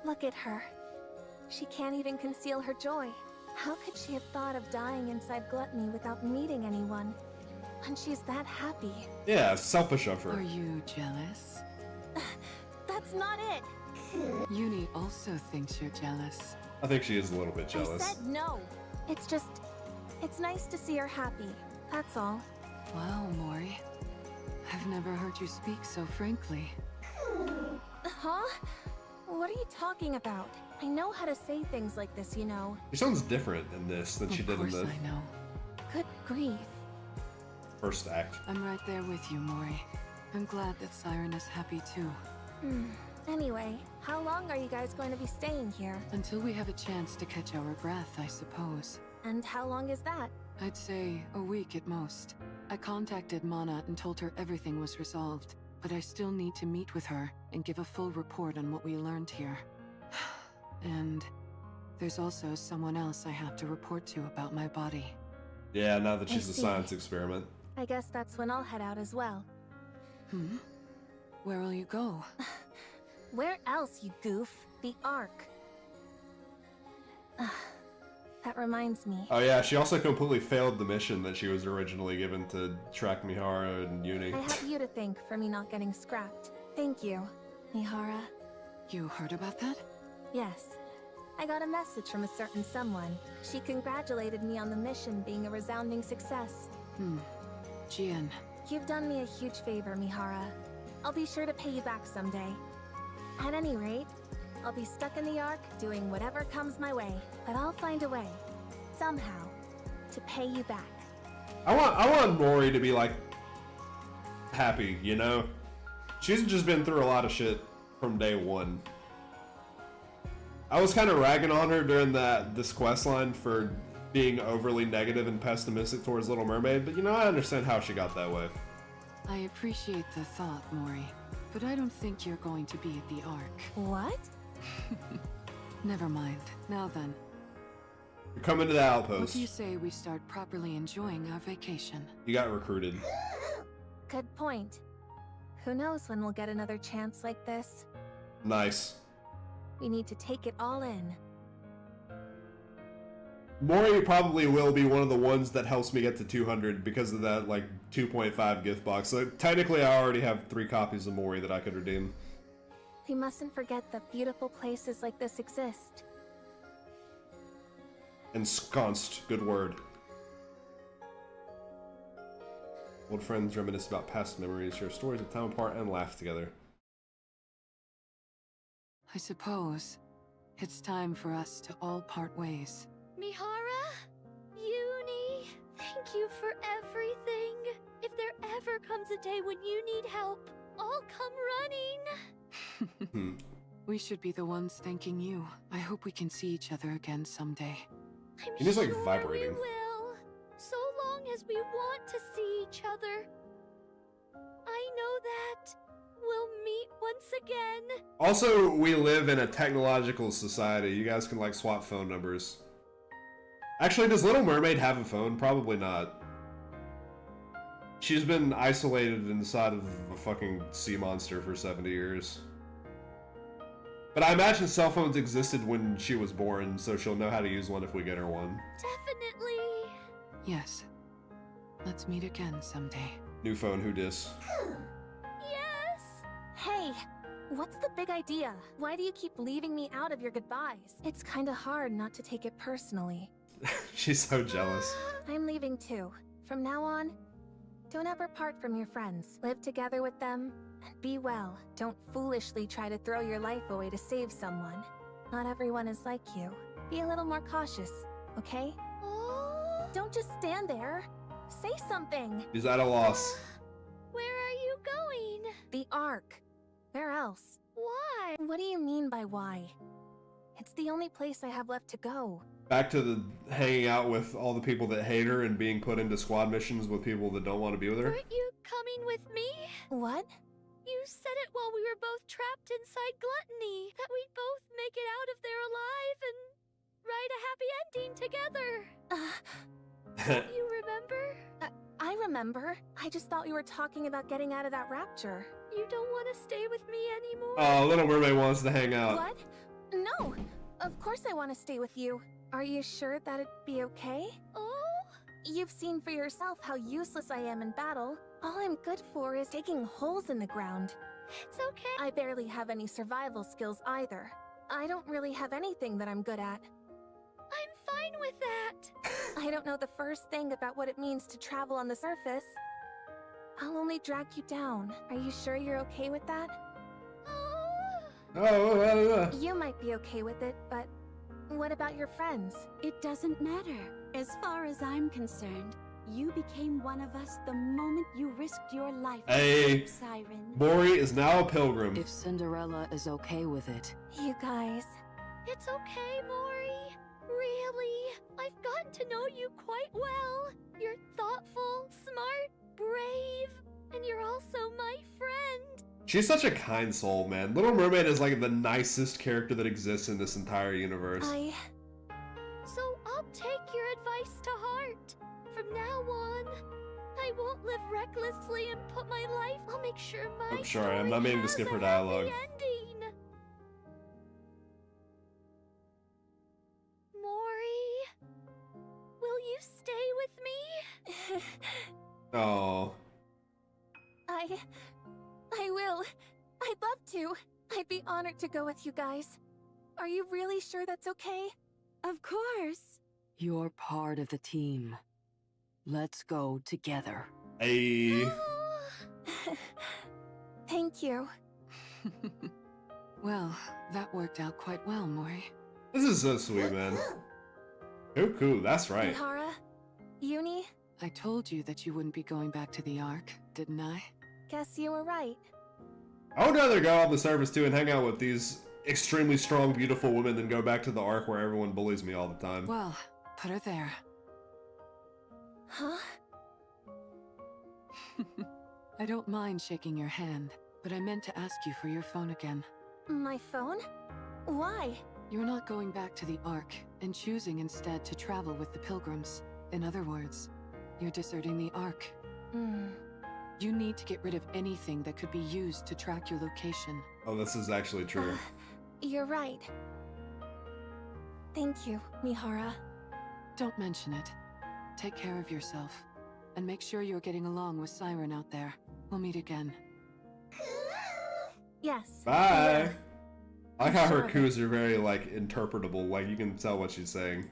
Look at her. She can't even conceal her joy. How could she have thought of dying inside Gluttony without meeting anyone? And she's that happy. Yeah, selfish of her. Are you jealous? That's not it. Uni also thinks you're jealous. I think she is a little bit jealous. I said no. It's just, it's nice to see her happy. That's all. Wow, Mori. I've never heard you speak so frankly. Huh? What are you talking about? I know how to say things like this, you know. She sounds different in this than she did in the I know. Good grief. first act. I'm right there with you, Mori. I'm glad that Siren is happy too. Anyway, how long are you guys going to be staying here? Until we have a chance to catch our breath, I suppose. And how long is that? I'd say a week at most. I contacted Mana and told her everything was resolved, but I still need to meet with her and give a full report on what we learned here. And there's also someone else I have to report to about my body. Yeah, now that I she's a see. science experiment. I guess that's when I'll head out as well. Where will you go? Where else, you goof? The Ark. That reminds me. Oh yeah, she also completely failed the mission that she was originally given to track Mihara and Uni. I have you to thank for me not getting scrapped. Thank you, Mihara. You heard about that? Yes. I got a message from a certain someone. She congratulated me on the mission being a resounding success. Jian. You've done me a huge favor, Mihara. I'll be sure to pay you back someday. At any rate, I'll be stuck in the Ark doing whatever comes my way, but I'll find a way, somehow, to pay you back. I want Mori to be like happy, you know? She's just been through a lot of shit from day one. I was kind of ragging on her during this quest line for being overly negative and pessimistic towards Little Mermaid, but you know, I understand how she got that way. I appreciate the thought, Mori, but I don't think you're going to be at the Ark. What? Never mind. Now then. You're coming to the What outpost. do you say we start properly enjoying our vacation? You got recruited. Good point. Who knows when we'll get another chance like this? Nice. We need to take it all in. Mori probably will be one of the ones that helps me get to 200 because of that, like, 2.5 gift box. So technically I already have 3 copies of Mori that I could redeem. We mustn't forget that beautiful places like this exist. Ensconced, good word. Old friends reminisce about past memories, share stories of time apart, and laugh together. I suppose it's time for us to all part ways. Mihara? Uni? Thank you for everything. If there ever comes a day when you need help, I'll come running. We should be the ones thanking you. I hope we can see each other again someday. It is like vibrating. We will. So long as we want to see each other. I know that. We'll meet once again. Also, we live in a technological society. You guys can like swap phone numbers. Actually, does Little Mermaid have a phone? Probably not. She's been isolated inside of a fucking sea monster for 70 years. But I imagine cell phones existed when she was born, so she'll know how to use one if we get her one. Definitely. Yes. Let's meet again someday. New phone, who dis? Yes! Hey, what's the big idea? Why do you keep leaving me out of your goodbyes? It's kinda hard not to take it personally. She's so jealous. I'm leaving too. From now on, don't ever part from your friends. Live together with them, and be well. Don't foolishly try to throw your life away to save someone. Not everyone is like you. Be a little more cautious, okay? Don't just stand there. Say something. Is that a loss? Where are you going? The Ark. Where else? Why? What do you mean by why? It's the only place I have left to go. Back to the hanging out with all the people that hate her and being put into squad missions with people that don't want to be with her. Aren't you coming with me? What? You said it while we were both trapped inside Gluttony. That we'd both make it out of there alive and write a happy ending together. Don't you remember? I remember. I just thought you were talking about getting out of that rapture. You don't want to stay with me anymore? Oh, Little Mermaid wants to hang out. What? No! Of course I want to stay with you. Are you sure that'd be okay? Oh? You've seen for yourself how useless I am in battle. All I'm good for is digging holes in the ground. It's okay. I barely have any survival skills either. I don't really have anything that I'm good at. I'm fine with that. I don't know the first thing about what it means to travel on the surface. I'll only drag you down. Are you sure you're okay with that? You might be okay with it, but what about your friends? It doesn't matter. As far as I'm concerned, you became one of us the moment you risked your life to Hey, save Siren. Mori is now a pilgrim. If Cinderella is okay with it. You guys. It's okay, Mori. Really. I've gotten to know you quite well. You're thoughtful, smart, brave, and you're also my friend. She's such a kind soul, man. Little Mermaid is like the nicest character that exists in this entire universe. So I'll take your advice to heart. From now on, I won't live recklessly and put my life. I'll make sure my I'm sorry, I'm not meaning to skip her dialogue. ending. Mori, will you stay with me? Oh. I will. I'd love to. I'd be honored to go with you guys. Are you really sure that's okay? Of course. You're part of the team. Let's go together. Hey. Thank you. Well, that worked out quite well, Mori. This is so sweet, man. Cool, that's right. Mihara, Uni, I told you that you wouldn't be going back to the Ark, didn't I? guess you were right. I would rather go on the surface too and hang out with these extremely strong, beautiful women than go back to the Ark where everyone bullies me all the time. Well, put her there. Huh? I don't mind shaking your hand, but I meant to ask you for your phone again. My phone? Why? You're not going back to the Ark, and choosing instead to travel with the Pilgrims. In other words, you're deserting the Ark. You need to get rid of anything that could be used to track your location. Oh, this is actually true. You're right. Thank you, Mihara. Don't mention it. Take care of yourself. And make sure you're getting along with Siren out there. We'll meet again. Yes. Bye! I like how her coups are very, like, interpretable. Like, you can tell what she's saying.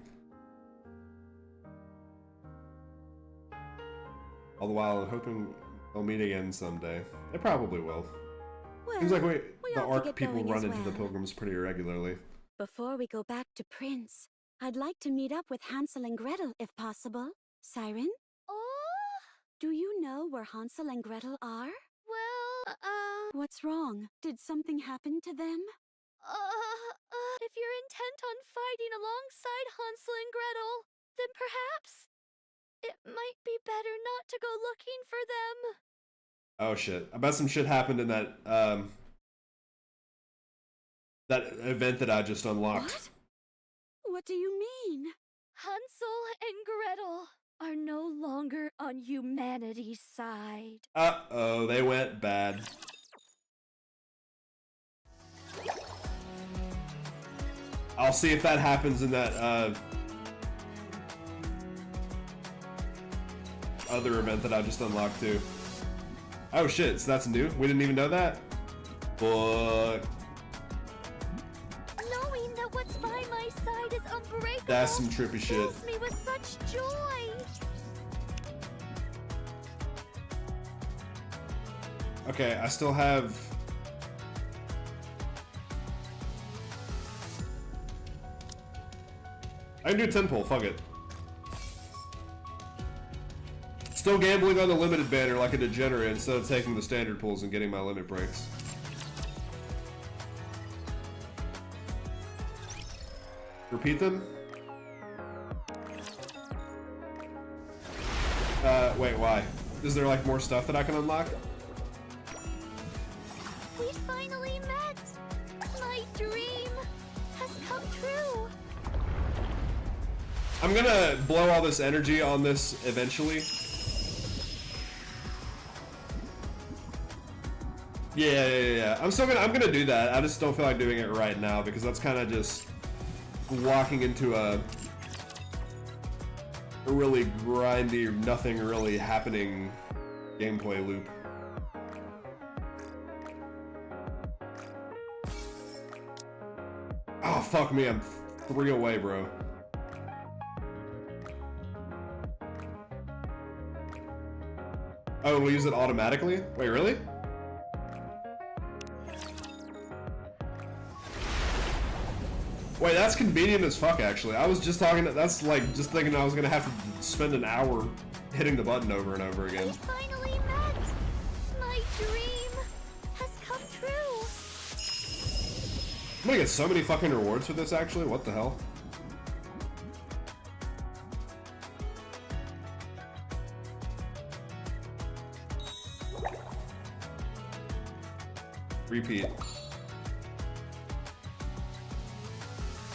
All the while, hoping they'll meet again someday. They probably will. Well, Seems like we the ought to Ark get people going run as into the well. Pilgrims pretty regularly. Before we go back to Prince, I'd like to meet up with Hansel and Gretel if possible. Siren? Oh? Do you know where Hansel and Gretel are? Well, What's wrong? Did something happen to them? If you're intent on fighting alongside Hansel and Gretel, then perhaps it might be better not to go looking for them. Oh shit. I bet some shit happened in that, that event that I just unlocked. What do you mean? Hansel and Gretel are no longer on humanity's side. Uh-oh, they went bad. I'll see if that happens in that, other event that I just unlocked too. Oh shit, so that's new? We didn't even know that? But Knowing that what's by my side is unbreakable that's some trippy shit. fills me with such joy. Okay, I still have... I can do 10 pull, fuck it. Still gambling on the limited banner like a degenerate instead of taking the standard pulls and getting my limit breaks. Repeat them? Wait, why? Is there like more stuff that I can unlock? We finally met. My dream has come true. I'm gonna blow all this energy on this eventually. Yeah. I'm gonna do that. I just don't feel like doing it right now because that's kind of just walking into a really grindy, nothing really happening gameplay loop. Oh fuck me, I'm 3 away, bro. Oh, we'll use it automatically? Wait, really? Wait, that's convenient as fuck, actually. I was just talking, that's like, just thinking I was gonna have to spend an hour hitting the button over and over again. We finally met. My dream has come true. I'm gonna get so many fucking rewards for this, actually. What the hell? Repeat.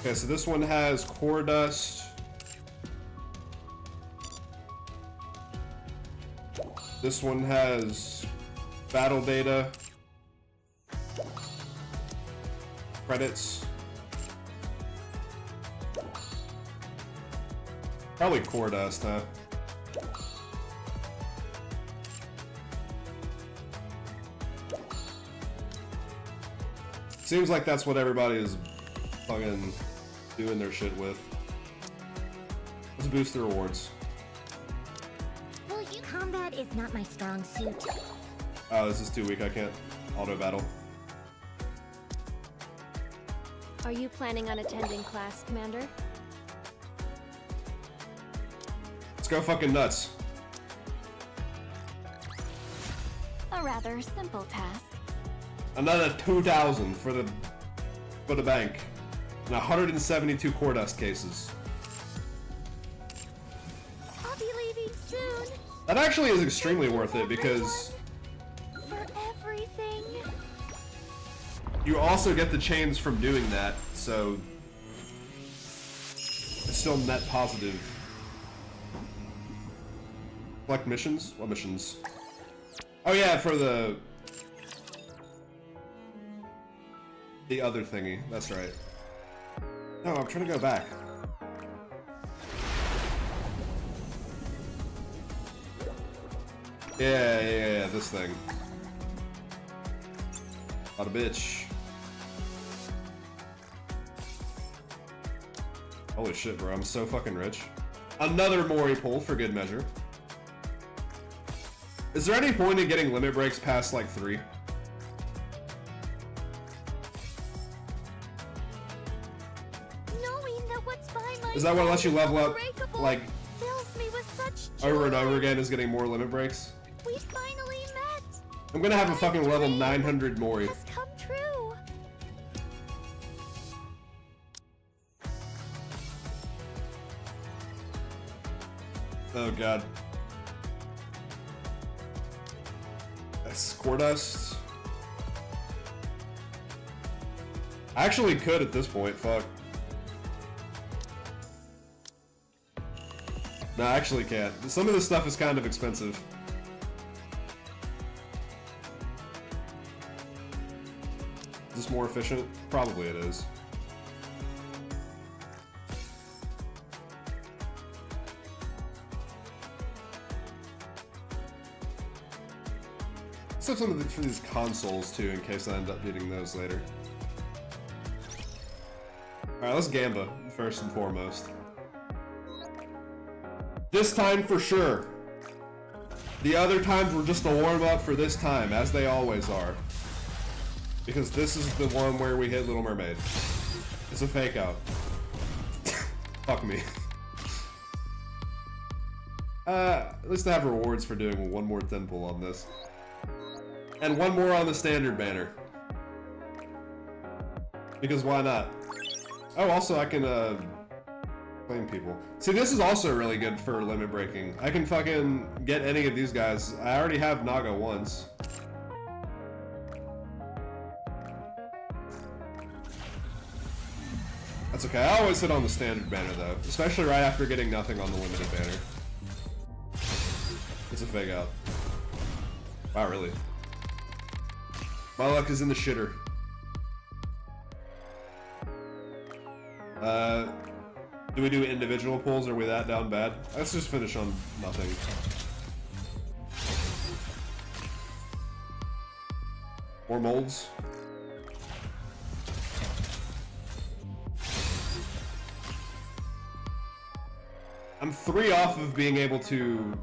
Okay, so this one has core dust. This one has battle data. Credits. Probably core dust, huh? Seems like that's what everybody is fucking doing their shit with. Let's boost the rewards. Well, combat is not my strong suit. Oh, this is too weak. I can't auto battle. Are you planning on attending class, Commander? Let's go fucking nuts. A rather simple task. Another 2,000 for the bank. And 172 core dust cases. I'll be leaving soon. That actually is extremely worth it because For everything. you also get the chains from doing that, so it's still net positive. Collect missions? What missions? Oh yeah, for the other thingy. That's right. No, I'm trying to go back. Yeah, this thing. What a bitch. Holy shit, bro, I'm so fucking rich. Another Mori pull for good measure. Is there any point in getting limit breaks past like 3? Is that what lets you level up, like, over and over again, is getting more limit breaks? We finally met. I'm gonna have a fucking level 900 Mori. Come true. Oh god. Core dust. I actually could at this point, fuck. No, I actually can't. Some of this stuff is kind of expensive. Is this more efficient? Probably it is. Let's have some of for these consoles too, in case I end up needing those later. Alright, let's Gamba, first and foremost. This time for sure. The other times were just a warm-up for this time, as they always are. Because this is the one where we hit Little Mermaid. It's a fake out. Fuck me. At least I have rewards for doing one more 10 pull on this. And one more on the standard banner. Because why not? Oh, also I can, claim people. See, this is also really good for limit breaking. I can fucking get any of these guys. I already have Naga once. That's okay. I always hit on the standard banner though, especially right after getting nothing on the limited banner. It's a fake out. Wow, really? My luck is in the shitter. Do we do individual pulls? Are we that down bad? Let's just finish on nothing. More molds. I'm 3 off of being able to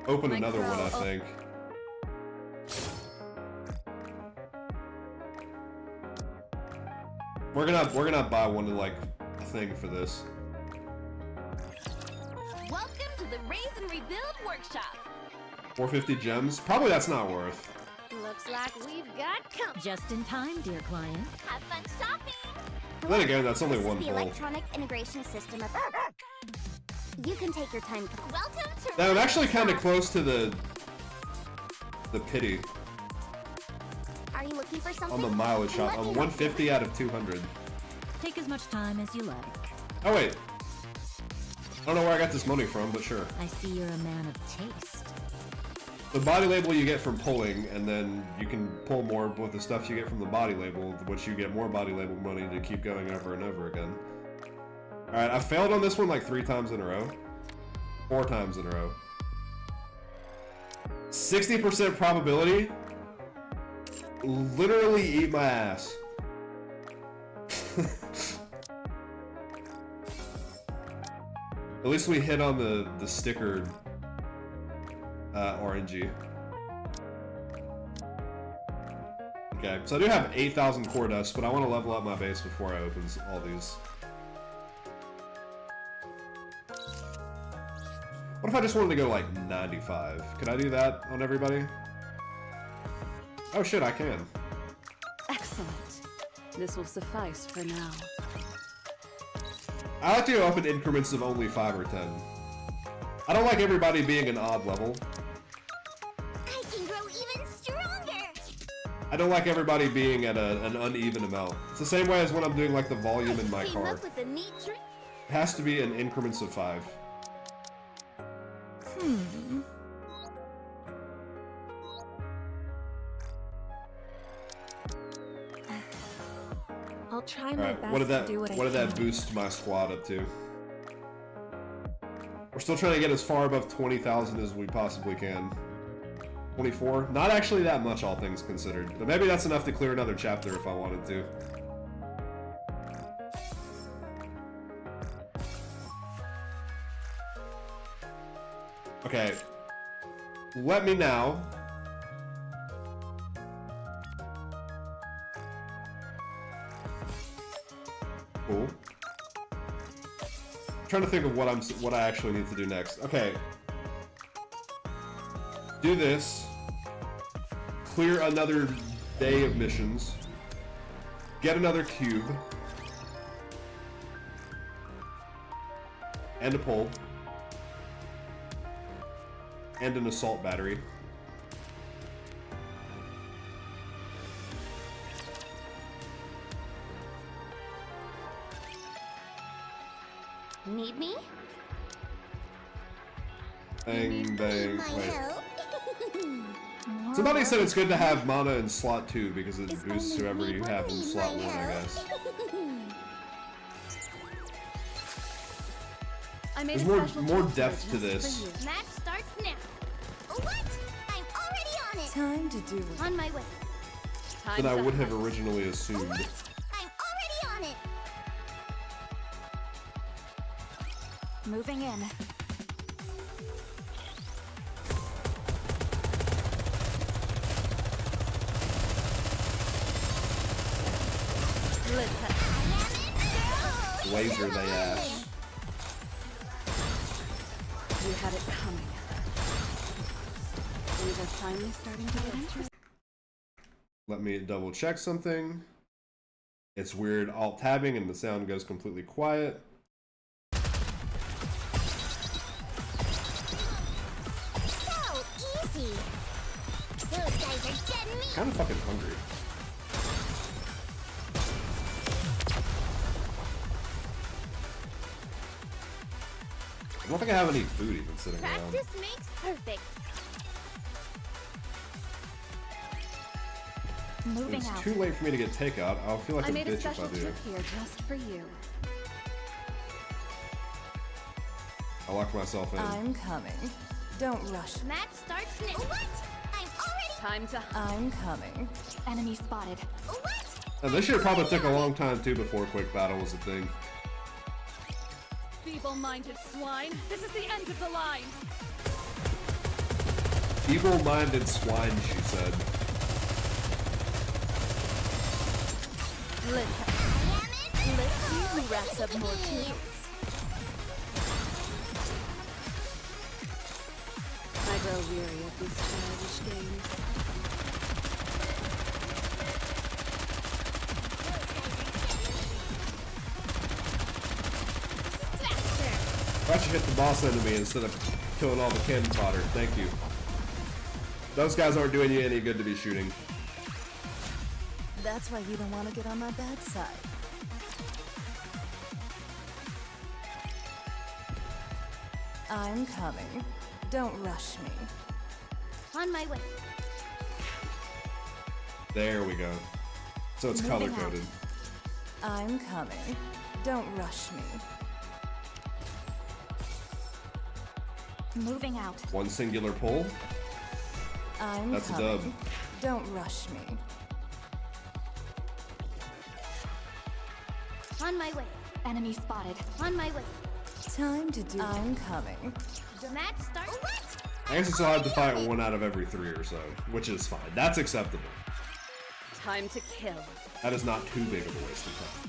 open another one, I think. We're gonna buy one to like a thing for this. Welcome to the Raise and Rebuild Workshop. 450 gems? Probably that's not worth. Looks like we've got company. Just in time, dear client. Have fun shopping. Then again, that's only one The pull. electronic integration system of... You can take your time. Welcome to... Now, I'm actually kind of close to the pity Are you looking for something? on the mileage shot. I'm 150 out of 200. Take as much time as you like. Oh wait, I don't know where I got this money from, but sure. I see you're a man of taste. The body label you get from pulling, and then you can pull more with the stuff you get from the body label, which you get more body label money to keep going over and over again. Alright, I failed on this one like 3 times in a row. 4 times in a row. 60% probability? Literally eat my ass. At least we hit on the sticker RNG. Okay, so I do have 8,000 core dust, but I want to level up my base before I open all these. What if I just wanted to go like 95? Could I do that on everybody? Oh shit, I can. Excellent. This will suffice for now. I like to go up in increments of only 5 or 10. I don't like everybody being an odd level. I can grow even stronger. I don't like everybody being at an uneven amount. It's the same way as when I'm doing like the volume in my Came car. up with a neat trick. It has to be in increments of 5. I'll try my Alright, best what did to do what that I can. boost my squad up to? We're still trying to get as far above 20,000 as we possibly can. 24? Not actually that much, all things considered. But maybe that's enough to clear another chapter if I wanted to. Okay. Let me now. Cool. I'm trying to think of what I actually need to do next. Okay. Do this. Clear another day of missions. Get another cube. And a pull. and an assault battery. Need me? Bang, bang, wait. Somebody said it's good to have mana in slot 2 because it boosts whoever you have in slot 1, I guess. There's more depth to this. Match starts now. What? I'm already on it. Time to do it. On my way. Than I would have originally assumed. I'm already on it. Moving in. Laser they ass. You had it coming. Things are finally starting to get interesting. Let me double check something. It's weird alt tabbing and the sound goes completely quiet. So easy. Those guys are dead meat. Kind of fucking hungry. I don't think I have any food even sitting around. Practice makes perfect. Moving It's out. too late for me to get takeout. I'll feel like I a made a bitch if special I do. trip here just for you. I locked myself in. I'm coming. Don't rush. Match starts now. What? I'm already. Time to. I'm coming. Enemy spotted. What? Now, this shit probably took a long time too before quick battle was a thing. Feeble-minded swine. This is the end of the line. Evil-minded swine, she said. Let's see who racks up more kills. I grow weary of these childish games. I should hit the boss enemy instead of killing all the cannon fodder. Thank you. Those guys aren't doing you any good to be shooting. That's why you don't want to get on my bad side. I'm coming. Don't rush me. On my way. There we go. So it's Moving color-coded. I'm coming. Don't rush me. Moving out. One singular pull. I'm That's coming. a dub. Don't rush me. On my way. Enemy spotted. On my way. Time to do. I'm coming. The match starts. What? I guess it's hard to fight 1 out of every 3 or so, which is fine. That's acceptable. Time to kill. That is not too big of a waste of time.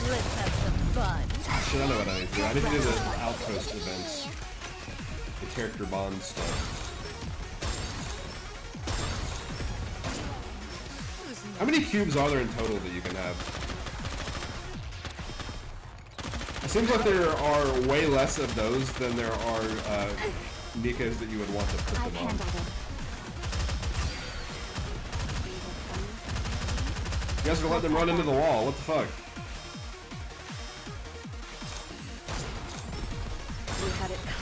Let's have some fun. Shit, I know what I need to do. I need to do the Outpost events. The character bond stuff. How many cubes are there in total that you can have? It seems like there are way less of those than there are Nikas that you would want to put them on. You guys are letting them run into the wall. What the fuck?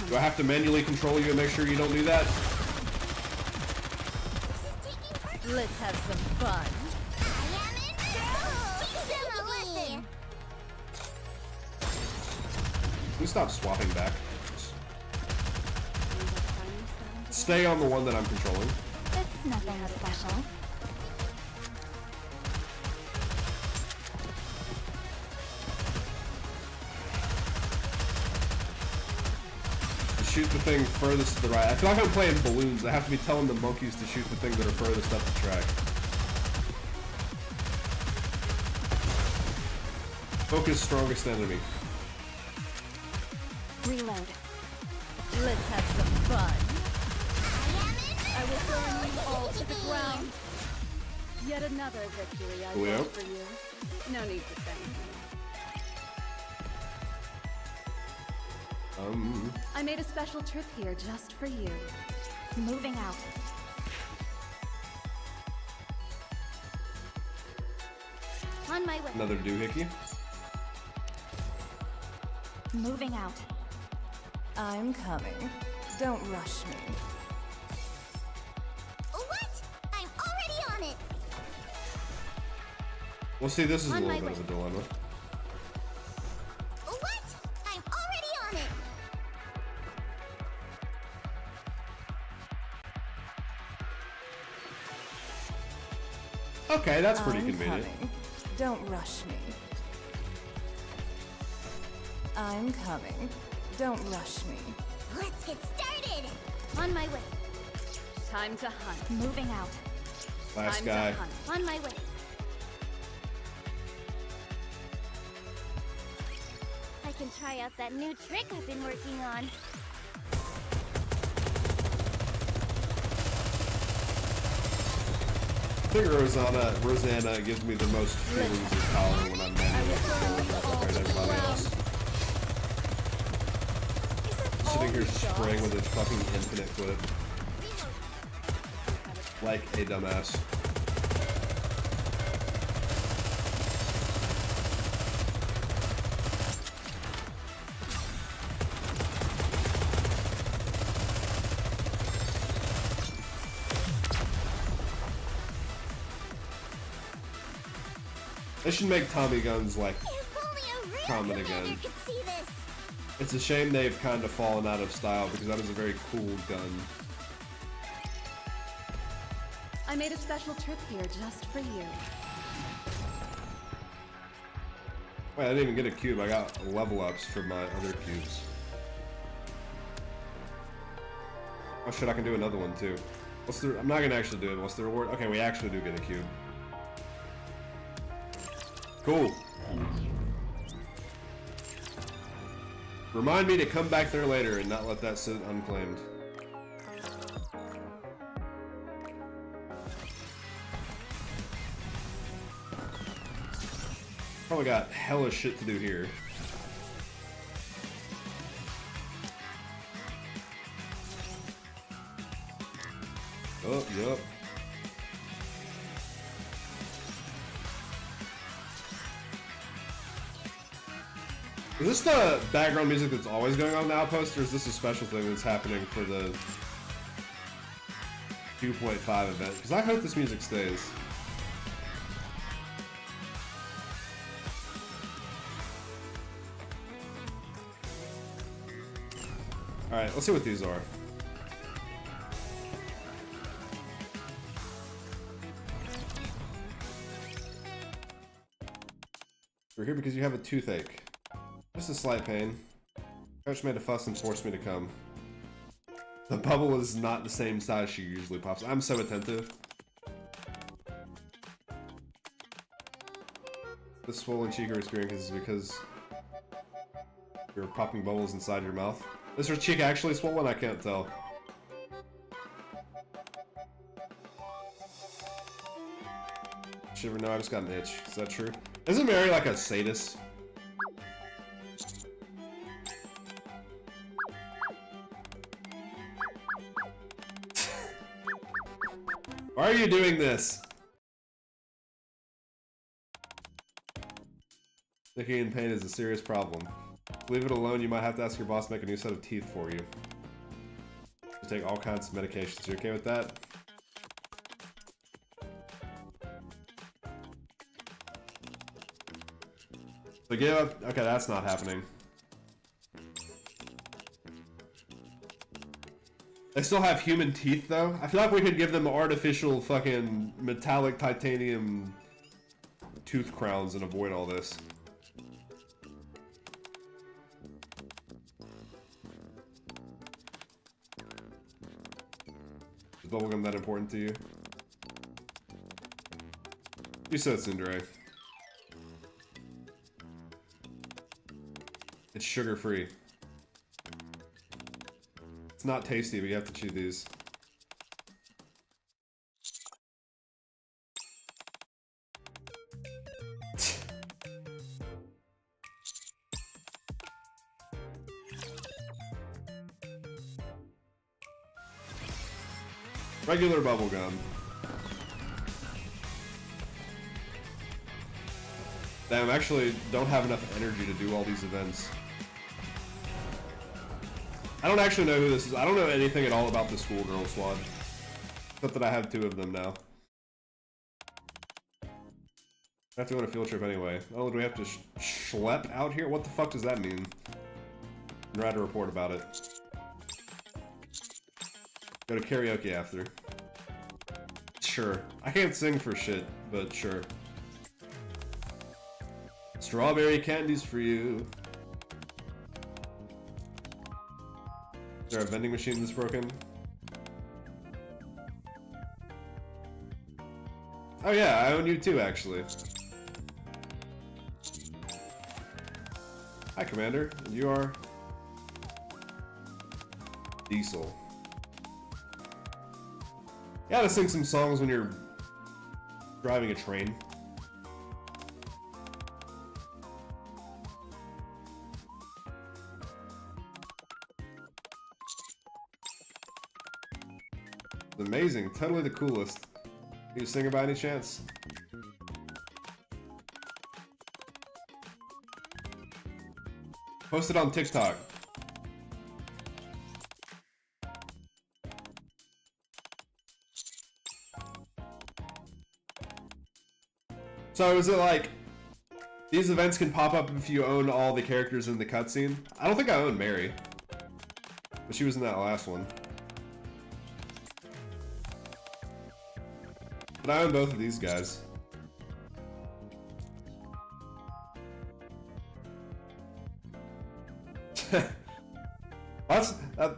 Do I have to manually control you and make sure you don't do that? Let's have some fun. Can we stop swapping back? Stay on the one that I'm controlling. It's nothing special. Shoot the thing furthest to the right. I feel like I'm playing balloons. I have to be telling the monkeys to shoot the thing that are furthest up the track. Focus strongest enemy. Reload. Let's have some fun. I will burn you all to the ground. Yet another victory I Leo? won for you. No need to thank me. I made a special trip here just for you. Moving out. On my way. Another doohickey. Moving out. I'm coming. Don't rush me. What? I'm already on it. Well, see, this is a On little my bit of a dilemma. What? I'm already on it. Okay, that's pretty I'm convenient. coming. Don't rush me. I'm coming. Don't rush me. Let's get started. On my way. Time to hunt. Moving out. Last Time guy. to hunt. On my way. I can try out that new trick I've been working on. I think Rosanna gives me the most feelings of power when I'm manually compared to everybody else. Sitting here spraying with its fucking infinite clip. Like a dumbass. They should make Tommy guns like common again. It's a shame they've kind of fallen out of style because that is a very cool gun. I made a special trip here just for you. Wait, I didn't even get a cube. I got level ups for my other cubes. Oh shit, I can do another one too. What's the? I'm not gonna actually do it. What's the reward? Okay, we actually do get a cube. Cool. Remind me to come back there later and not let that sit unclaimed. Probably got hella shit to do here. Oh, yup. Is this the background music that's always going on in the Outpost, or is this a special thing that's happening for the 2.5 event? Because I hope this music stays. Alright, let's see what these are. We're here because you have a toothache. Just a slight pain. Coach made a fuss and forced me to come. The bubble is not the same size she usually pops. I'm so attentive. The swollen cheek you're experiencing is because you're popping bubbles inside your mouth. Is her cheek actually swollen? I can't tell. Shiver, no, I just got an itch. Is that true? Isn't Mary like a sadist? Why are you doing this? Nicking in pain is a serious problem. Leave it alone, you might have to ask your boss to make a new set of teeth for you. You take all kinds of medications. You okay with that? So give up. Okay, that's not happening. They still have human teeth, though? I feel like we could give them artificial fucking metallic titanium tooth crowns and avoid all this. Is bubblegum that important to you? You said tsundere. It's sugar-free. It's not tasty, but you have to chew these. Regular bubblegum. Damn, I actually don't have enough energy to do all these events. I don't actually know who this is. I don't know anything at all about the Schoolgirl Squad. Except that I have 2 of them now. I have to go on a field trip anyway. Oh, do we have to schlep out here? What the fuck does that mean? I'd rather report about it. Go to karaoke after. Sure. I can't sing for shit, but sure. Strawberry candies for you. Is there a vending machine that's broken? Oh yeah, I own you too, actually. Hi, Commander. And you are... Diesel. You gotta sing some songs when you're driving a train. It's amazing. Totally the coolest. Can you sing it by any chance? Post it on TikTok. So is it like these events can pop up if you own all the characters in the cutscene? I don't think I own Mary, but she was in that last one. But I own both of these guys.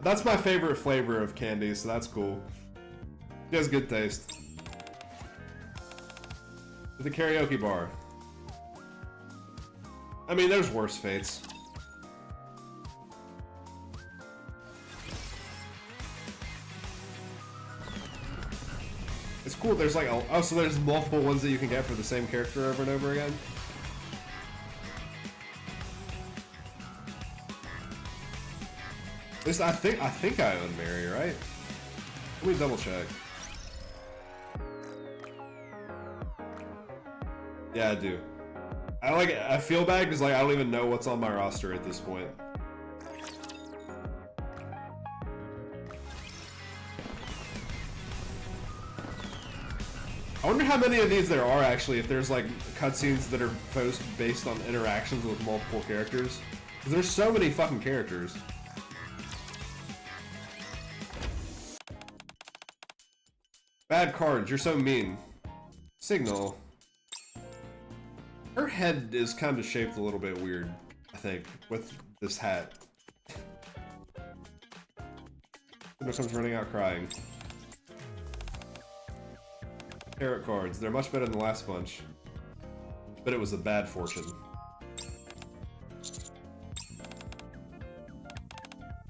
That's my favorite flavor of candy, so that's cool. She has good taste. To the karaoke bar. I mean, there's worse fates. It's cool, there's like, oh, so there's multiple ones that you can get for the same character over and over again? At least I think I own Mary, right? Let me double check. Yeah, I do. I feel bad because like I don't even know what's on my roster at this point. I wonder how many of these there are actually, if there's like cutscenes that are based on interactions with multiple characters. Because there's so many fucking characters. Bad cards, you're so mean. Signal. Her head is kind of shaped a little bit weird, I think, with this hat. Signal comes running out crying. Tarot cards, they're much better than the last bunch. But it was a bad fortune.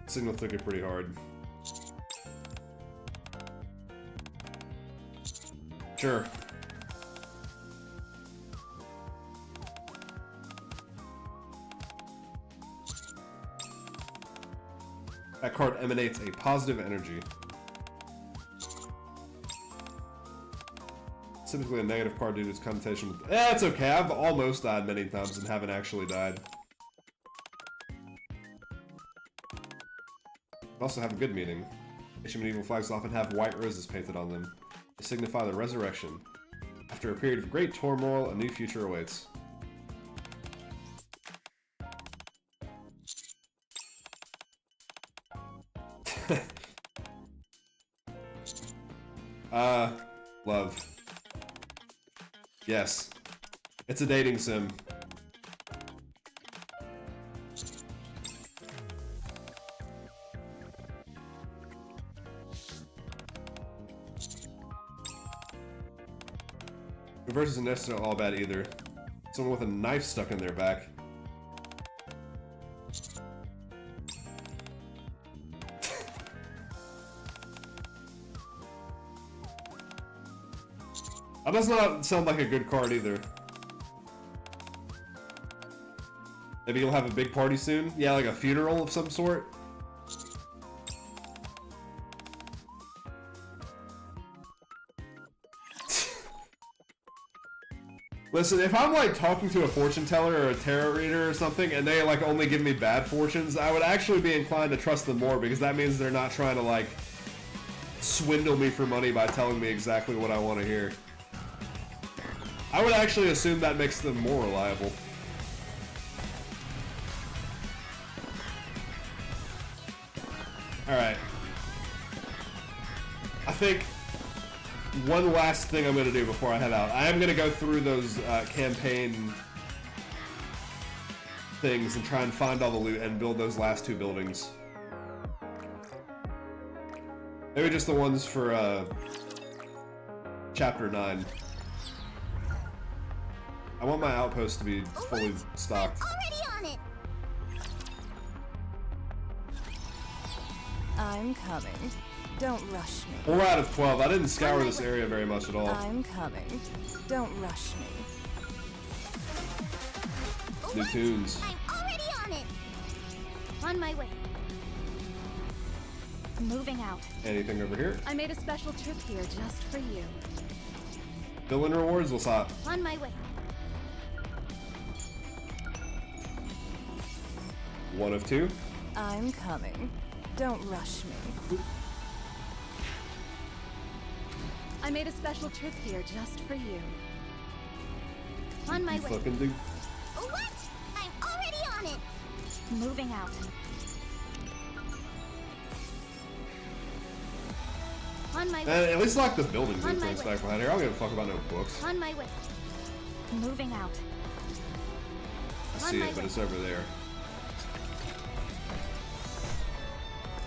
Signal took it pretty hard. Sure. That card emanates a positive energy. Typically a negative card due to its connotation with... it's okay, I've almost died many times and haven't actually died. Also have a good meaning. Ancient medieval flags often have white roses painted on them. They signify the resurrection. After a period of great turmoil, a new future awaits. Love. Yes. It's a dating sim. Reverse isn't necessarily all bad either. Someone with a knife stuck in their back. That does not sound like a good card either. Maybe you'll have a big party soon? Yeah, like a funeral of some sort? Listen, if I'm like talking to a fortune teller or a tarot reader or something, and they like only give me bad fortunes, I would actually be inclined to trust them more because that means they're not trying to like swindle me for money by telling me exactly what I want to hear. I would actually assume that makes them more reliable. Alright. I think one last thing I'm going to do before I head out. I am going to go through those campaign things and try and find all the loot and build those last 2 buildings. Maybe just the ones for Chapter 9. I want my outpost to be fully stocked. Already on it. I'm coming. Don't rush me. 4 out of 12. I didn't scour this area very much at all. I'm coming. Don't rush me. New tunes. I'm already on it. On my way. Moving out. Anything over here? I made a special trip here just for you. Villain rewards, what's up? On my way. 1 of 2. I'm coming. Don't rush me. I made a special trip here just for you. On my way. Fucking do. What? I'm already on it. Moving out. On my way. At least lock the buildings and things back behind here. I don't give a fuck about no books. On my way. Moving out. I see it, but it's over there.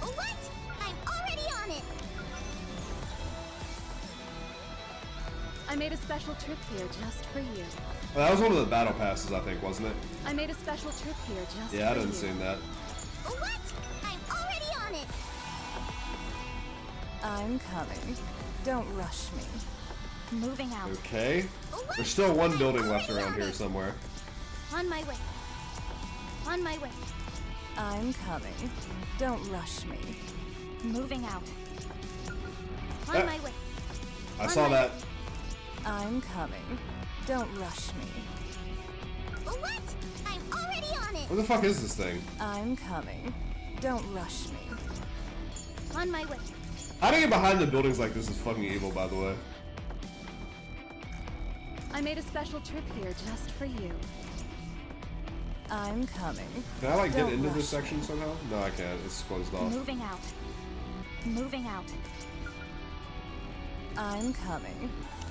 What? I'm already on it. I made a special trip here just for you. Well, that was one of the battle passes, I think, wasn't it? I made a special trip here just for you. Yeah, I didn't see that. What? I'm already on it. I'm coming. Don't rush me. Moving out. Okay. There's still 1 building left around here somewhere. On my way. On my way. I'm coming. Don't rush me. Moving out. On my way. I saw that. I'm coming. Don't rush me. What? I'm already on it. What the fuck is this thing? I'm coming. Don't rush me. On my way. Hiding it behind the buildings like this is fucking evil, by the way. I made a special trip here just for you. I'm coming. Can I like get Don't into rush this section somehow? No, I can't. It's closed off. Moving out. Moving out. I'm coming.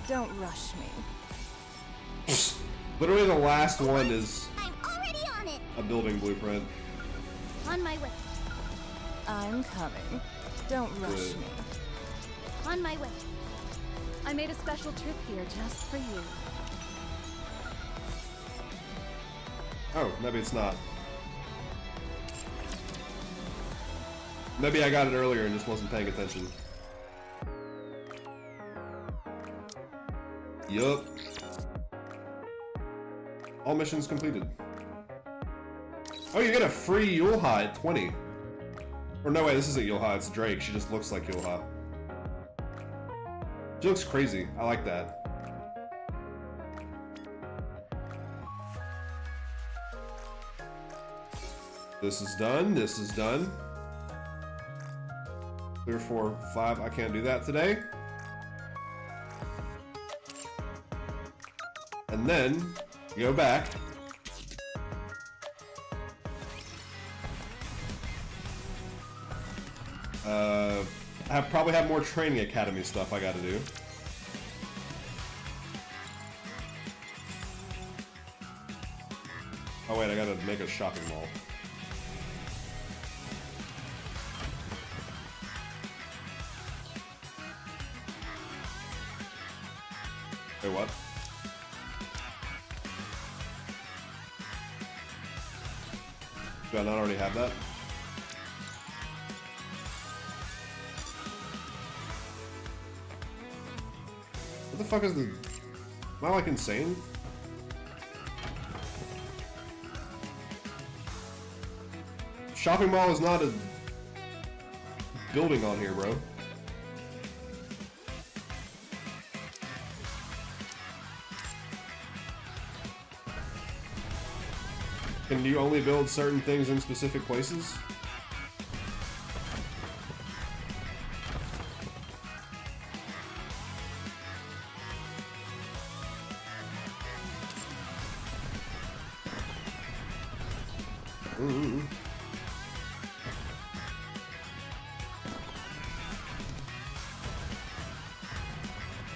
Don't rush me. Literally the last one is I'm already on it. a building blueprint. On my way. I'm coming. Don't rush Good. me. On my way. I made a special trip here just for you. Oh, maybe it's not. Maybe I got it earlier and just wasn't paying attention. Yup. All missions completed. Oh, you get a free Yulha at 20. Or no, wait, this isn't Yulha, it's Drake. She just looks like Yulha. She looks crazy. I like that. This is done. This is done. 3, 4, 5. I can't do that today. And then go back. I probably have more training academy stuff I gotta do. Oh wait, I gotta make a shopping mall. Wait, what? Do I not already have that? What the fuck is the... Am I like insane? Shopping mall is not a building on here, bro. Can you only build certain things in specific places?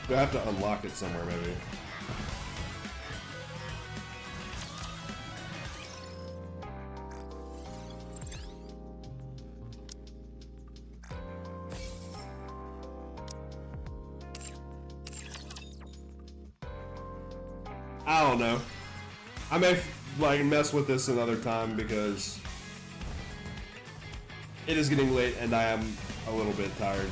Do I have to unlock it somewhere, maybe? I don't know. I may like mess with this another time because it is getting late and I am a little bit tired.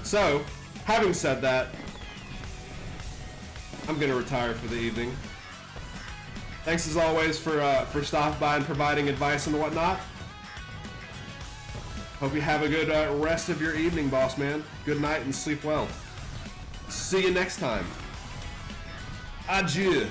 So, having said that, I'm gonna retire for the evening. Thanks as always for stopping by and providing advice and whatnot. Hope you have a good rest of your evening, boss man. Good night and sleep well. See you next time. Adieu.